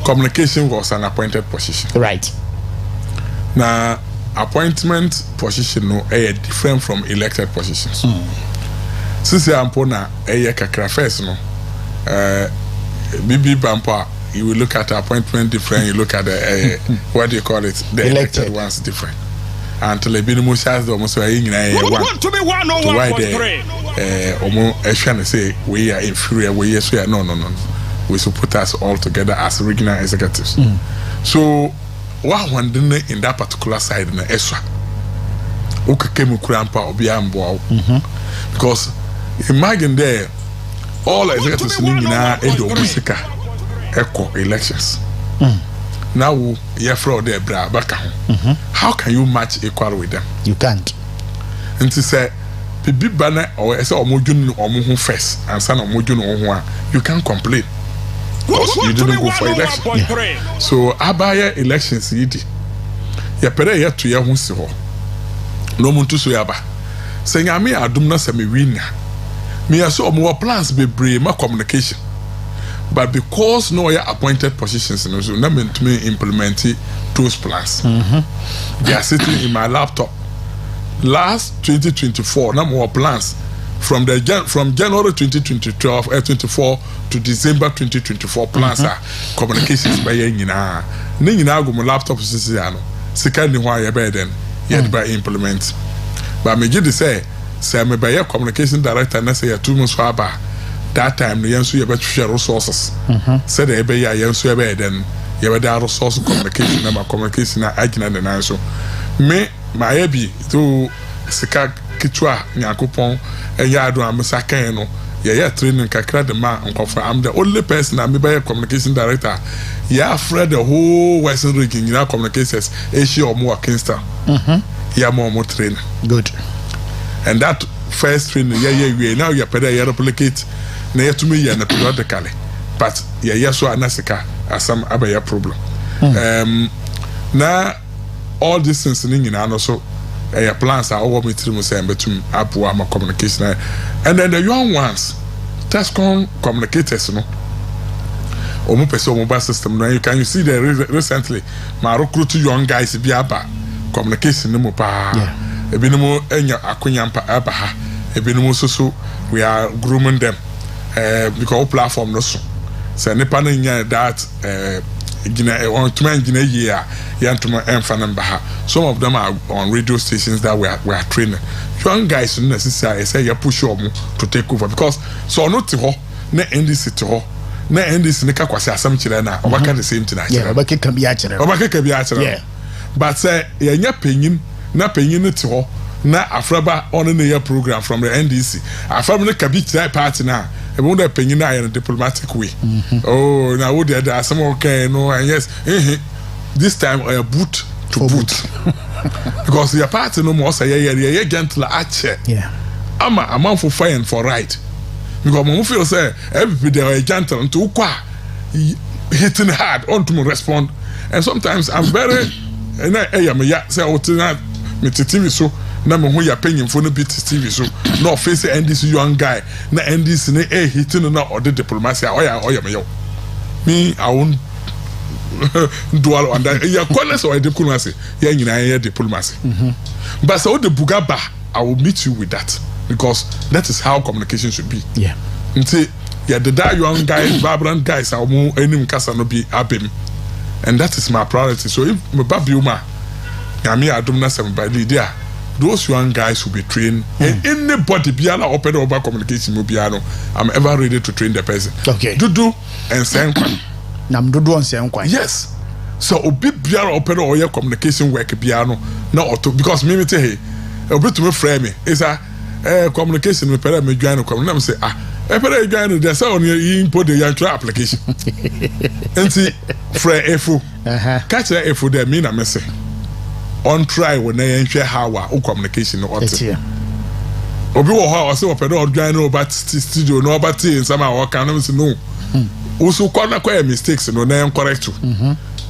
communication was an appointed position. Right. Now, appointment position no different from elected positions. Since I'm pona kakra first no, Bibi Bampa, you will look at appointment different. You look at the what do you call it? The elected ones different. Until the minimum size almost one. To why the almost say we are inferior. We are no. We should put us all together as regional executives. So, one didn't in that particular side in the extra. Because imagine there, all executives in Edo echo elections. Now, you're fraud there, how can you match equal with them? You can't. And to say, Bibi Banner or as a Omojun first and son of Mojun, you can't complain. You didn't go for election. Yeah. So abaya elections yidi. Ya pere ya to ya hunsi ho. No muntu so yaba. Se nyame adom na se me win. Me aso omo plans bebre ma communication. but because no appointed positions no so na me implement those plans. They are sitting in my laptop. Last 2024 na more plans from January 2024 to December 2024 plans are communications by nyina nyina go my laptop sisi ano sika ni ho ya be den yet by implement. But me give say me by communication director na say ya 2 months for aba that time no yenso ya be share resources say the be ya yenso ya be den ya be da resource communication na communication na agina na so me my bi to sika kitwa nyakopon eya ado amsakan no ya training kakra de ma nkofa. I'm the only person that me by communication director ya afraid the whole western region in communications Asia or more Kingston. Ya more train. Good. And that first training we now you peda ya replicate na ya to me ya na periodically, but ya so anasika as some abaya problem. Na all these things in also plans are over me through say betum apu ama communication. And then the young ones Tascom communicators no omo person mobile system no you can see there recently my recruit young guys bi aba communication no mo pa ebinumo enya akunyampa aba ha ebinumo so we are grooming them because platform no so nipa no nya that on to engineer year yantuma emfa number ha. Some of them are on radio stations that we are training young guys no necessary say you push them to take over because so no to ho na NDC to ho na NDC ne ka kwase asam kire na obaka the same thing yeah obaka ka bi a kire yeah but say yenya penyin na penyin to ho na afraba on the program from the NDC afraba ne ka bi kire party na about the penny in a diplomatic way. Oh, now there are some okay, no, and yes, this time a boot to boot because your party no more say, yeah, gentle archer. Yeah, I'm a man for fire and for right because my feel say everybody they are gentle to hitting hard on to respond, and sometimes I'm very and I am a say, oh, tonight, me TV so. Na me ho ya penyin fo no bit TV so no face NDC young guy na NDC ne hitting na or the diplomacy oya me yo me I won't do all and ya college or diplomacy ya nyina ya diplomacy but so the bugaba I will meet you with that because that is how communication should be. Yeah, nti ya the young guys vibrant guys are mo enim kasa no be abem and that is my priority. So if me babiuma ya me adom na sem by leader those young guys will be trained and anybody biala open over communication mobiano I'm ever ready to train the person. Okay, dudu and senkwan nam dudu on senkwan. Yes, so obi biala open over communication work biano na auto because me say hey obi to me frame me is a communication me pere me join no come say pere join there say on import the yantra application enti frame efu catch that efu there me na me say on try when they share how our communication no ote obi wo ho o se opedo odwan no but studio no but in some our can no also corner kwa mistakes no na correct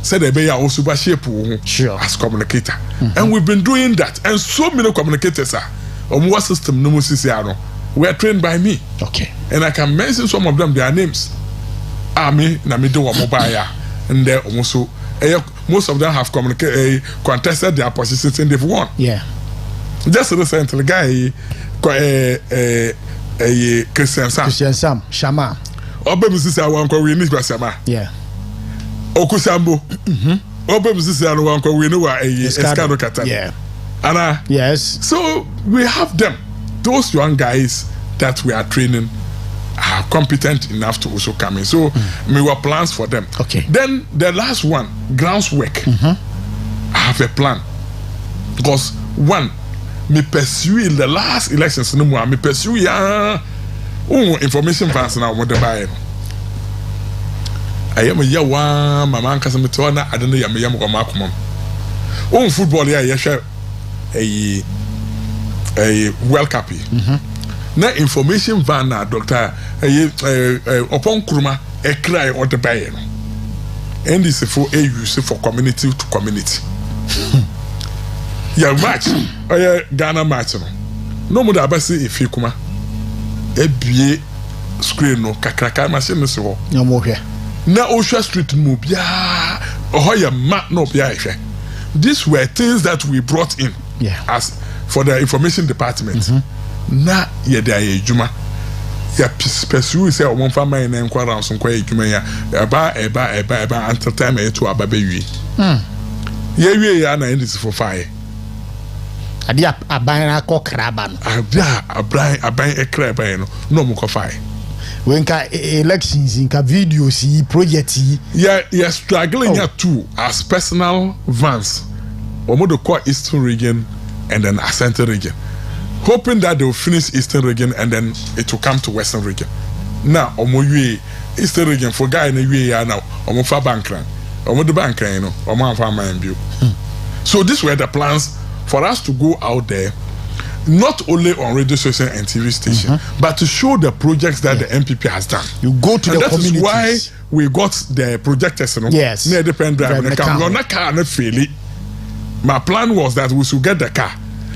said they be also ba shape sure as communicator and we've been doing that and so many communicators are on what system no musisi ano we are trained by me. Okay, and I can mention some of them their names me na me do mobile and they also most of them have contested their positions and they've won. Yeah. Just recently, guy, Christian Sam, Shama. Obe Mrs. Awanko, we need Shama. Yeah. Okusambo. Obe Mrs. Awanko, we know a Escado Kata. Yeah. Anna. Yes. So we have them, those young guys that we are training. Are competent enough to also come in. So we were plans for them. Okay. Then the last one, grounds work. I have a plan. Because one, me pursue in the last elections no more. Me pursue information fans now what the buy. I am a year one, my man cause me to na I don't know yam or makumum. Football yeah share a World Cup. Na information van na doctor upon kuruma cry or the buy no and this for use for community to community. Yeah, match Ghana match no more abasi if you kuma ebie screen no kakraka machine no so no mo hwe na Osha street no bia ohoya ma no bia ehwe. These were things that we brought in as for the information department. Na ye da ye juma ya pursue say o monfa man na nkwa ranso nkwa ye juma ya eba until time e to aba be wi. Ye wi ya na ndisi for fire. Adi aban na ko kraba no. Aban e kraba no mo ko fire. When elections in videos projects you're struggling here too as personal vans omo the core Eastern region and then Asante region, hoping that they will finish Eastern region and then it will come to Western region. Now omo yue Eastern region for guy na yue ya now omo fa bankran omo the bankran no omo afa man bio. So these were the plans for us to go out there, not only on radio station and TV station, but to show the projects that the MPP has done. You go to and the that communities. Is why we got the projectors, you know, yes, near the pen drive. My plan was that we should get the car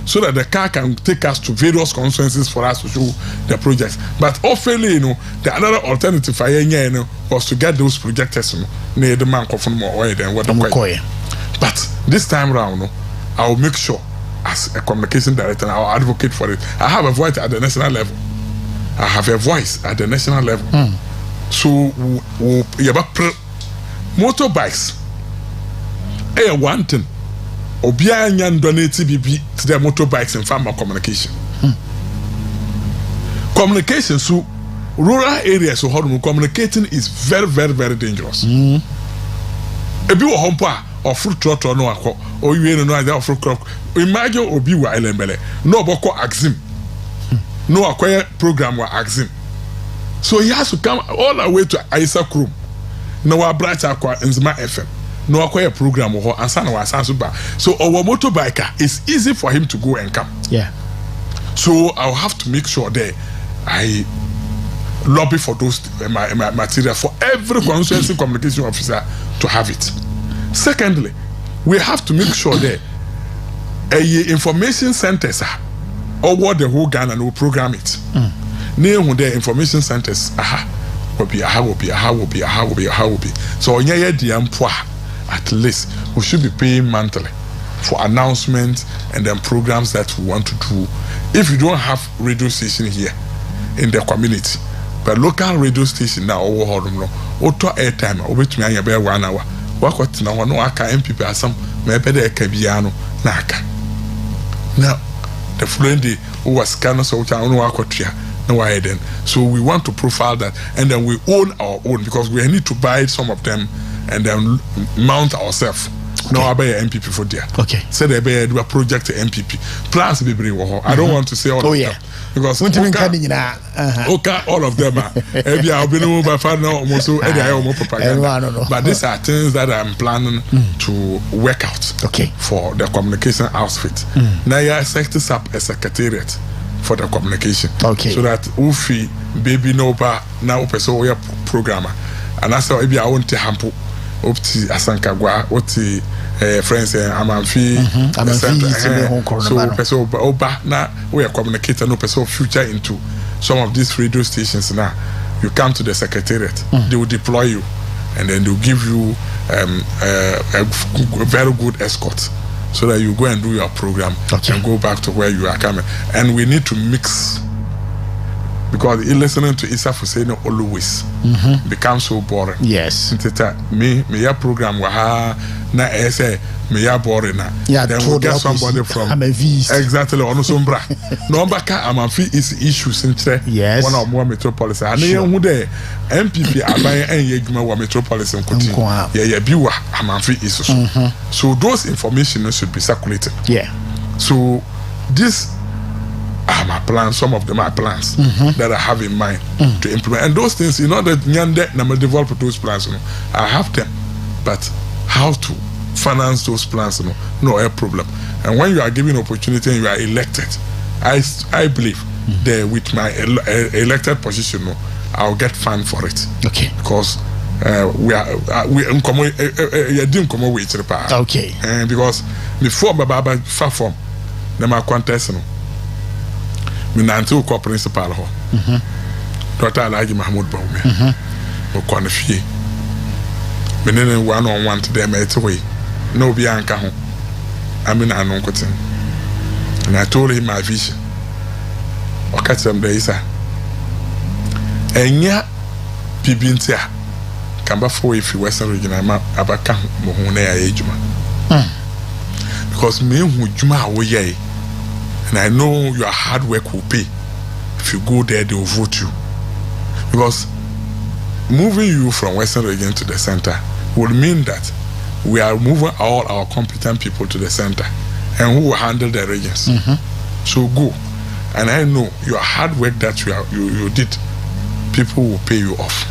so that the car can take us to various conferences for us to show the projects. But often, you know, the another alternative for you know, was to get those projectors, you know, near the man more oil than what But this time round, you know, I will make sure as a communication director, I will advocate for it. I have a voice at the national level. So, motorbikes, one thing. Obia nyan donate bibi to the motorbikes and farmer communication. Communication, so rural areas, so how communicating is very, very, very dangerous. If you are home or fruit trot or no, or you know that fruit crop, imagine Obi wa elembele, no boko axim, no acquire program wa axim. So he has to come all the way to Isa Krum, no a branch aqua in Zima FM, no acquire program or Ansana wa Sansuba. So our motorbiker is easy for him to go and come. Yeah. So I'll have to make sure that I lobby for those material for every constituency communication officer to have it. Secondly, we have to make sure that information centers over the whole Ghana and we'll program it. Name the information centers will be. So at least we should be paying monthly for announcements and then programs that we want to do. If you don't have radio station here in the community, but local radio station now over auto airtime over to me about 1 hour. What now no aka MPP asam maybe the kabiano naka. Now the following day was Osikani so no akotria no why then. So we want to profile that and then we own our own because we need to buy some of them and then mount ourselves. Okay. No, I buy a MPP for there. Okay. So they buy a project MPP. Plans be bring. I don't want to say all of them because all of them are. Maybe I'll be no by far now propaganda. But these are things that I'm planning to work out. Okay. For the communication outfit. Now I set this up a secretariat for the communication. Okay. So that Ufi baby no ba now person we programmer and that's how maybe I want to hampo. Opti Asankagwa, Oti friends Amanfi, so person Oba now we are communicating no person future into some of these radio stations now. You come to the secretariat, they will deploy you and then they'll give you a very good escort so that you go and do your program and go back to where you are coming. And we need to mix because listening to Isa Fuseno always becomes so boring. Yes. Me ya program wa na say me ya boring na. Yeah, then we'll get somebody from exactly on sombra. No baka Amanfi is issues in yes. One of more metropolis. And you who there MPP abaye enye wa metropolis in Kuti. Yeah, biwa Amanfi is so those information should be circulated. Yeah. So this are my plans, some of them are plans that I have in mind to implement. And those things, that Nyande Nama develop those plans, I have them. But how to finance those plans, no a problem. And when you are given opportunity and you are elected, I believe that with my elected position, I'll get fund for it. Okay. Because we didn't come away to the power. Okay. Because before Baba far from Nama contest, me nanti ko principal ho Dr. Alhaji Mahmoud Bawumia. Mo kwana fie. Menene one on one to them at way. No be anka ho. I mean I know kotin. And I told him my vision. Okatem there is a enya bibintia kamba for if you Western region abaka mo ho na ya ejuma. Because me hu juma awoye. And I know your hard work will pay. If you go there, they will vote you. Because moving you from Western region to the center will mean that we are moving all our competent people to the center and who will handle the regions. So go. And I know your hard work that you did, people will pay you off.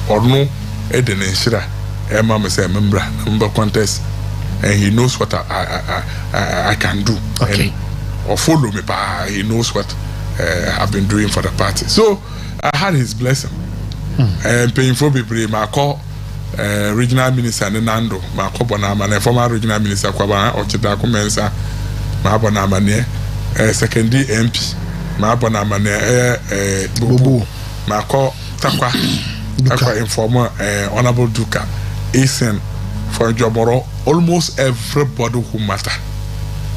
Or no, Eden and Shira, Emma say member contest, and he knows what I can do. Okay. Or follow me, but he knows what I've been doing for the party. So I had his blessing. And paying for people, my call regional minister Nando, my Bonama, former regional minister Kwabana or Chitako Mensa, my Bonamane, secondary MP, my Bonamane, Bubu, my call Takwa informer, Honorable Duka, Asen for Joboro, almost everybody who matter.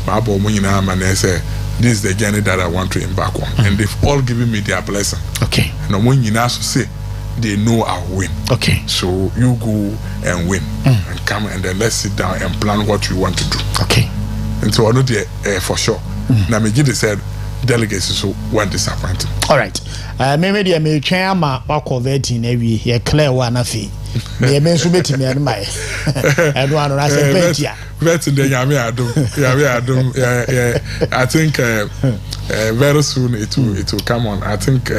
Say, this is the journey that I want to embark on. And they've all given me their blessing. Okay. And when you now say, they know I'll win. Okay. So you go and win. And come and then let's sit down and plan what you want to do. Okay. And so I know for sure. Now, Megiddo said, delegates so one disappointing. All right. Maybe the American ma wako vetting every clear one of it. Me menso beti me an mai. And one I said vetia. Vetting the Yami Adum. I think very soon it will come on. I think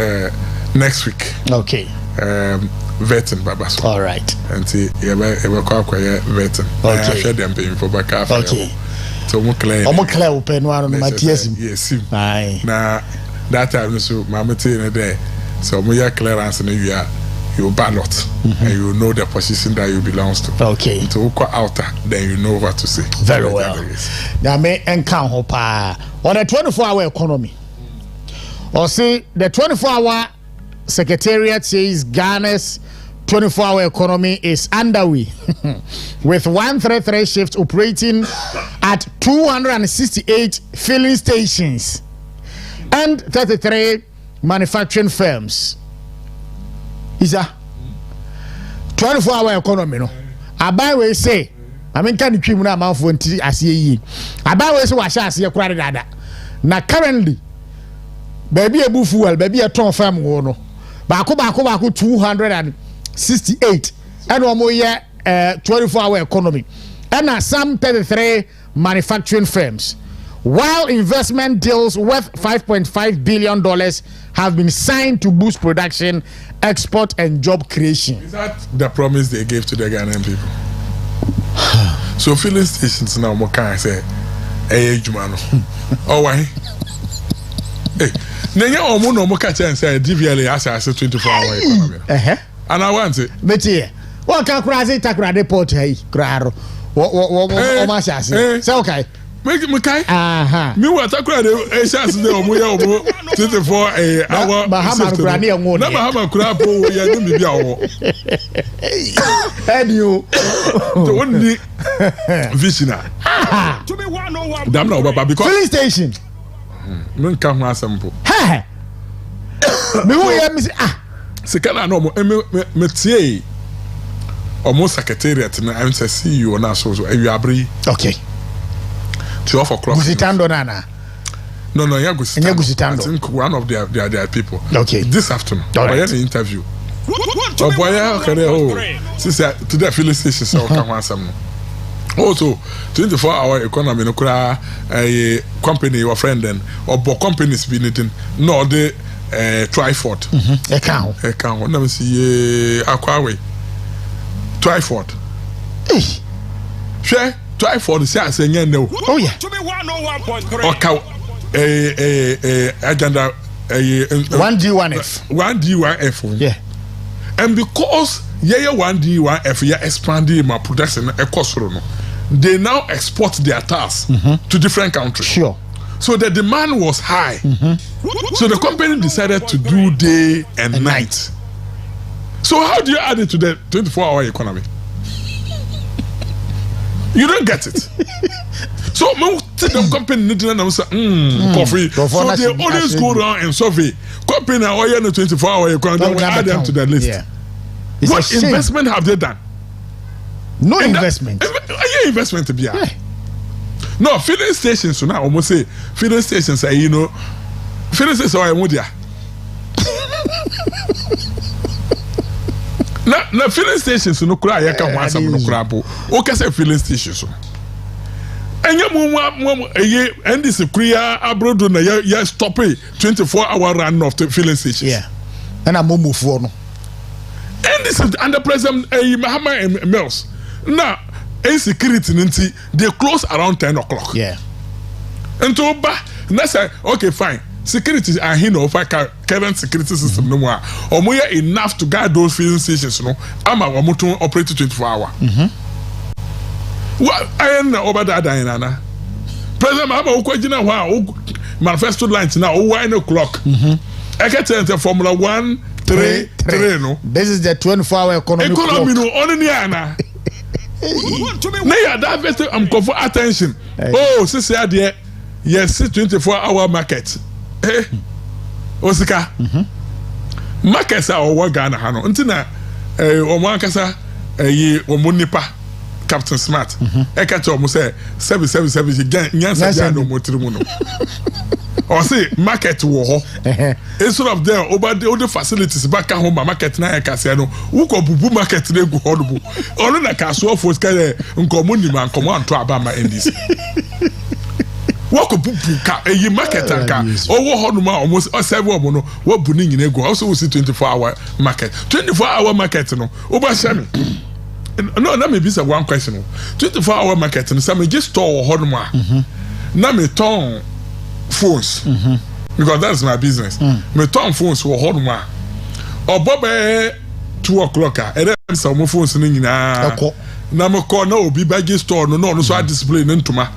next week. Okay. Vetting Babaso. All right. And see vetting. Okay. I share them paying for back. Okay. So more clear. Open one Matthias. Yes. Aye. Now that time so mama tell there. So we are clearance and you ballot and you know the position that you belongs to. Okay. To go outer, then you know what to say. Very well. Now me encounter on a 24-hour economy. Or say the 24-hour secretariat says Ghana's 24-hour economy is underway with 133 shifts operating at 268 filling stations and 33 manufacturing firms. Is a 24-hour economy no. Abai we say I mean can you na man for nti asiye yi. Abai we say wa sha asiye kura dada. Na currently baby ebu fuel baby a ton farm wo no. Baako 268 and one more year 24-hour economy. And some 33 manufacturing firms. While investment deals worth $5.5 billion have been signed to boost production, export, and job creation. Is that the promise they gave to the Ghanaian people? So filling stations now, what can I say? Hey, Jumano. Oh, why? Hey, Nanya Omuno Mokacha and say DVLA as I said 24-hour economy. And I want it. But here, what can Krasi Takoradi port hey, Kraro? What Omashasi? So okay. Make me kai. Me what Takoradi a chance the Omoya 24 hour. Bahama Grani and one. Bahama Crap, ya do me and you the only visioner. Damn no, Baba, because filling station. Men come as sample. Hey, me who hear me say Sekana no me tie almost secretariat na I'm say CEO na so you abri. Okay. 12 o'clock. Gusitando nana. No, yeah, Gusitando. I think one of their people. Okay. This afternoon. All right. I had an interview. Oh boy, okay. Since today filling station so come on some. Also, 24-hour economy no kura a company your friend then or companies be needing no the Triford. Account. Let me see Aquawe. Triford. Share Triford say no. Oh yeah. Okay. Agenda 1D1F. 1D1F. Yeah. And because 1D1F yeah expanding my production they now export their tasks to different countries. Sure. So the demand was high. So the company decided to do day and night. So how do you add it to the 24-hour economy? You don't get it. So the company need to coffee. So they always go around and survey. Company now oil in the 24-hour economy. Then we add them to the list. Yeah. What investment have they done? No investment. Investment to be no filling stations. So now almost say filling stations. Filling stations are Mudia. Na filling stations no kura ya ka ho asam no kura po. O ka say filling stations. Enya mu and this Korea abroad na ya stop 24-hour run of the filling stations. Yeah. And a move no. And this is under President Mahama Mills. Now, insecurity, they close around 10 o'clock. Yeah. And to say, okay, fine. Security are here no current security system no more. Or more enough to guard those filling stations, no. I'm a motor operate 24-hour. What I am over that Diana. President Mahama Ukojina wa manifesto lines now 1 o'clock. I can tell the Formula 1 3 no. This is the 24-hour economy. Economy no only niana. I'm call for attention. Oh, since there, yes, 24-hour market. Eh, Osika. Markets are over Ghana Hano. Until Oman Kasa, Omunipa, Captain Smart. Ekato almost say 777 Yansa no Motrimuno. Or say market war. Instead of there over the other facilities back at home market na Casino, who go bubu market they go horrible. Only na Casua for Sky Nkomuni man come on to Abama in this. Walk a bubu ka a market and car. Over Honuma almost or 7 mono, what bunning in ego also see 24-hour market. 24-hour market no over Sammy. No, that may be one question. 24-hour market and some just store Honuma. Na me ton phones because that's my business. Me turn phones for hold one. Or Bobby 2 o'clock. And then some phones in na me call no be baggage store no so I display into my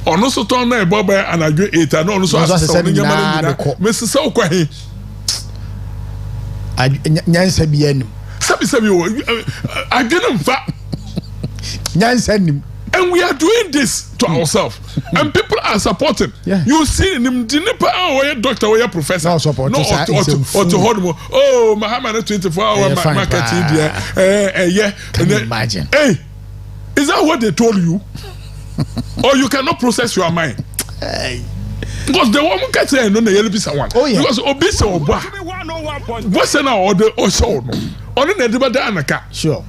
or no so turn na Bobby and I go 8 and no so I say Mr. So kwa he nyansa bi anim sabi I didn't fa nyansa anim. And we are doing this to ourselves, and people are supporting. You see, Nimdinipa or doctor or professor, no support. No, or to hold more. Oh, Mahama 24-hour market India. Can you imagine? Hey, is that what they told you? Or you cannot process your mind? Because the woman can say no, the be someone. Oh yeah. Because obese or what's now or the or so no. Only the debate anaka. Sure.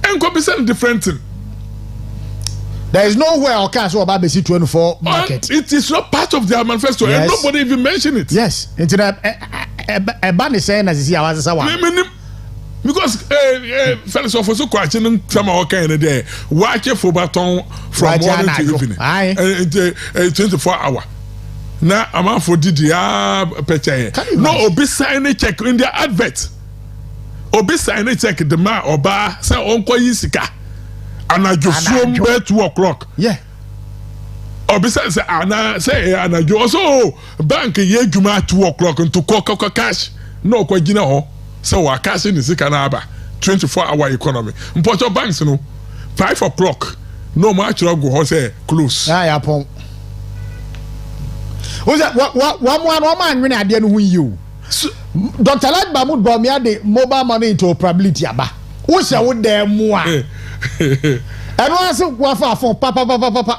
And could be some different thing. There is nowhere or cash or Babesi 24 market. It is not part of their manifesto, and nobody even mentioned it. Yes, internet. A ban is saying as I was a because fellas of us who question some of kind of day, watch for baton from morning to evening. 24-hour. Now I'm out for DDR picture. No, obi sign a check in their advert. Obi sign a check the man or bar say uncle Yisika. And I just swim by 2 o'clock. Yeah. Or besides, and I say, and I also bank a year 2 o'clock and to coca cash. No, quite you know. So our cash in the Sikanaba 24-hour economy. Important banks, no 5 o'clock. No much go say close. Yeah, pong. Who's that? What man when I didn't win you? Dr. Lad Mahmoud Bawumia the mobile money into probability aba. Who's out there more? And once you for papa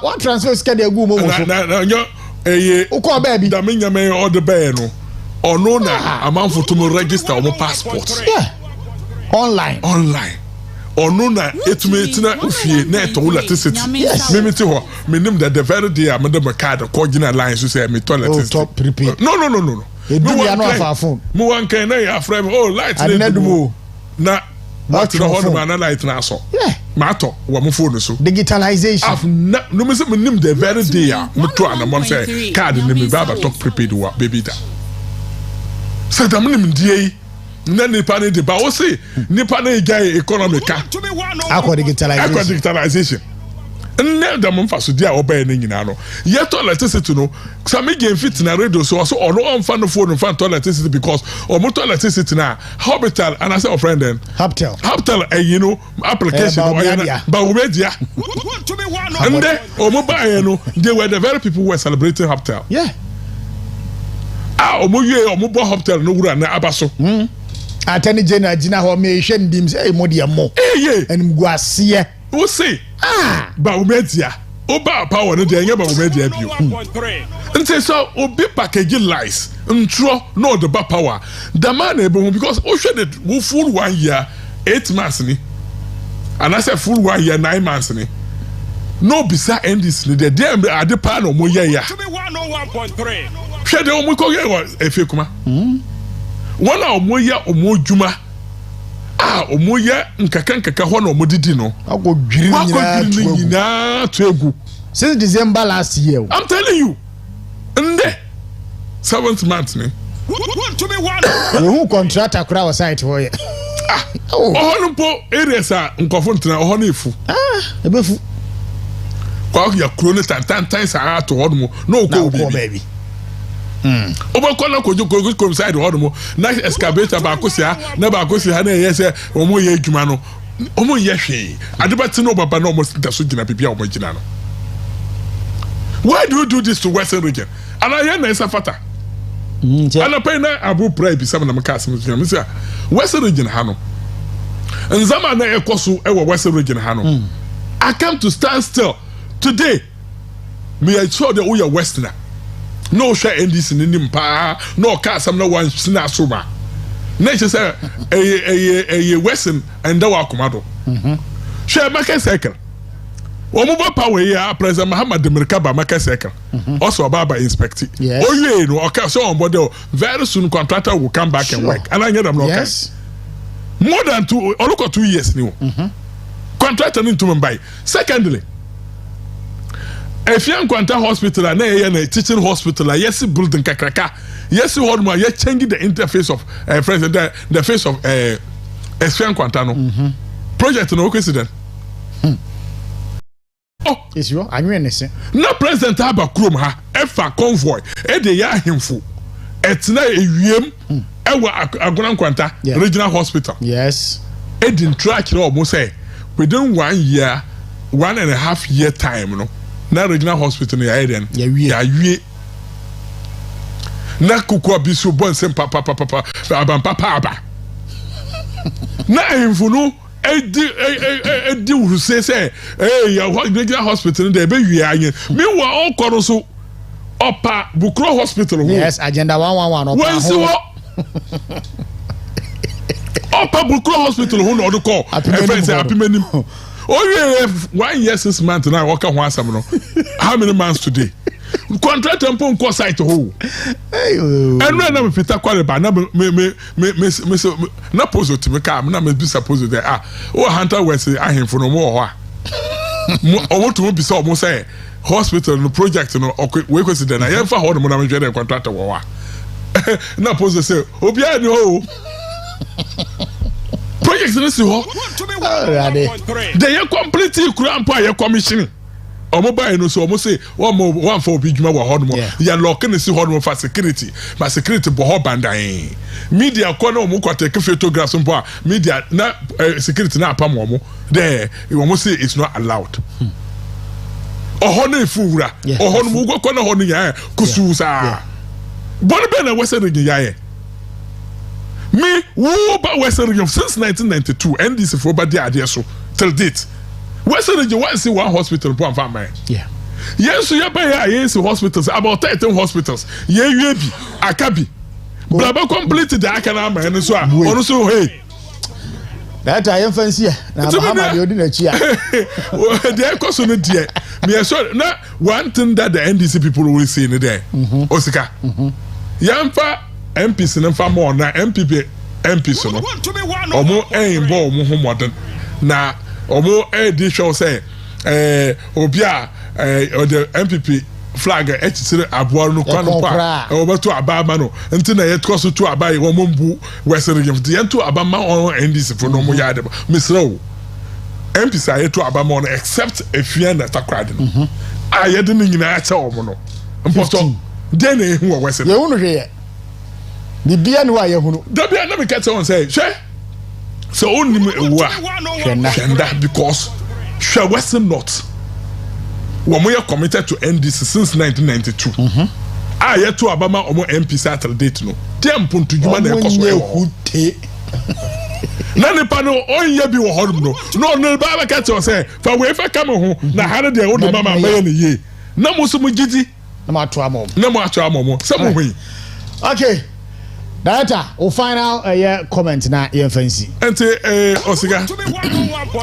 what transfer schedule go mo so na uko baby da menya me order be no ono na amanfo to mo register mo passport online ono na etumetina ofie na eto electricity me ti ho me nim that the very day am the card ko gina line so say me toilet top prepaid no e do ya no afa phone mo wan kan na ya frame light na what the whole man light na so matter wa mo phone so digitalization no me say me nim the very day me to an am say card ni me baba talk prepaid wa baby da say da me nim die na nipa ne de ba o say nipa na guy economic akwa digitalization nne da mo mfa so dia obey ne nyina no ye electricity no sami game fit na radio so ono on fan no phone fan electricity because omo electricity na hospital and I say friend then hospital you know application ba media and then omo buy no they were the very people who were celebrating hospital omo ye omo bo hospital no wura na abaso atani jena jina ho me hwe ndim say mo de mo enim guase wo say ba media oba power no de enye ba media bio nti so obi package lies ntro no the ba power the man ebe because o hwe the wo full 1 year 8 months ni and I say full 1 year 9 months ni no bisa endis ni de dem ade pa no mo ye ya hwe de o mo ko ye efe kuma wona o mo ye o mo djuma omoye nkaka ho na omodidi no agodwiri nyina to egu since December last year I'm telling you nde 7th month ni who contract Accra site ho ye ohonpo areas nkofo ntena ohon efu ebefu kwa ya krone tantan sa ato hodmo no ko obi oba kola ko side hodo na excavator ba ko sia na ba ko sia na yese omo ye adwuma no omo ye hwe adebati no baba na omo daso gina bibia omo gina no. Why do you do this to Western region? And I hear na fata ana pay na abu pray bi sam na maka asem gina me say Western region ha no nzama na ekoso e wo Western region ha no I come to stand still today. Me I saw the oya Westerner no share NDC nim pa no ka sam na wan sina soma na che say eh Western and da wa komado share market cycle omo ba power ya president Muhammad Demirka ba market cycle also baba inspect oye no okay so on board very soon contractor will come back and work and I get them no more than 2 years ni contractor need to buy. Secondly, if you kwanta hospital na na teaching hospital yes building kakraka yes what more you changing the interface of the face of Efian kwanta no project no president is you anwenese na president aba krom ha efa convoy e de ya hemfu etna ewiem ewa agona kwanta regional hospital yes e din track no mo say within 1 year 1.5 year time no na regional hospital no ya den ya wie na kuku abisu bon sem papa aba na hemfu no edi wuru say ya regional hospital dey be wie anye meanwhile all koro so opa Bukro hospital ho yes agenda 111 opa ho opa Bukro hospital ho no call apimenim oye 1 year 6 months na waka ho asam no how many months today contract empon ko site ho enu na me pita kwale ba na me na pose to me ka na me bi suppose there o hunter west ahemfo no mo ho a o want to be so mo say hospital no project no we consider na yemfa ho no na me hwe contract wo wa na pose say obi ani ho project no si ho they are completely crampa ya commissioning omo buy no so omo say one for obi djuma wa hodmo ya lock ne si hodmo for security but security bo ho bandan media ko na omo kwata ke photographs mpo a media na security na apam omo there omo say it's not allowed oho na efuwura oho no mu ko na ho no ya kusu sa bon be na Western region ya me wo ba Western region since 1992 NDC for ba dia ade so till date Western region one see one hospital po amfa man yes so you buy yes hospitals about 13 hospitals ye wie bi akabi blaba complete the akana man so a ono so hey that I am fancy na Muhammad odi na chi a the cost no die me so na one thing that the NDC people will say in there Osika yamfa MPs na fa more na MPs no omo bo omo ho modern na omo di show say obi a the MPP flag etitire aboa no kwano pa obeto abama no nti na yetkoso to abai wo mbu Western region yento abama on NDC for no mo yade misrawo MPs are to Abamon except if you are not Takoradi. I didn't know no. Important. Then who was it? You won't hear. The beer no I who. The beer never catch on say, share. So only and that because she wasn't not. When we are committed to end this since 1992. I had to Abama or more MPs at the date no. Damn Mpuntuo na ekoso. Nani pano on ye bi wo hodum no baba catch on say for we fa come ho na hare de wo mama maye ne ye na musu mu gidi na ma to amom say mo hwi. Okay, Director, we'll find out comment na ye fancy ente Osiga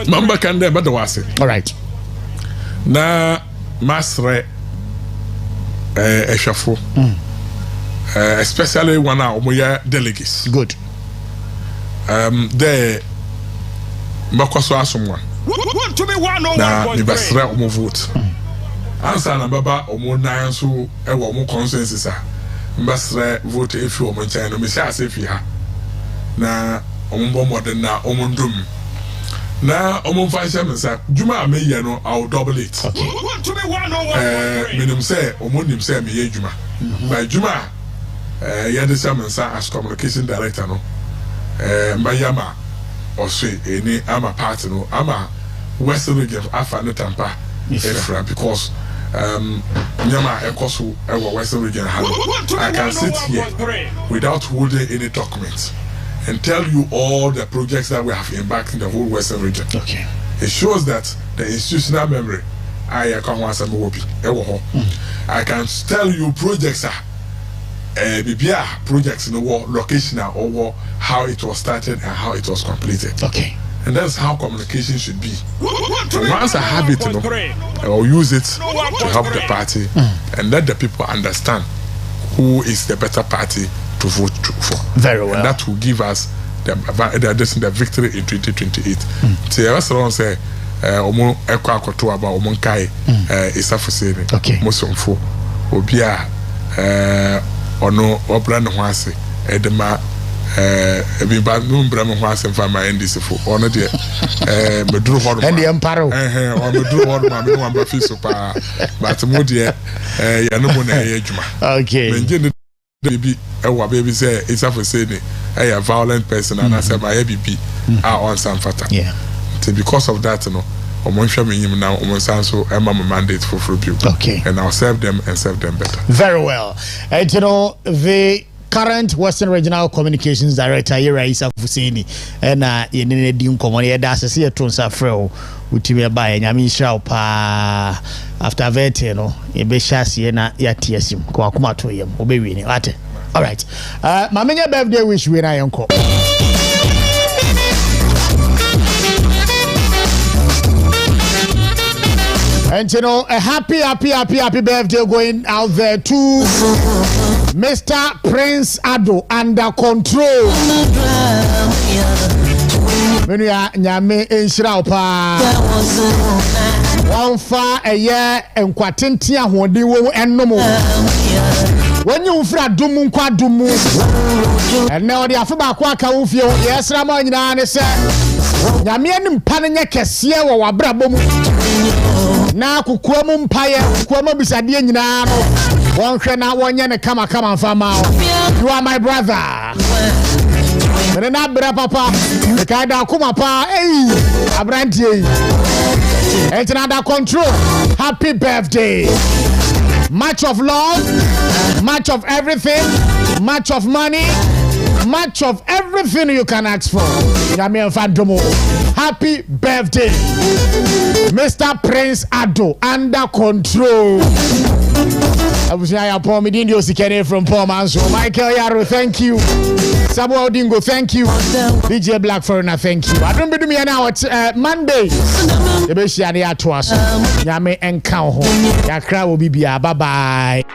mamba kan dem bada wase. All right, na masre ehwafo especially one of my delegates. Good. There Makoso asomwa na nibasra omo vote ansa na baba omo nan so e wo omo consensus a mbasra vote efi omo nchen no me sha asefi ha na omo bo modern na omo ndum na omo fansha mensa juma ameya no I will double it. Menim say omo nim say me ye juma by juma yadisa mensa as communication director no Mayama or say any ama party no ama Western region afa no tampa Efra because Nyama ekoso ewo Western region I can sit here without holding any documents and tell you all the projects that we have embarked in the whole Western region. Okay. It shows that the institutional memory I can tell you projects are BBR projects in the war location or how it was started and how it was completed. Okay. And that's how communication should be. And once I have it, I will use it to help the party and let the people understand who is the better party to vote for. Very well. And that will give us the victory in 2028. So I was say, omo ekwa akoto aba omo nkai isafusere. Okay. Mosomfo obia ono obra no ho ase edema ebi ba no mbra mo ho ase mfa ma ndc fo ono de meduru hodo and the emparo o meduru hodo ma me no amba fi so pa but mo de ya no mo na ye adwuma. Okay. Menje ne bibi ewa baby say isafusere a violent person and I say my bibi on samfata. Yeah. So because of that no now so mandate for review. Okay. And I'll serve them and serve them better. Very well. And the current Western Regional Communications Director Ira Isa Fusini and in the Common that's a see a Tonsa Freo with me by and Yamisha pa after Veteno, a Beshasi na Yatiasim, Kwakuma to him, obey winning. All right. My many birthday wish when I uncle. And a happy birthday going out there to Mr. Prince Ado under control. When you are Nyame Enshira pa. One far a year and Quatintia Hodi wo enomo. When you fra dumu kwa dumu. And now the afuba kwa kaufio. Yes, Ramon Yana said. Nyame anim panenya kese wo wabrabo mu. Na kukuwa mu mpaye kukuwa mu bisadie nyina no wonhwe na wonye ne kama mfama. You are my brother. Mene na bra papa e kaida kuma pa abrantie it's under control. Happy birthday. Much of love, much of everything, much of money, much of everything you can ask for. Happy birthday, Mr. Prince Ado, under control. I was here upon me, Osikani from Manso. Michael Yaro, thank you. Samuel Dingo, thank you. DJ Black Foreigner, thank you. I don't be me now. It's Monday. The best year to us. Yame and Accra will be bye bye.